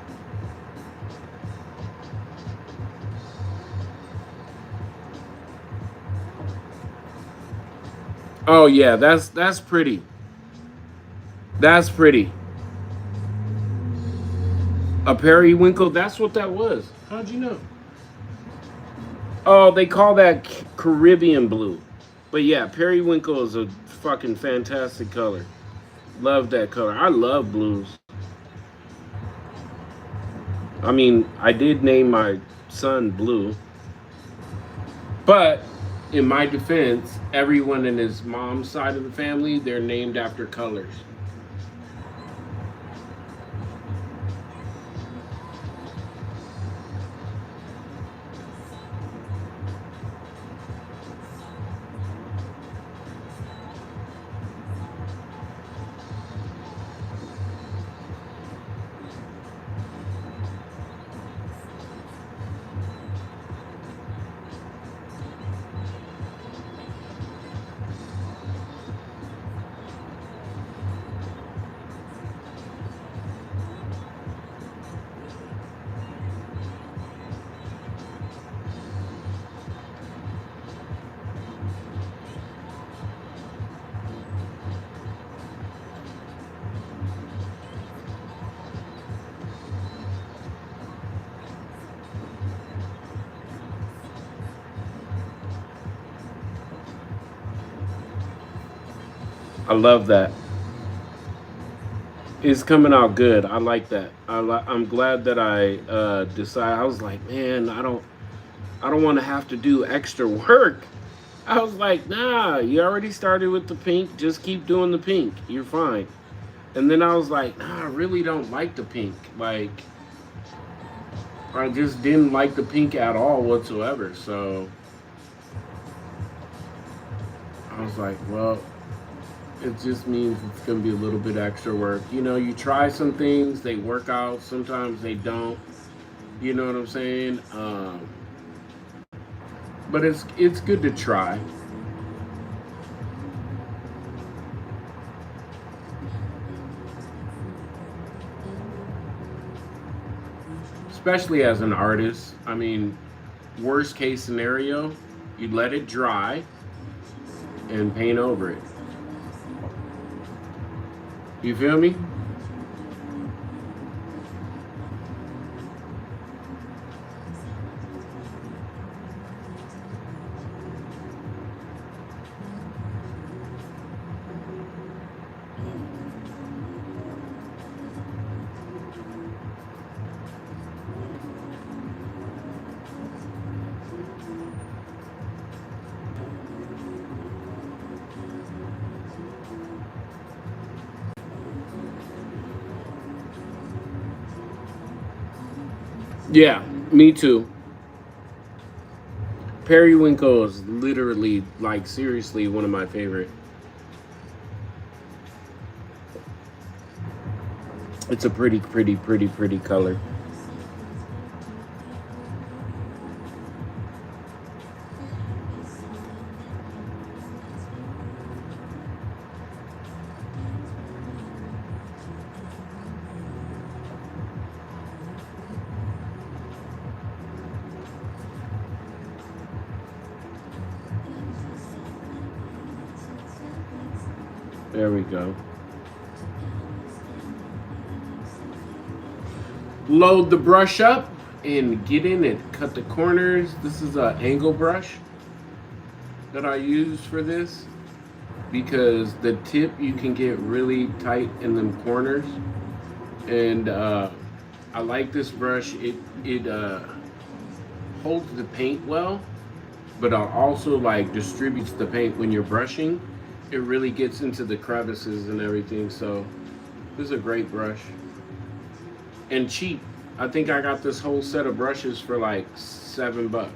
Oh yeah, that's pretty. That's pretty. A periwinkle, that's what that was. How'd you know? Oh, they call that Caribbean blue. But yeah, periwinkle is a fucking fantastic color. Love that color. I love blues. I mean, I did name my son Blue. But in my defense, everyone in his mom's side of the family, they're named after colors. I love that. It's coming out good. I like that. I'm glad that I decided. I was like, man, I don't want to have to do extra work. I was like, nah, you already started with the pink. Just keep doing the pink. You're fine. And then I was like, nah, I really don't like the pink. Like, I just didn't like the pink at all whatsoever. So I was like, well, it just means it's going to be a little bit extra work. You know, you try some things, they work out. Sometimes they don't. You know what I'm saying? But it's good to try. Especially as an artist. I mean, worst case scenario, you let it dry and paint over it. You feel me? Yeah, me too. Periwinkle is literally, like, seriously one of my favorite. It's a pretty, pretty, pretty, pretty color. There we go. Load the brush up and get in it. Cut the corners. This is an angle brush that I use for this because the tip you can get really tight in them corners. And I like this brush. It holds the paint well, but it also like distributes the paint when you're brushing. It really gets into the crevices and everything. So this is a great brush and cheap. I think I got this whole set of brushes for like $7.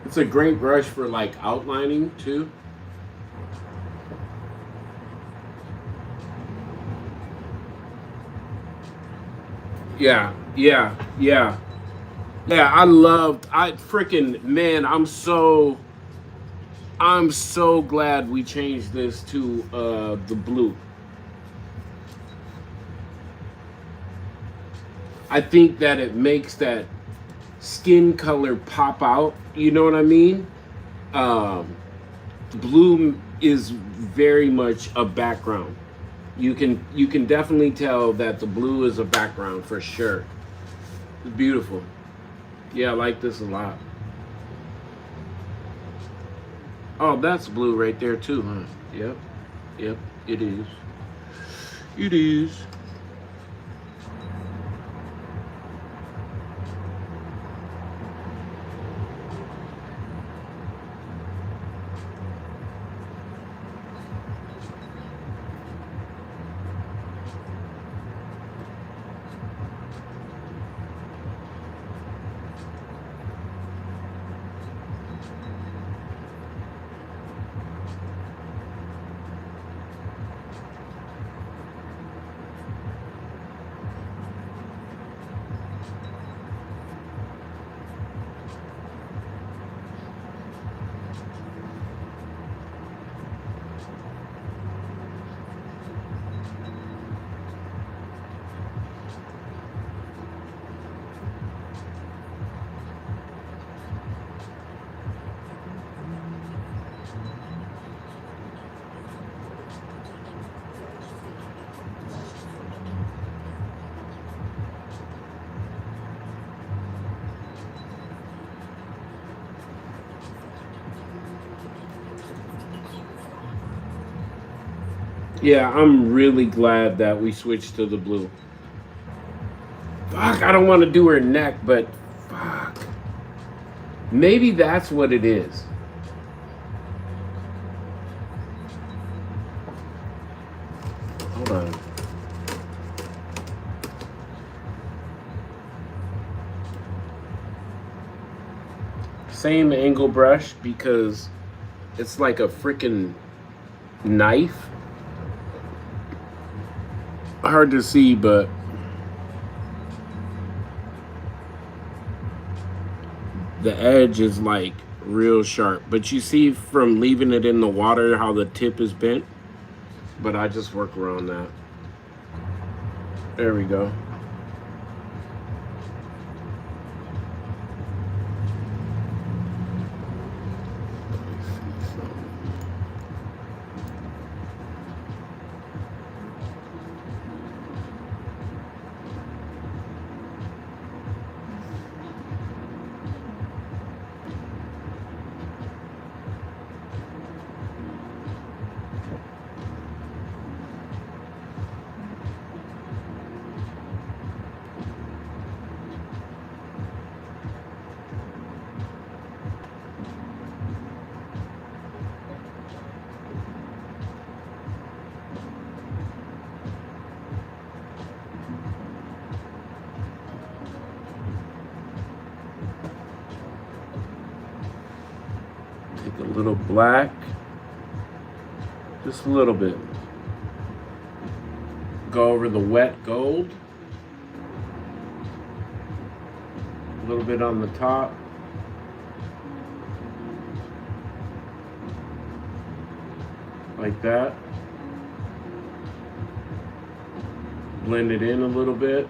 It's a great brush for like outlining too. Yeah, yeah, yeah. Yeah, I freaking, man, I'm so glad we changed this to the blue. I think that it makes that skin color pop out. You know what I mean? Um, Blue is very much a background. You can definitely tell that the blue is a background for sure. It's beautiful. Yeah, I like this a lot. Oh, that's blue right there too, huh? Yep. Yep, it is. It is. Yeah, I'm really glad that we switched to the blue. Fuck, I don't want to do her neck, but fuck. Maybe that's what it is. Hold on. Same angle brush because it's like a freaking knife. Hard to see, but the edge is like real sharp. But you see from leaving it in the water how the tip is bent. But I just work around that. There we go. A little black, just a little bit. Go over the wet gold, a little bit on the top. Like that. Blend it in a little bit.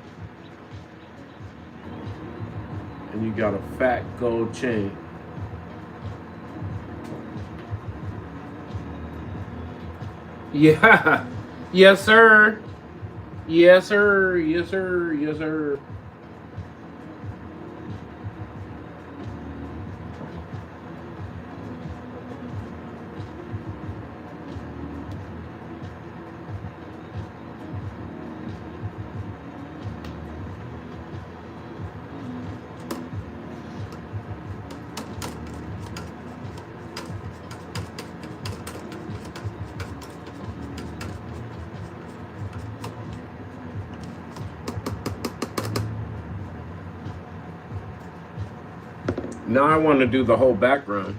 And you got a fat gold chain. Yeah. Yes, sir. Yes, sir. Yes, sir. Yes, sir. Now I want to do the whole background.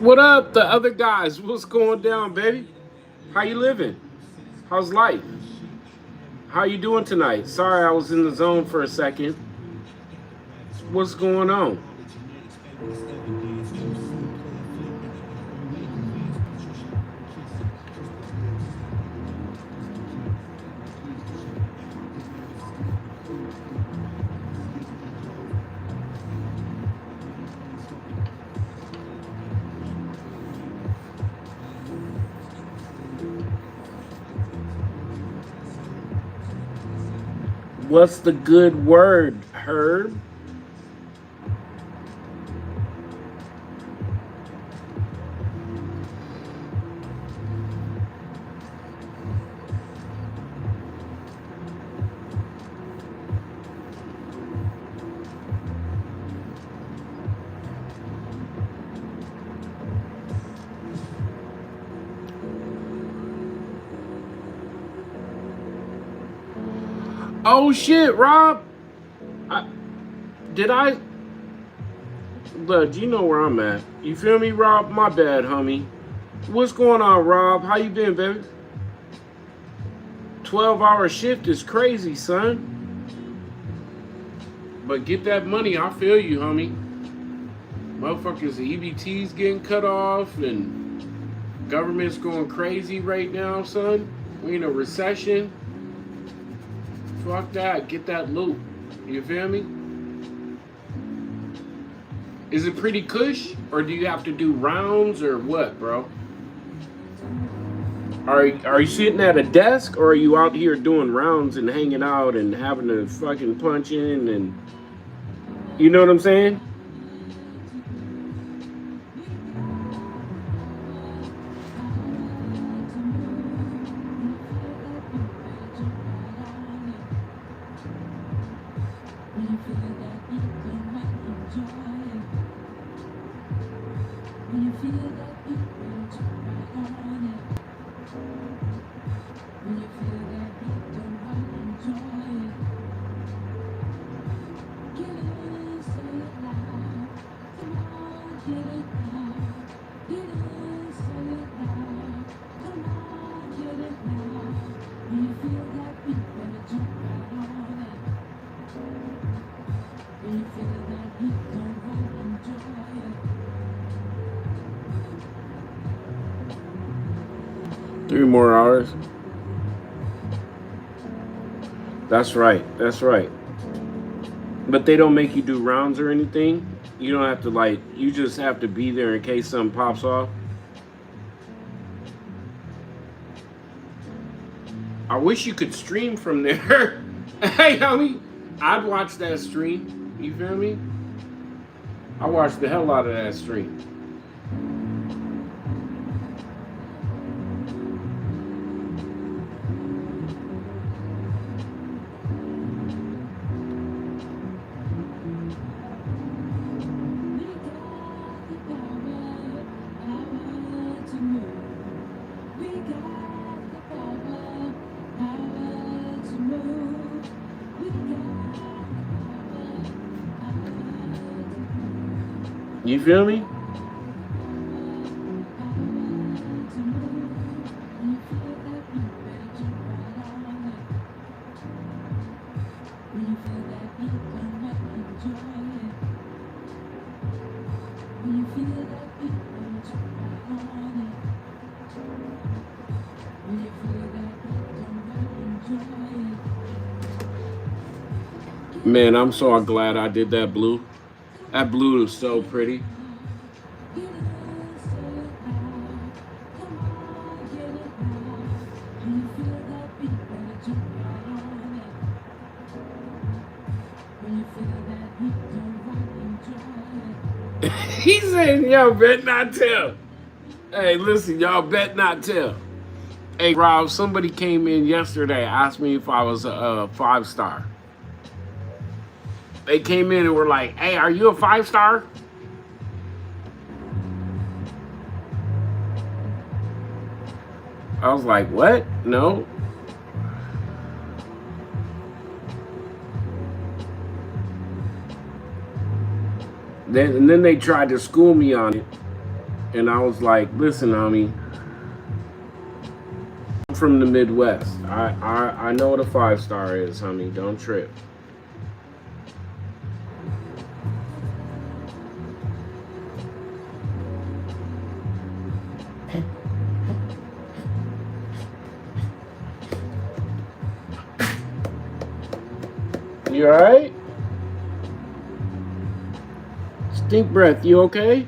What up, the other guys? What's going down, baby? How you living? How's life? How you doing tonight? Sorry, I was in the zone for a second. What's going on? What's the good word, Herb? Oh shit, Rob. Did I? Look, you know where I'm at. You feel me, Rob? My bad, homie. What's going on, Rob? How you been, baby? 12-hour shift is crazy, son. But get that money. I feel you, homie. Motherfuckers, the EBT's getting cut off and government's going crazy right now, son. We in a recession. Fuck that. Get that loot. You feel me? Is it pretty cush? Or do you have to do rounds or what, bro? Are you sitting at a desk or are you out here doing rounds and hanging out and having to fucking punch in and you know what I'm saying? Three more hours. That's right. That's right. But they don't make you do rounds or anything. You don't have to like. You just have to be there in case something pops off. I wish you could stream from there. Hey, homie, I'd watch that stream. You feel me? I watched the hell out of that stream. You feel me? Man, I'm so glad I did that blue. That blue is so pretty. He said, yo, bet not tell. Hey, listen, y'all bet not tell. Hey, Rob, somebody came in yesterday, asked me if I was a 5-star. They came in and were like, hey, are you a 5-star? I was like, what? No. Then they tried to school me on it. And I was like, listen, homie, I'm from the Midwest. I know what a 5-star is, homie. Don't trip. You alright? Stink breath, you okay?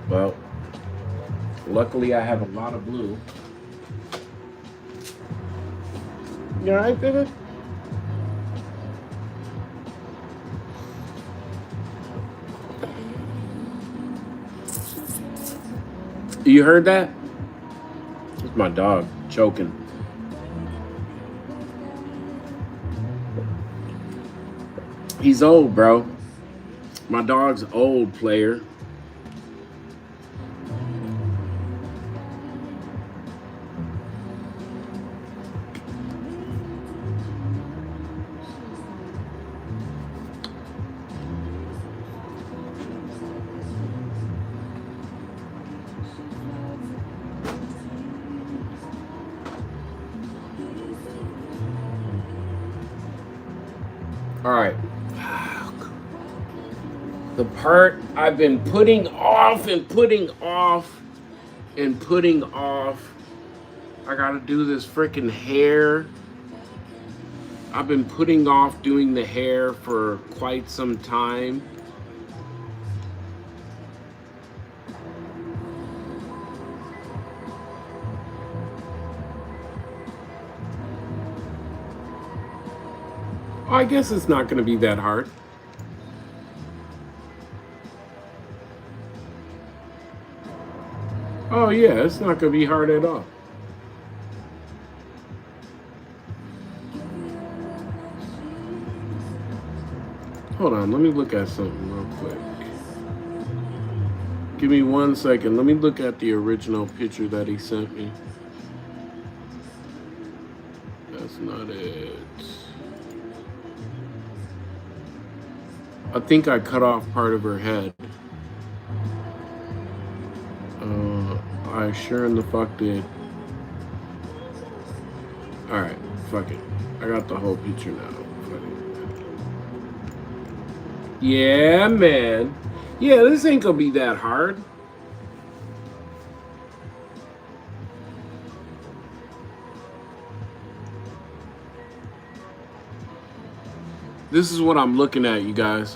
Well, luckily I have a lot of blue. You alright, baby? You heard that? It's my dog choking. He's old, bro. My dog's old, player. All right. The part I've been putting off and putting off and putting off. I gotta do this freaking hair. I've been putting off doing the hair for quite some time. I guess it's not gonna be that hard. Oh yeah, it's not gonna be hard at all. Hold on, let me look at something real quick. Give me 1 second. Let me look at the original picture that he sent me. That's not it. I think I cut off part of her head. I sure in the fuck did. Alright, fuck it. I got the whole picture now. Fuck it. Yeah, man. Yeah, this ain't gonna be that hard. This is what I'm looking at, you guys.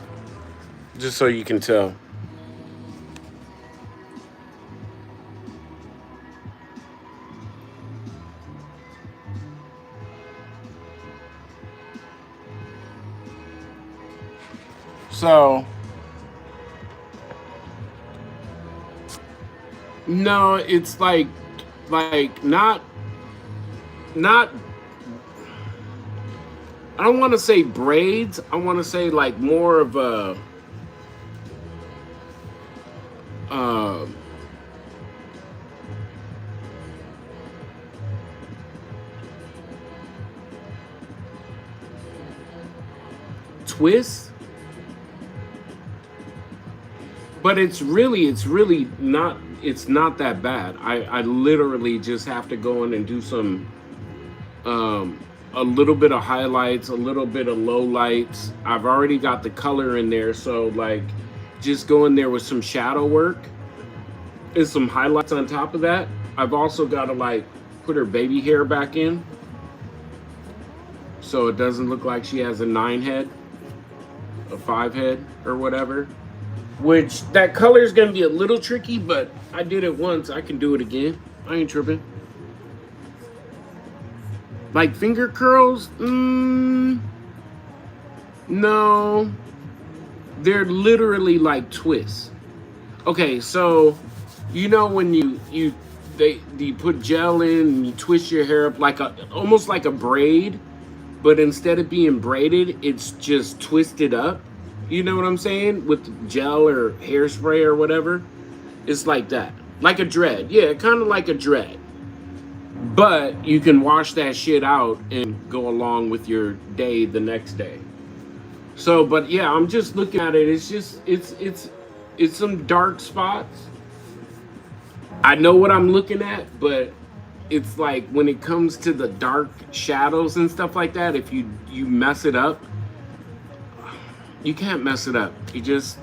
Just so you can tell. So, no, it's like not, I don't want to say braids. I want to say like more of a, twist. But it's really not, it's not that bad. I literally just have to go in and do some, a little bit of highlights, a little bit of low lights. I've already got the color in there. So like just go in there with some shadow work and some highlights on top of that. I've also got to like put her baby hair back in, so it doesn't look like she has a 9 head, a 5 head or whatever. Which, that color is going to be a little tricky, but I did it once. I can do it again. I ain't tripping. Like finger curls? No. They're literally like twists. Okay, so, you know when you put gel in and you twist your hair up like almost like a braid, but instead of being braided, it's just twisted up. You know what I'm saying? With gel or hairspray or whatever. It's like that. Like a dread. Yeah, kind of like a dread. But you can wash that shit out and go along with your day the next day. So, but yeah, I'm just looking at it. It's just, it's some dark spots. I know what I'm looking at, but it's like when it comes to the dark shadows and stuff like that, if you mess it up, you can't mess it up. You just,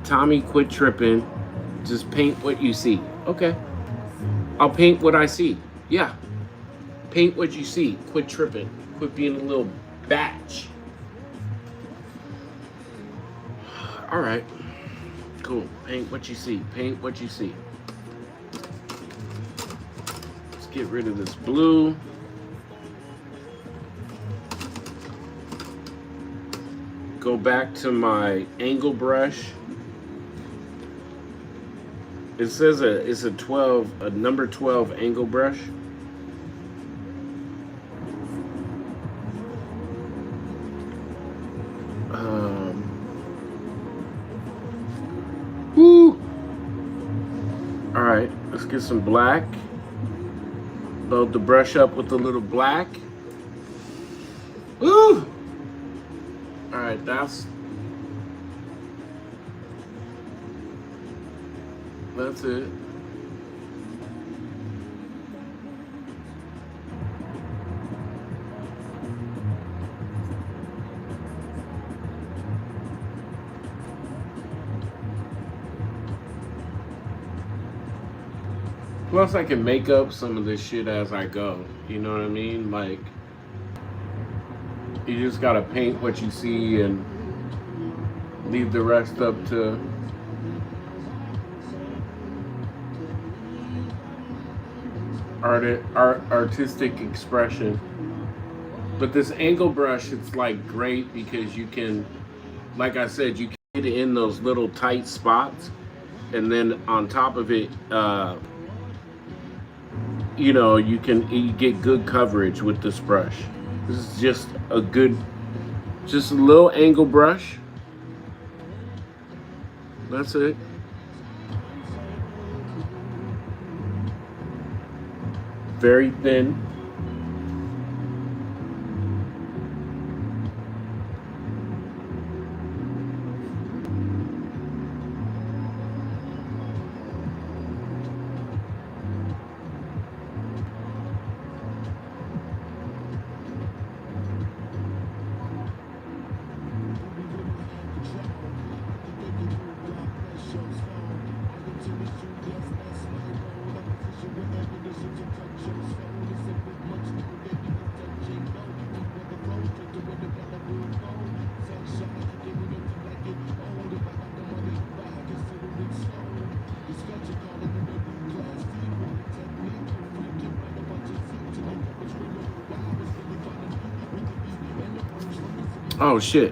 Tommy, quit tripping. Just paint what you see. Okay. I'll paint what I see. Yeah. Paint what you see. Quit tripping. Quit being a little batch. All right. Cool. Paint what you see. Paint what you see. Let's get rid of this blue. Go back to my angle brush. It says it's a number 12 angle brush. get some black. Load the brush up with a little black. Woo! Alright, that's it. Plus, I can make up some of this shit as I go. You know what I mean? Like, you just gotta paint what you see and leave the rest up to artistic expression. But this angle brush, it's like great because you can, like I said, you can get it in those little tight spots, and then on top of it, you know, you get good coverage with this brush. This is just a little angle brush. That's it. Very thin. Oh shit.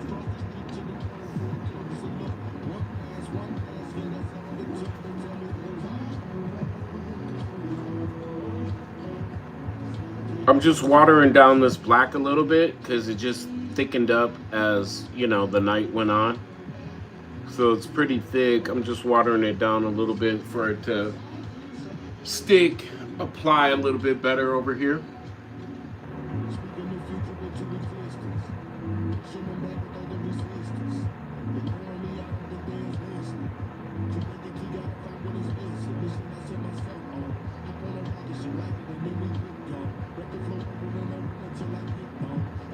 I'm just watering down this black a little bit because it just thickened up as, you know, the night went on. So it's pretty thick. I'm just watering it down a little bit for it to stick, apply a little bit better over here.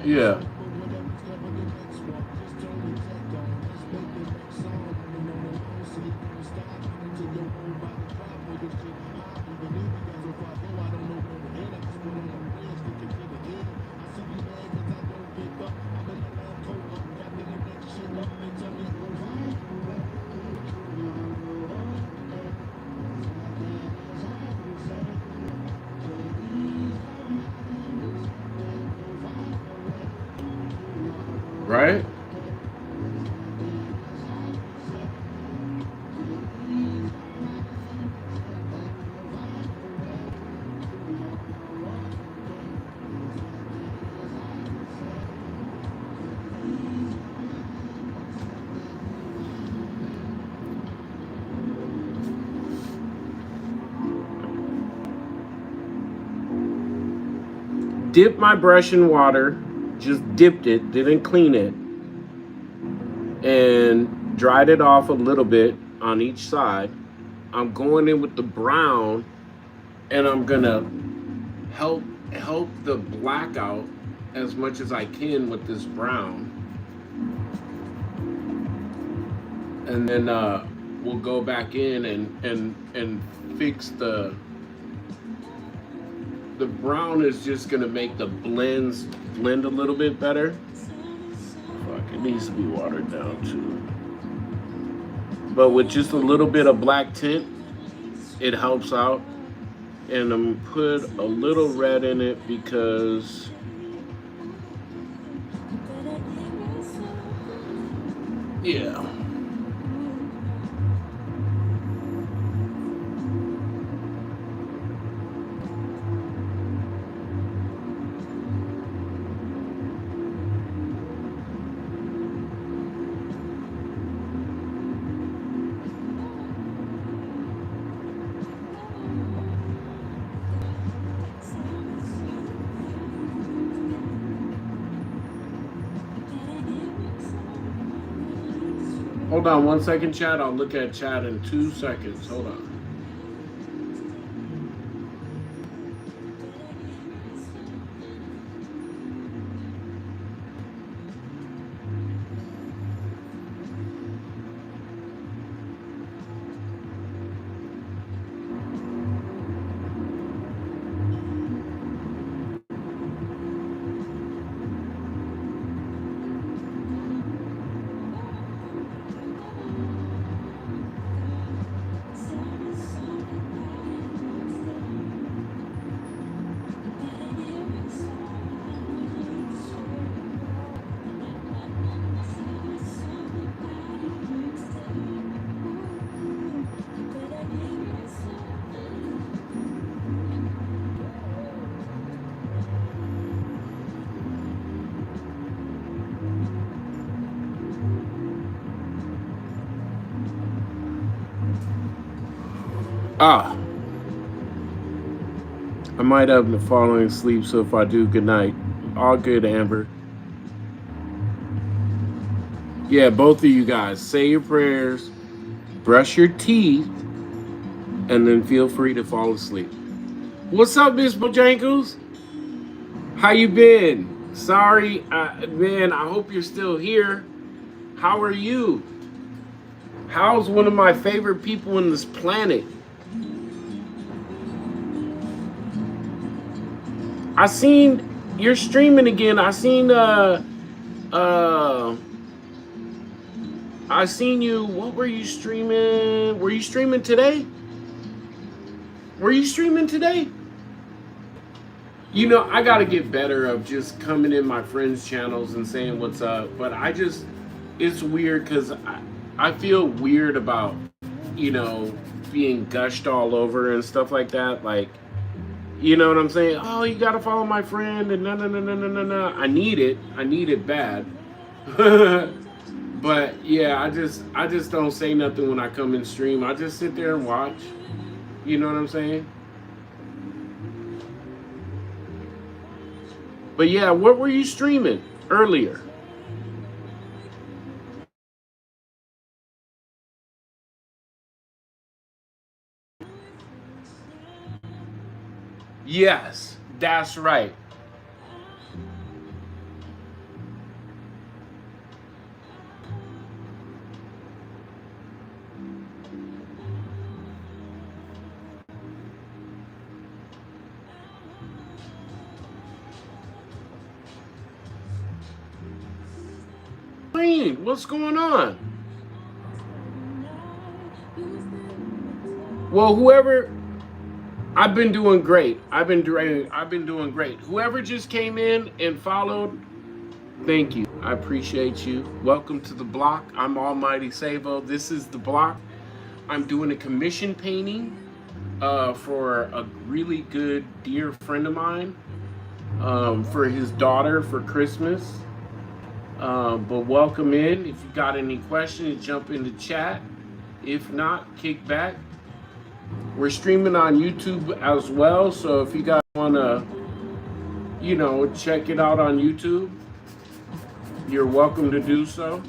Yeah. Right? Dipped my brush in water, just dipped it, didn't clean it, and dried it off a little bit on each side. I'm going in with the brown, and I'm gonna help the black out as much as I can with this brown. And then we'll go back in and fix the brown is just gonna make the blend a little bit better. Fuck, it needs to be watered down too. But with just a little bit of black tint, it helps out. And I'm put a little red in it because yeah. Hold on 1 second, chat. I'll look at chat in 2 seconds. Hold on. Ah, I might have been falling asleep, so if I do, good night. All good, Amber. Yeah, both of you guys, say your prayers, brush your teeth, and then feel free to fall asleep. What's up, Miss Bojangles? How you been? Sorry, man, I hope you're still here. How are you? How's one of my favorite people on this planet? I seen you're streaming again. I seen I seen you. What were you streaming? Were you streaming today? Were you streaming today? You know, I gotta get better of just coming in my friends' channels and saying what's up. But it's weird because I feel weird about, you know, being gushed all over and stuff like that. Like, you know what I'm saying? Oh, you gotta follow my friend and no. I need it bad. But yeah, I just don't say nothing when I come in stream. I just sit there and watch. You know what I'm saying? But yeah, what were you streaming earlier? Yes, that's right. What's going on? Well, whoever, I've been doing great. I've been doing great. Whoever just came in and followed, thank you. I appreciate you. Welcome to the block. I'm AlmightySavo. This is the block. I'm doing a commission painting for a really good dear friend of mine for his daughter for Christmas. But welcome in. If you got any questions, jump in the chat. If not, kick back. We're streaming on YouTube as well, so if you guys want to, you know, check it out on YouTube, you're welcome to do so.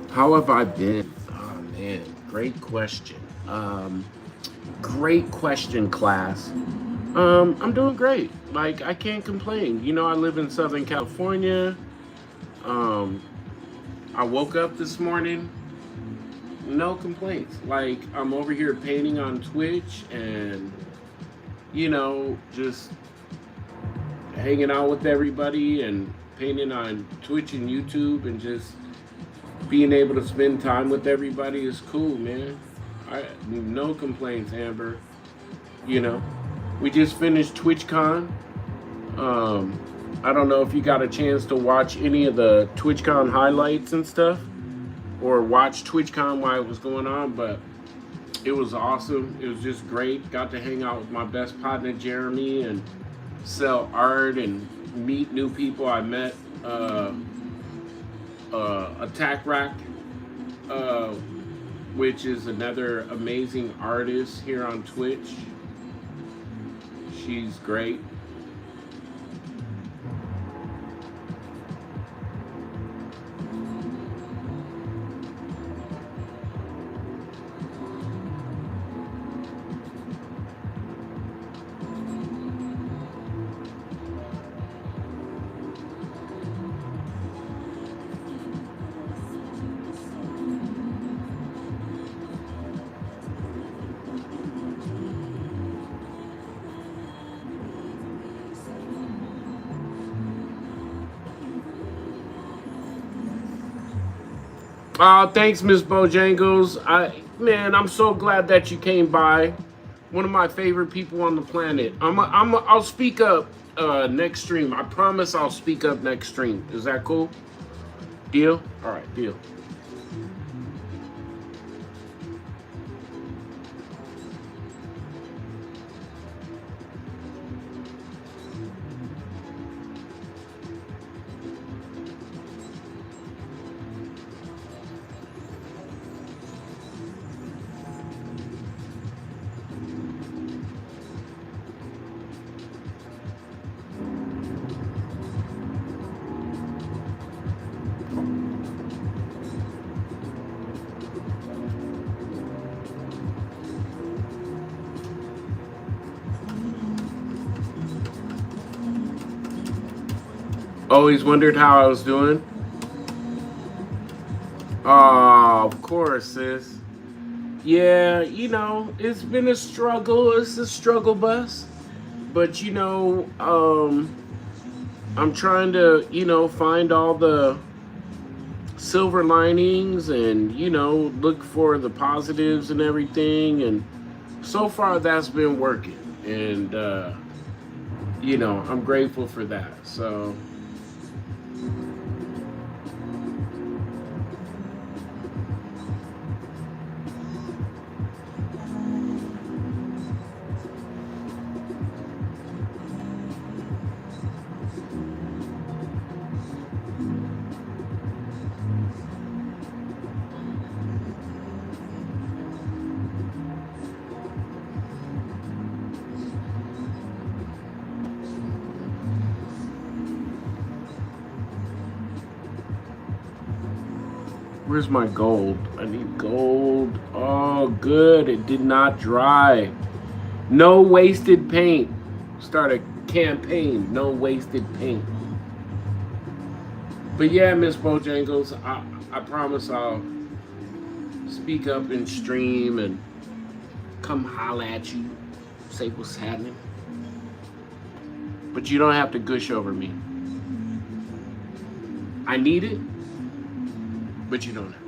How have I been? Oh man, great question. Great question, class. I'm doing great. Like, I can't complain. You know, I live in Southern California. I woke up this morning, no complaints. Like, I'm over here painting on Twitch and, you know, just hanging out with everybody and painting on Twitch and YouTube and just being able to spend time with everybody is cool, man. No complaints, Amber. You know, we just finished TwitchCon. I don't know if you got a chance to watch any of the TwitchCon highlights and stuff, or watch TwitchCon while it was going on, but it was awesome. It was just great. Got to hang out with my best partner Jeremy and sell art and meet new people. I met Attack Rack, which is another amazing artist here on Twitch. She's great. Thanks, Miss Bojangles. Man, I'm so glad that you came by. One of my favorite people on the planet. I'll speak up next stream. I promise I'll speak up next stream. Is that cool? Deal? All right, deal. Always wondered how I was doing. Oh, of course, sis. Yeah, you know, it's been a struggle. It's a struggle bus. But, you know, I'm trying to, you know, find all the silver linings and, you know, look for the positives and everything. And so far, that's been working. And, you know, I'm grateful for that. So... Where's my gold? I need gold. Oh, good. It did not dry. No wasted paint. Start a campaign. No wasted paint. But yeah, Miss Bojangles, I promise I'll speak up and stream and come holla at you. Say what's happening. But you don't have to gush over me. I need it. But you don't have to.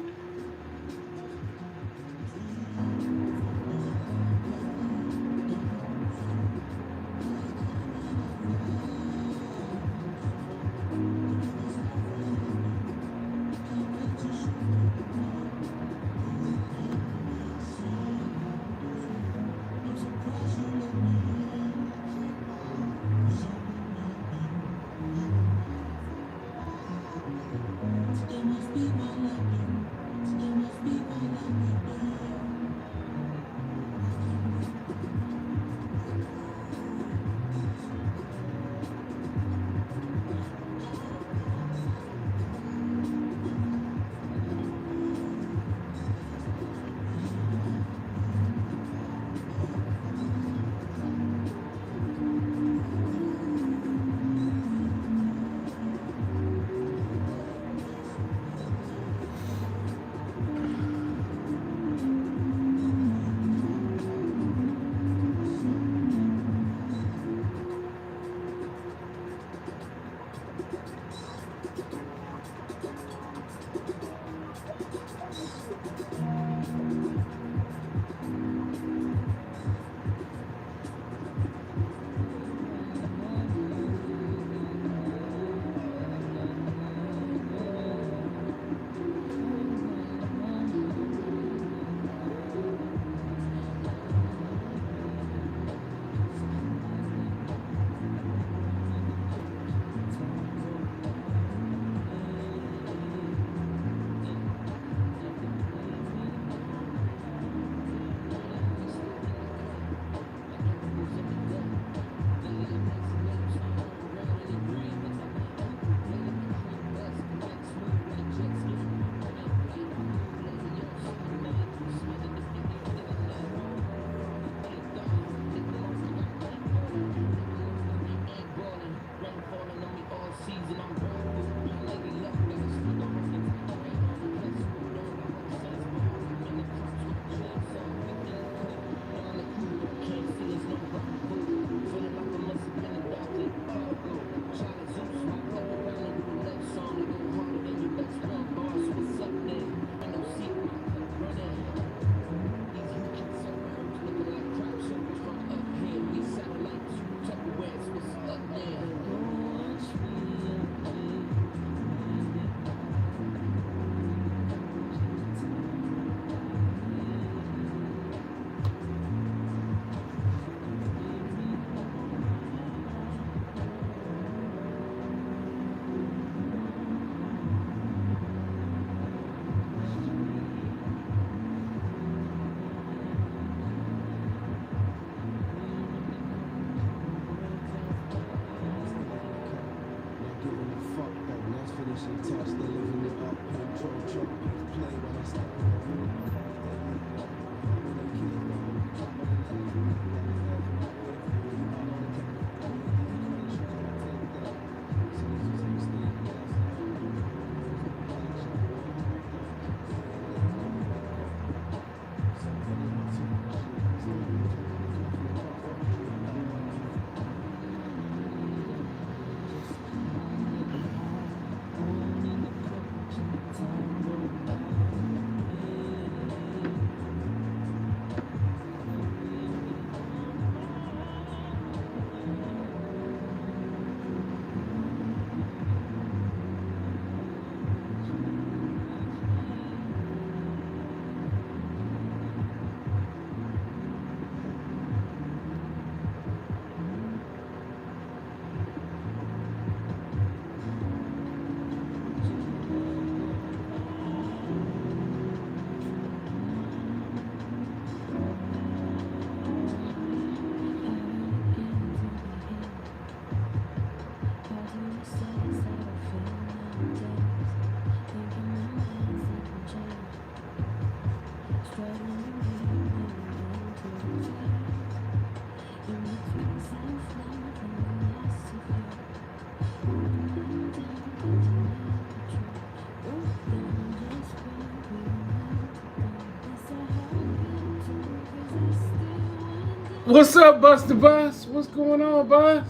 What's up, Buster Bus? What's going on, Bus?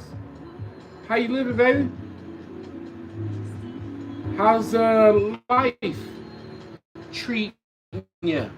How you living, baby? How's life treating you?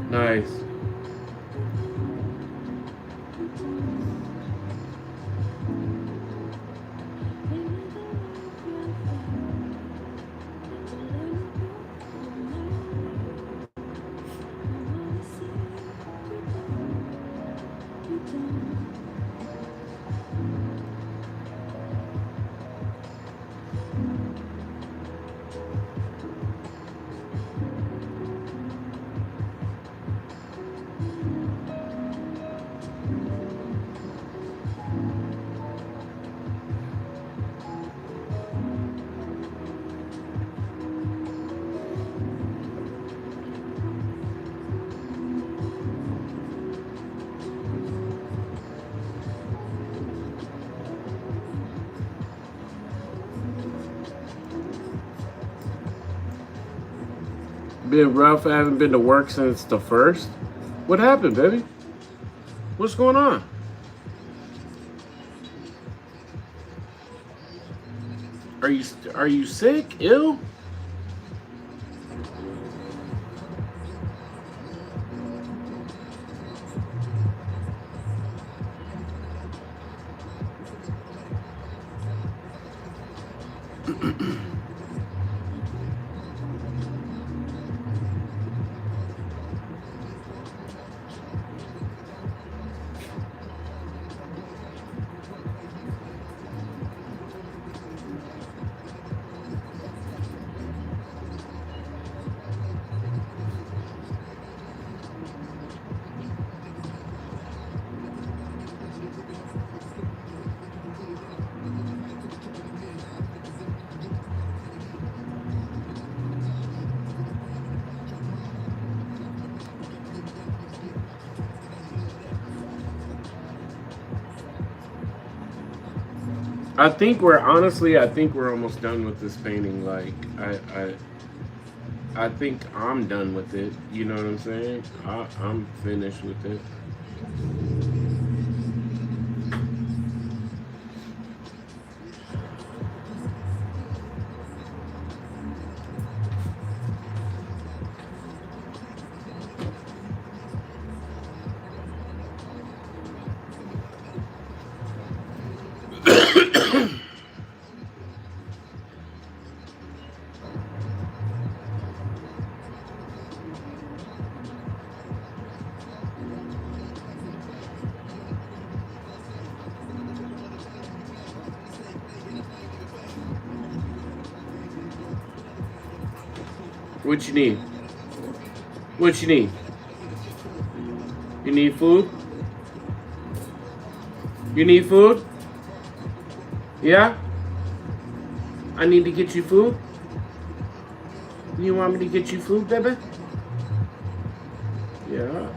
Nice. Been rough. I haven't been to work since the 1st. What happened, baby? What's going on? Are you sick? Ill? I think we're honestly, I think we're almost done with this painting. Like I think I'm done with it. You know what I'm saying? I'm finished with it. What you need? What you need? You need food? You need food? Yeah? I need to get you food? You want me to get you food, baby? Yeah.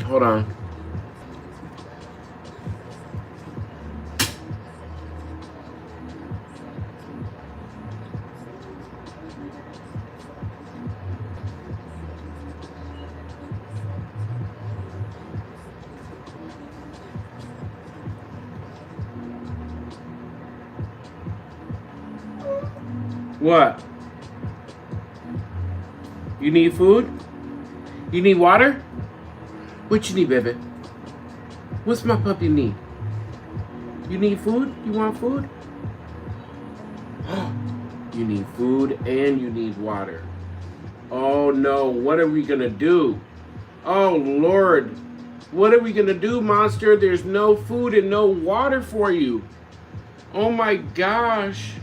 Hold on. What? You need food? You need water? What you need, baby? What's my puppy need? You need food? You want food? You need food and you need water. Oh no, what are we gonna do? Oh Lord, what are we gonna do, monster? There's no food and no water for you. Oh my gosh.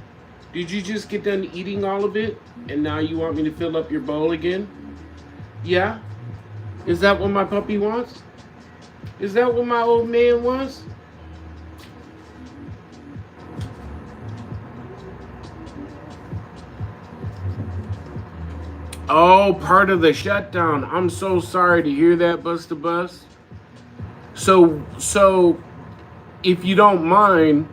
Did you just get done eating all of it? And now you want me to fill up your bowl again? Yeah? Is that what my puppy wants? Is that what my old man wants? Oh, part of the shutdown. I'm so sorry to hear that, Busta Bus. So if you don't mind,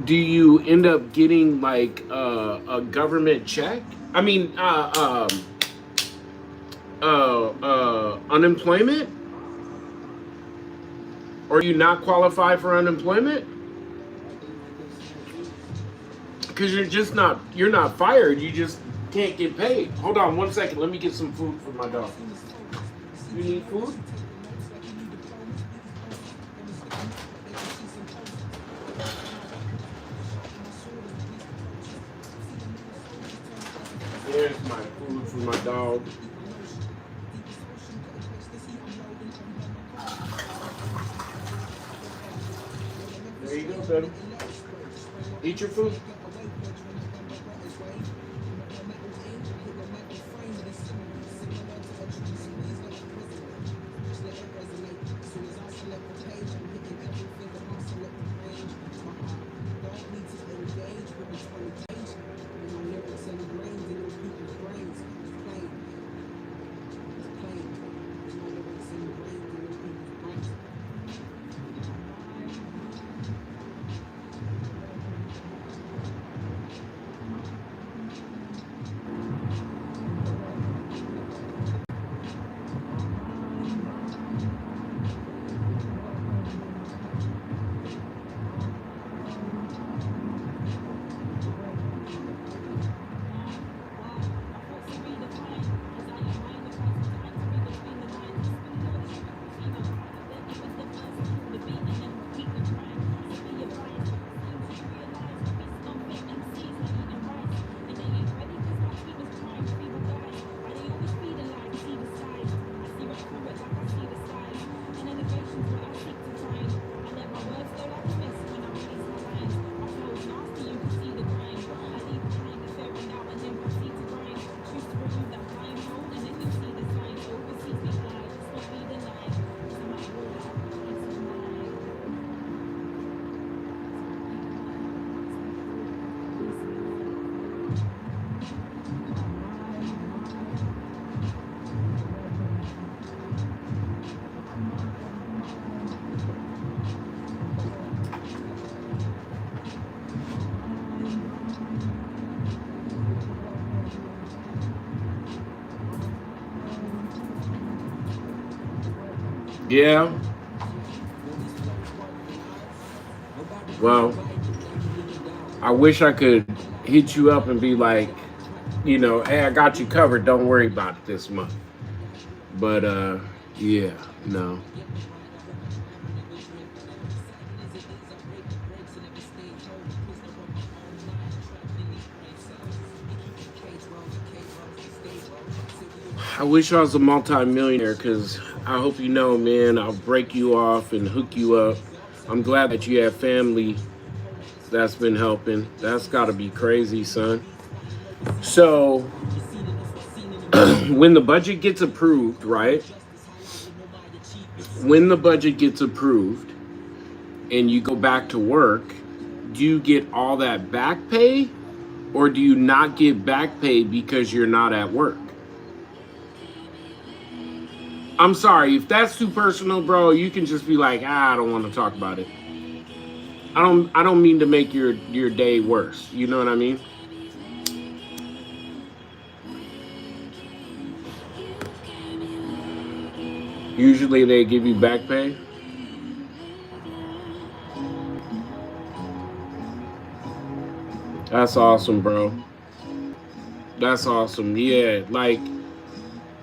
do you end up getting like a government check? I mean, unemployment? Or you not qualify for unemployment? Because you're not fired. You just can't get paid. Hold on 1 second. Let me get some food for my dog. You need food? There's my food for my dog. There you go, baby. Eat your food. Yeah. Well, I wish I could hit you up and be like, you know, hey, I got you covered. Don't worry about it this month. But yeah, no. I wish I was a multi-millionaire because I hope you know, man, I'll break you off and hook you up. I'm glad that you have family that's been helping. That's got to be crazy, son. So, when the budget gets approved, right? When the budget gets approved and you go back to work, do you get all that back pay or do you not get back pay because you're not at work? I'm sorry, if that's too personal, bro, you can just be like, I don't want to talk about it. I don't mean to make your day worse. You know what I mean? Usually they give you back pay. That's awesome, bro. That's awesome. Yeah, like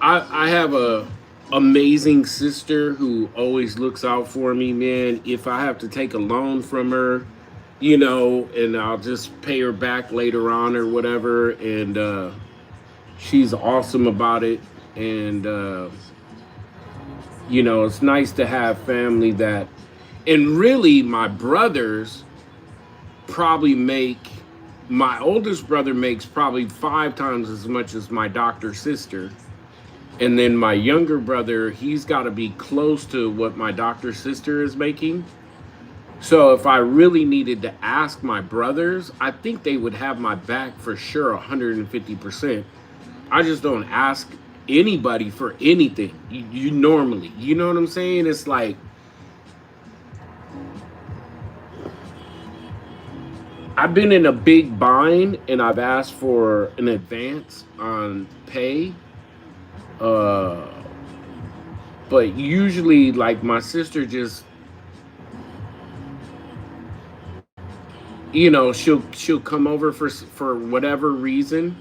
I have a amazing sister who always looks out for me, man. If I have to take a loan from her, you know, and I'll just pay her back later on or whatever, and she's awesome about it. And you know, it's nice to have family that, and really, my brothers probably make, my oldest brother makes probably 5 times as much as my doctor sister. And then my younger brother, he's got to be close to what my doctor sister is making. So if I really needed to ask my brothers, I think they would have my back for sure 150%. I just don't ask anybody for anything. You normally, you know what I'm saying? It's like, I've been in a big bind and I've asked for an advance on pay. Uh, but usually, like, my sister just, you know, she'll come over for whatever reason,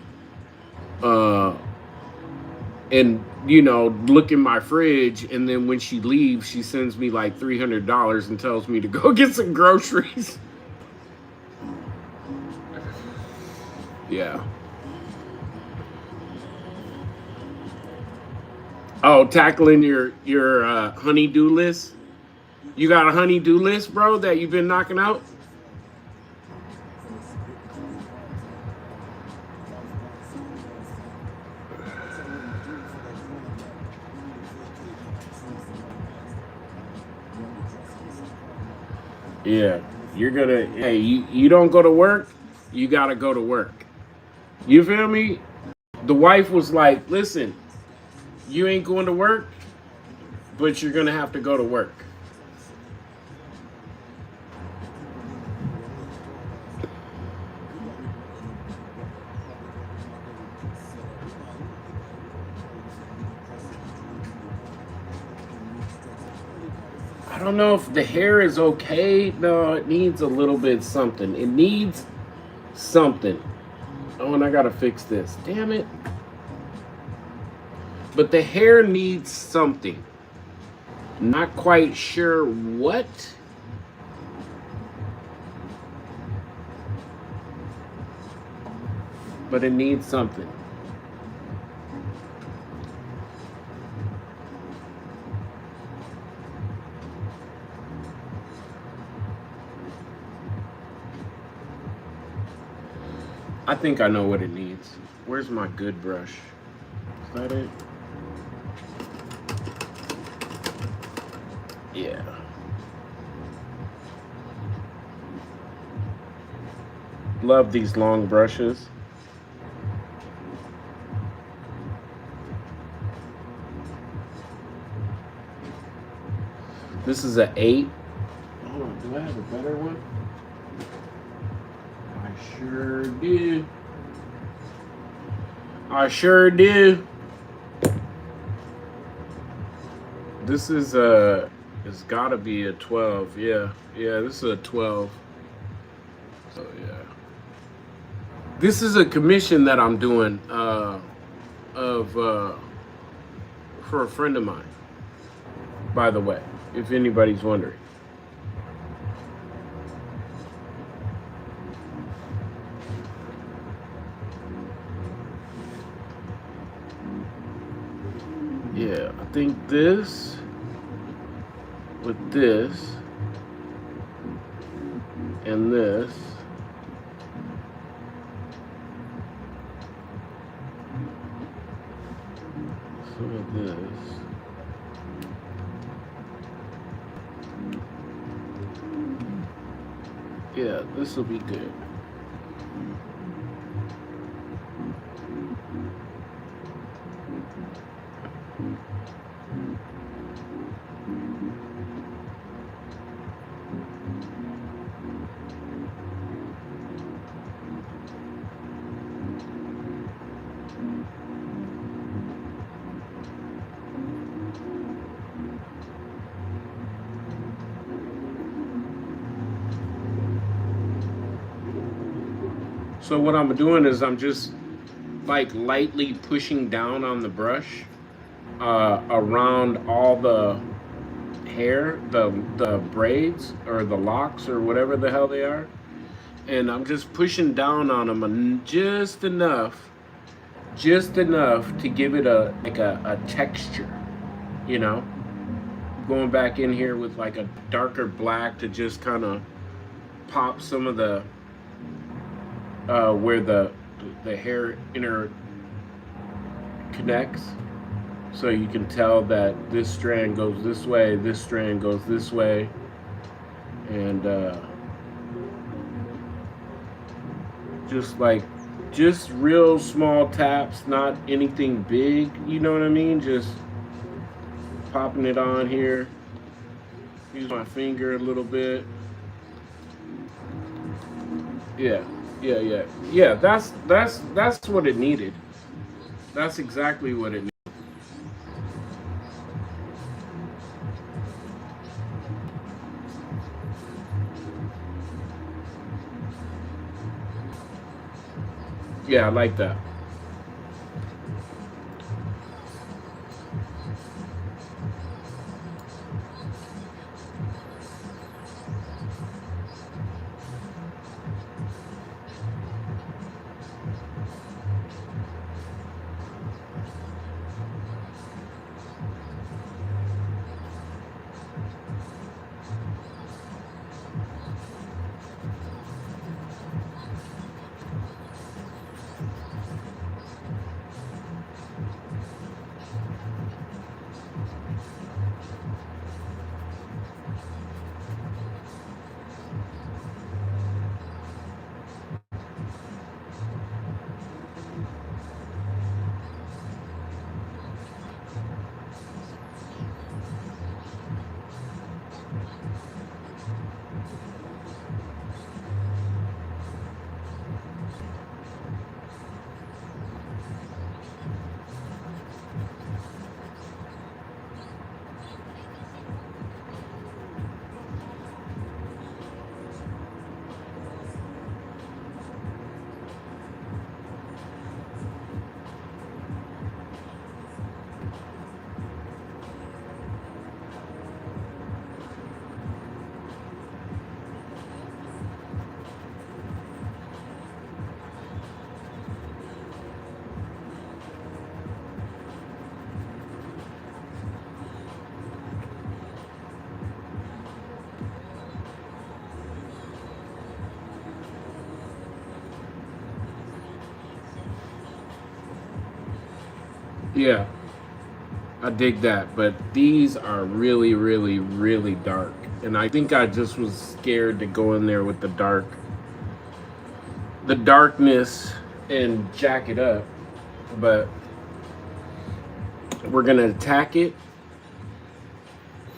uh, and you know, look in my fridge, and then when she leaves, she sends me like $300 and tells me to go get some groceries. Yeah. Oh, tackling your honey-do list. You got a honey-do list, bro, that you've been knocking out? Yeah. You're gonna, hey, you don't go to work, you gotta go to work. You feel me? The wife was like, listen, you ain't going to work, but you're gonna have to go to work. I don't know if the hair is okay. No, it needs a little bit something. It needs something. Oh, and I gotta fix this. Damn it. But the hair needs something. Not quite sure what. But it needs something. I think I know what it needs. Where's my good brush? Is that it? Yeah. Love these long brushes. This is an 8. Hold on, do I have a better one? I sure do. I sure do. This is it's gotta be a 12. Yeah, yeah, this is a 12. So yeah. This is a commission that I'm doing of for a friend of mine, by the way, if anybody's wondering. Yeah, I think this with this and this. Some of this. Yeah, this will be good. So what I'm doing is I'm just like lightly pushing down on the brush around all the hair, the braids or the locks or whatever the hell they are, and I'm just pushing down on them and just enough to give it a like a texture, you know. Going back in here with like a darker black to just kind of pop some of the where the hair inner connects, so you can tell that this strand goes this way, this strand goes this way, and just real small taps, not anything big, you know what I mean? Just popping it on here. Use my finger a little bit. Yeah. Yeah, that's what it needed. That's exactly what it needed. Yeah, I like that. Yeah, I dig that, but these are really, really, really dark. And I think I just was scared to go in there with the darkness and jack it up. But we're gonna attack it,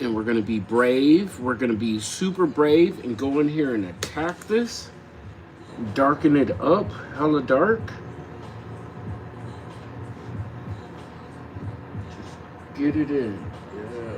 and we're gonna be brave. We're gonna be super brave and go in here and attack this, darken it up, hella dark. Get it in. Yeah.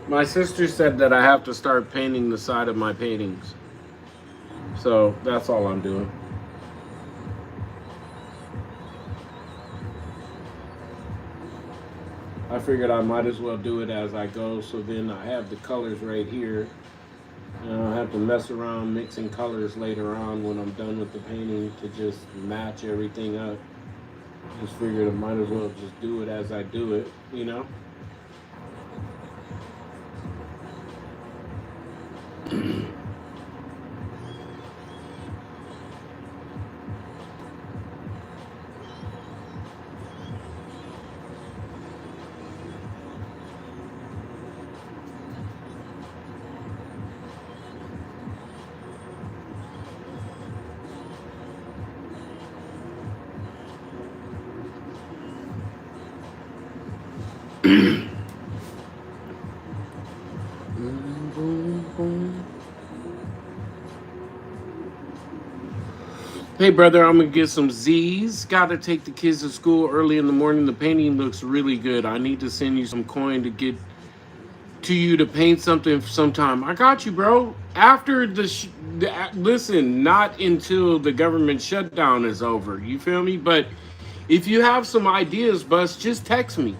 My sister said that I have to start painting the side of my paintings. So that's all I'm doing. I figured I might as well do it as I go, so then I have the colors right here. And I don't have to mess around mixing colors later on when I'm done with the painting to just match everything up. Just figured I might as well just do it as I do it, you know? Hey brother, I'm gonna get some Z's. Gotta take the kids to school early in the morning. The painting looks really good. I need to send you some coin to get to you to paint something sometime. I got you, bro. After listen, not until the government shutdown is over. You feel me? But if you have some ideas, Bus, just text me.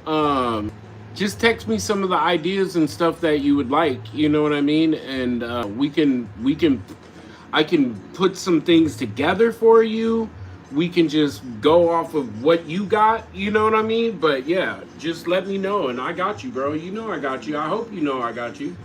Um, just text me some of the ideas and stuff that you would like. You know what I mean? And we can I can put some things together for you. We can just go off of what you got, you know what I mean? But yeah, just let me know and I got you, bro. You know I got you. I hope you know I got you.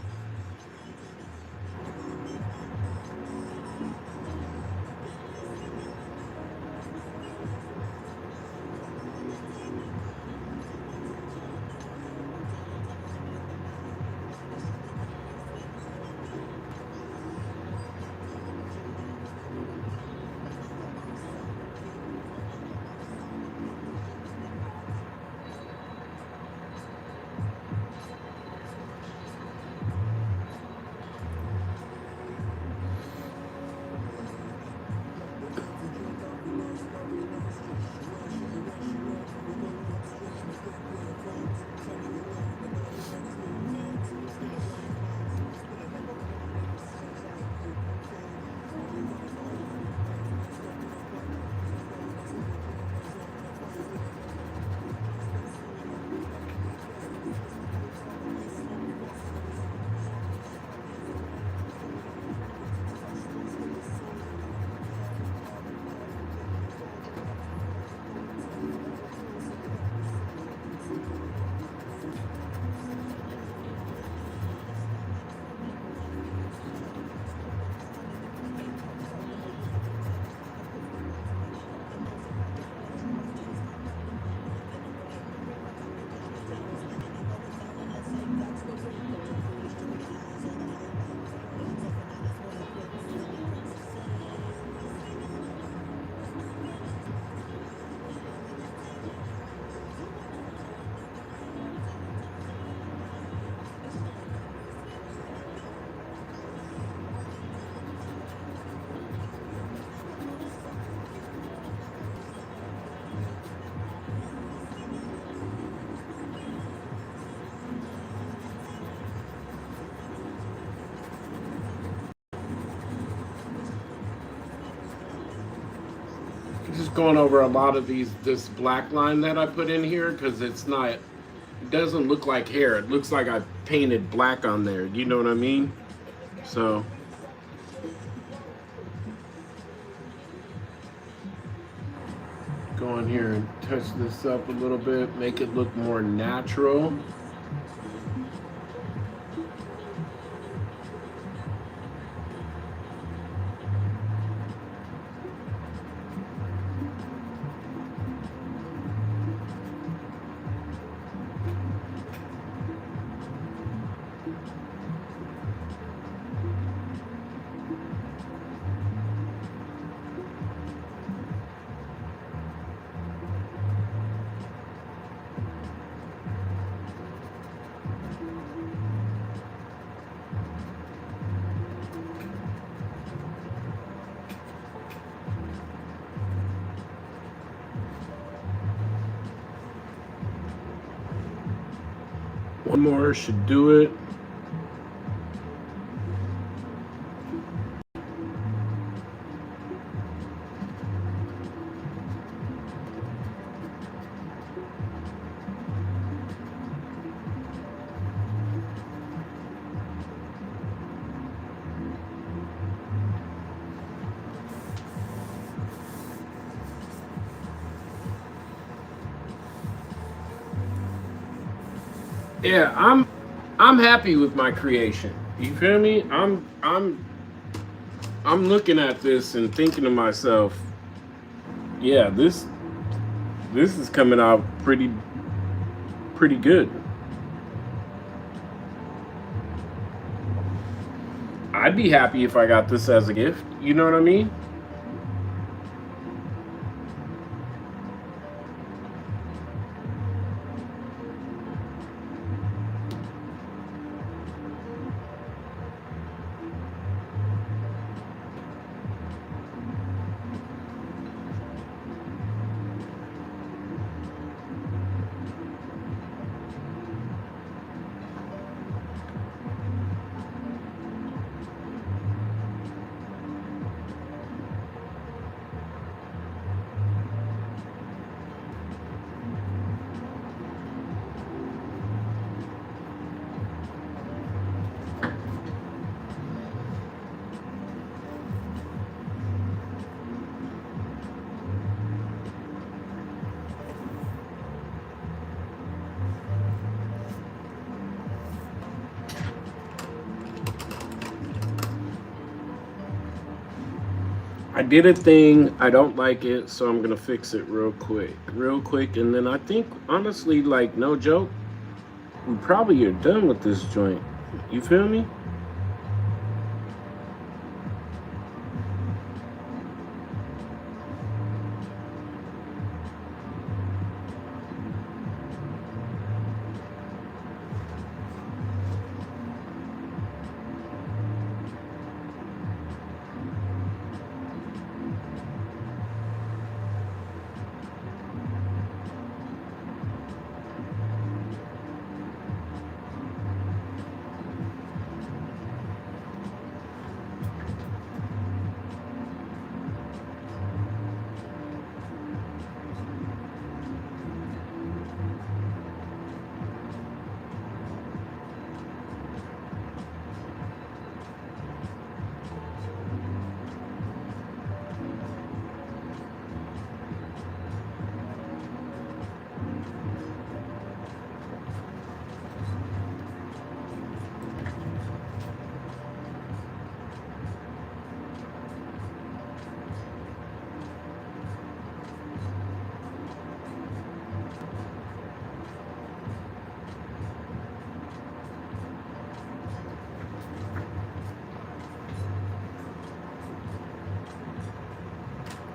Just going over a lot of this black line that I put in here because it doesn't look like hair. It looks like I painted black on there. You know what I mean? So go in here and touch this up a little bit, make it look more natural. One more should do it. Yeah, I'm happy with my creation. You feel me? I'm looking at this and thinking to myself, yeah, this is coming out pretty good. I'd be happy if I got this as a gift. You know what I mean? I did a thing. I don't like it, so I'm gonna fix it real quick, and then I think honestly, like no joke, we probably are done with this joint. You feel me?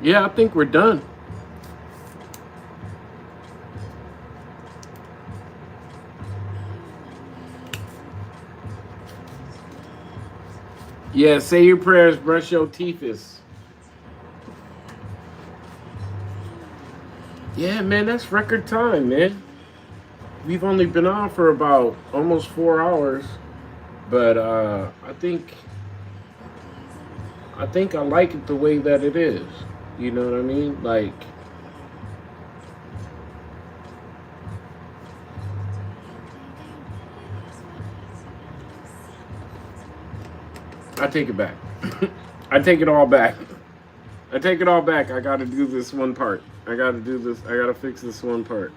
Yeah, I think we're done. Yeah, say your prayers, brush your teeth. Yeah, man, that's record time, man. We've only been on for about almost 4 hours, but I think I like it the way that it is. You know what I mean? Like, I take it back. I take it all back. I take it all back. I gotta do this one part. I gotta do this. I gotta fix this one part.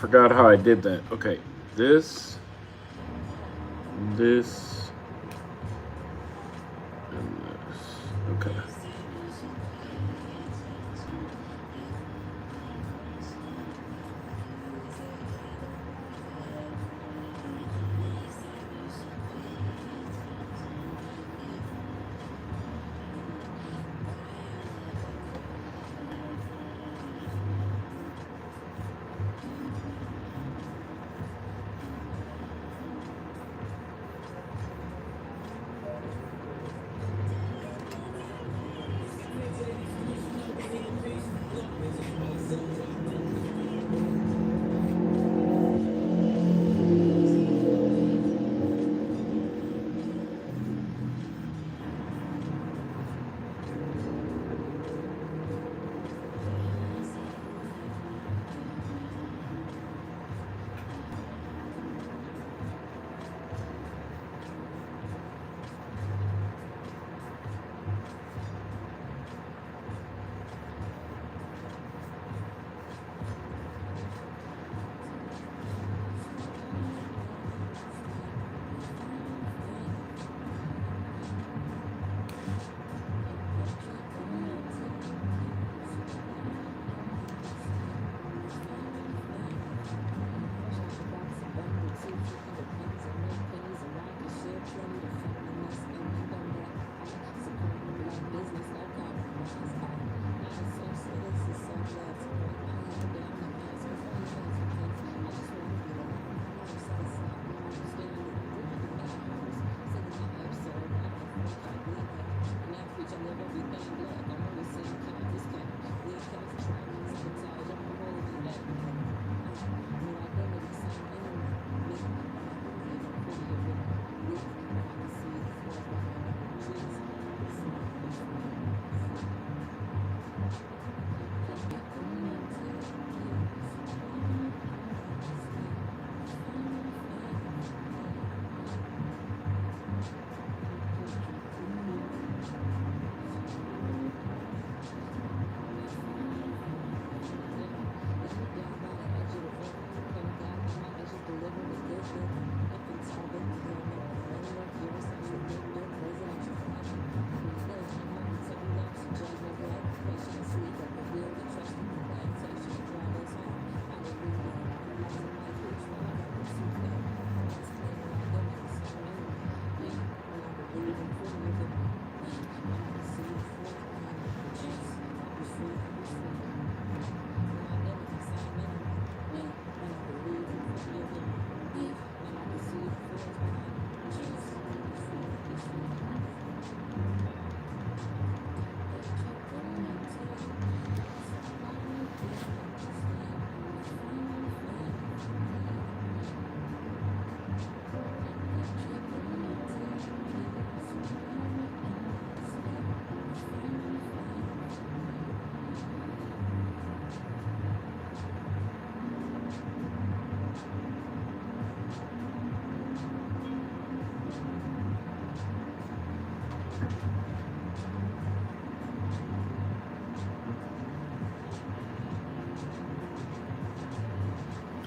forgot how I did that. Okay, this, and this. Okay.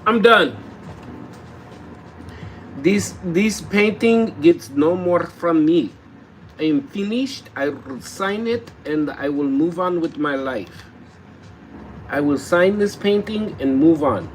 I'm done. This painting gets no more from me. I am finished. I will sign it and I will move on with my life. I will sign this painting and move on.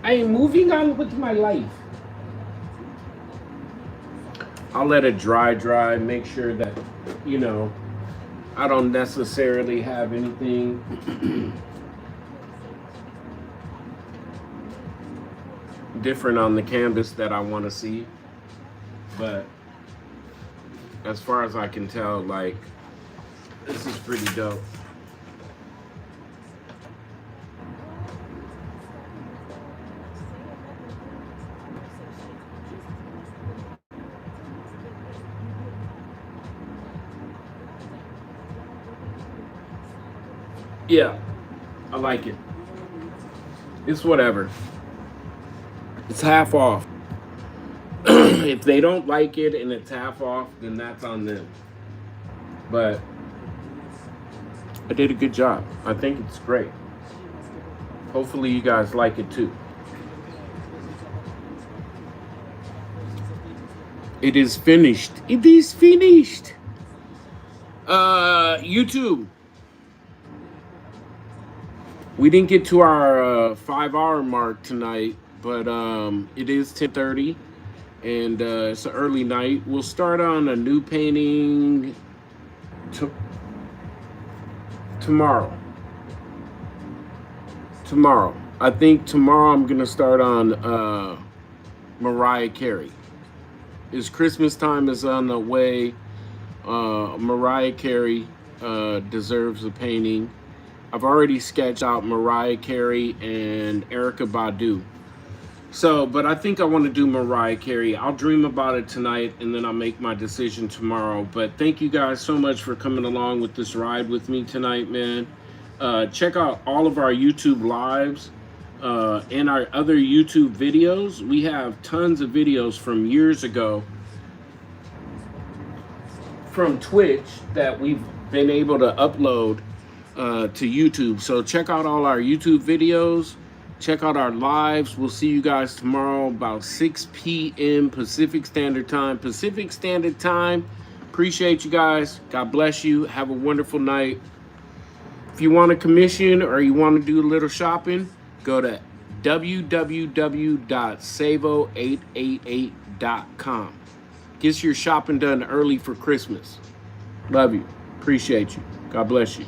I am moving on with my life. I'll let it dry, make sure that, you know, I don't necessarily have anything different on the canvas that I want to see. But as far as I can tell, like, this is pretty dope. Yeah, I like it. It's whatever. It's half off. If they don't like it and it's half off, then that's on them. But I did a good job. I think it's great. Hopefully you guys like it too. It is finished. It is finished. YouTube. We didn't get to our 5-hour mark tonight, but it is 10:30, and it's an early night. We'll start on a new painting tomorrow. I think tomorrow I'm gonna start on Mariah Carey. As Christmas time is on the way, Mariah Carey deserves a painting. I've already sketched out Mariah Carey and Erykah Badu. So, but I think I want to do Mariah Carey. I'll dream about it tonight, and then I'll make my decision tomorrow. But thank you guys so much for coming along with this ride with me tonight, man. Check out all of our YouTube lives and our other YouTube videos. We have tons of videos from years ago from Twitch that we've been able to upload to YouTube. So check out all our YouTube videos. Check out our lives. We'll see you guys tomorrow about 6 p.m. Pacific Standard Time. Appreciate you guys. God bless you. Have a wonderful night. If you want a commission or you want to do a little shopping, go to www.savo888.com. Get your shopping done early for Christmas. Love you. Appreciate you. God bless you.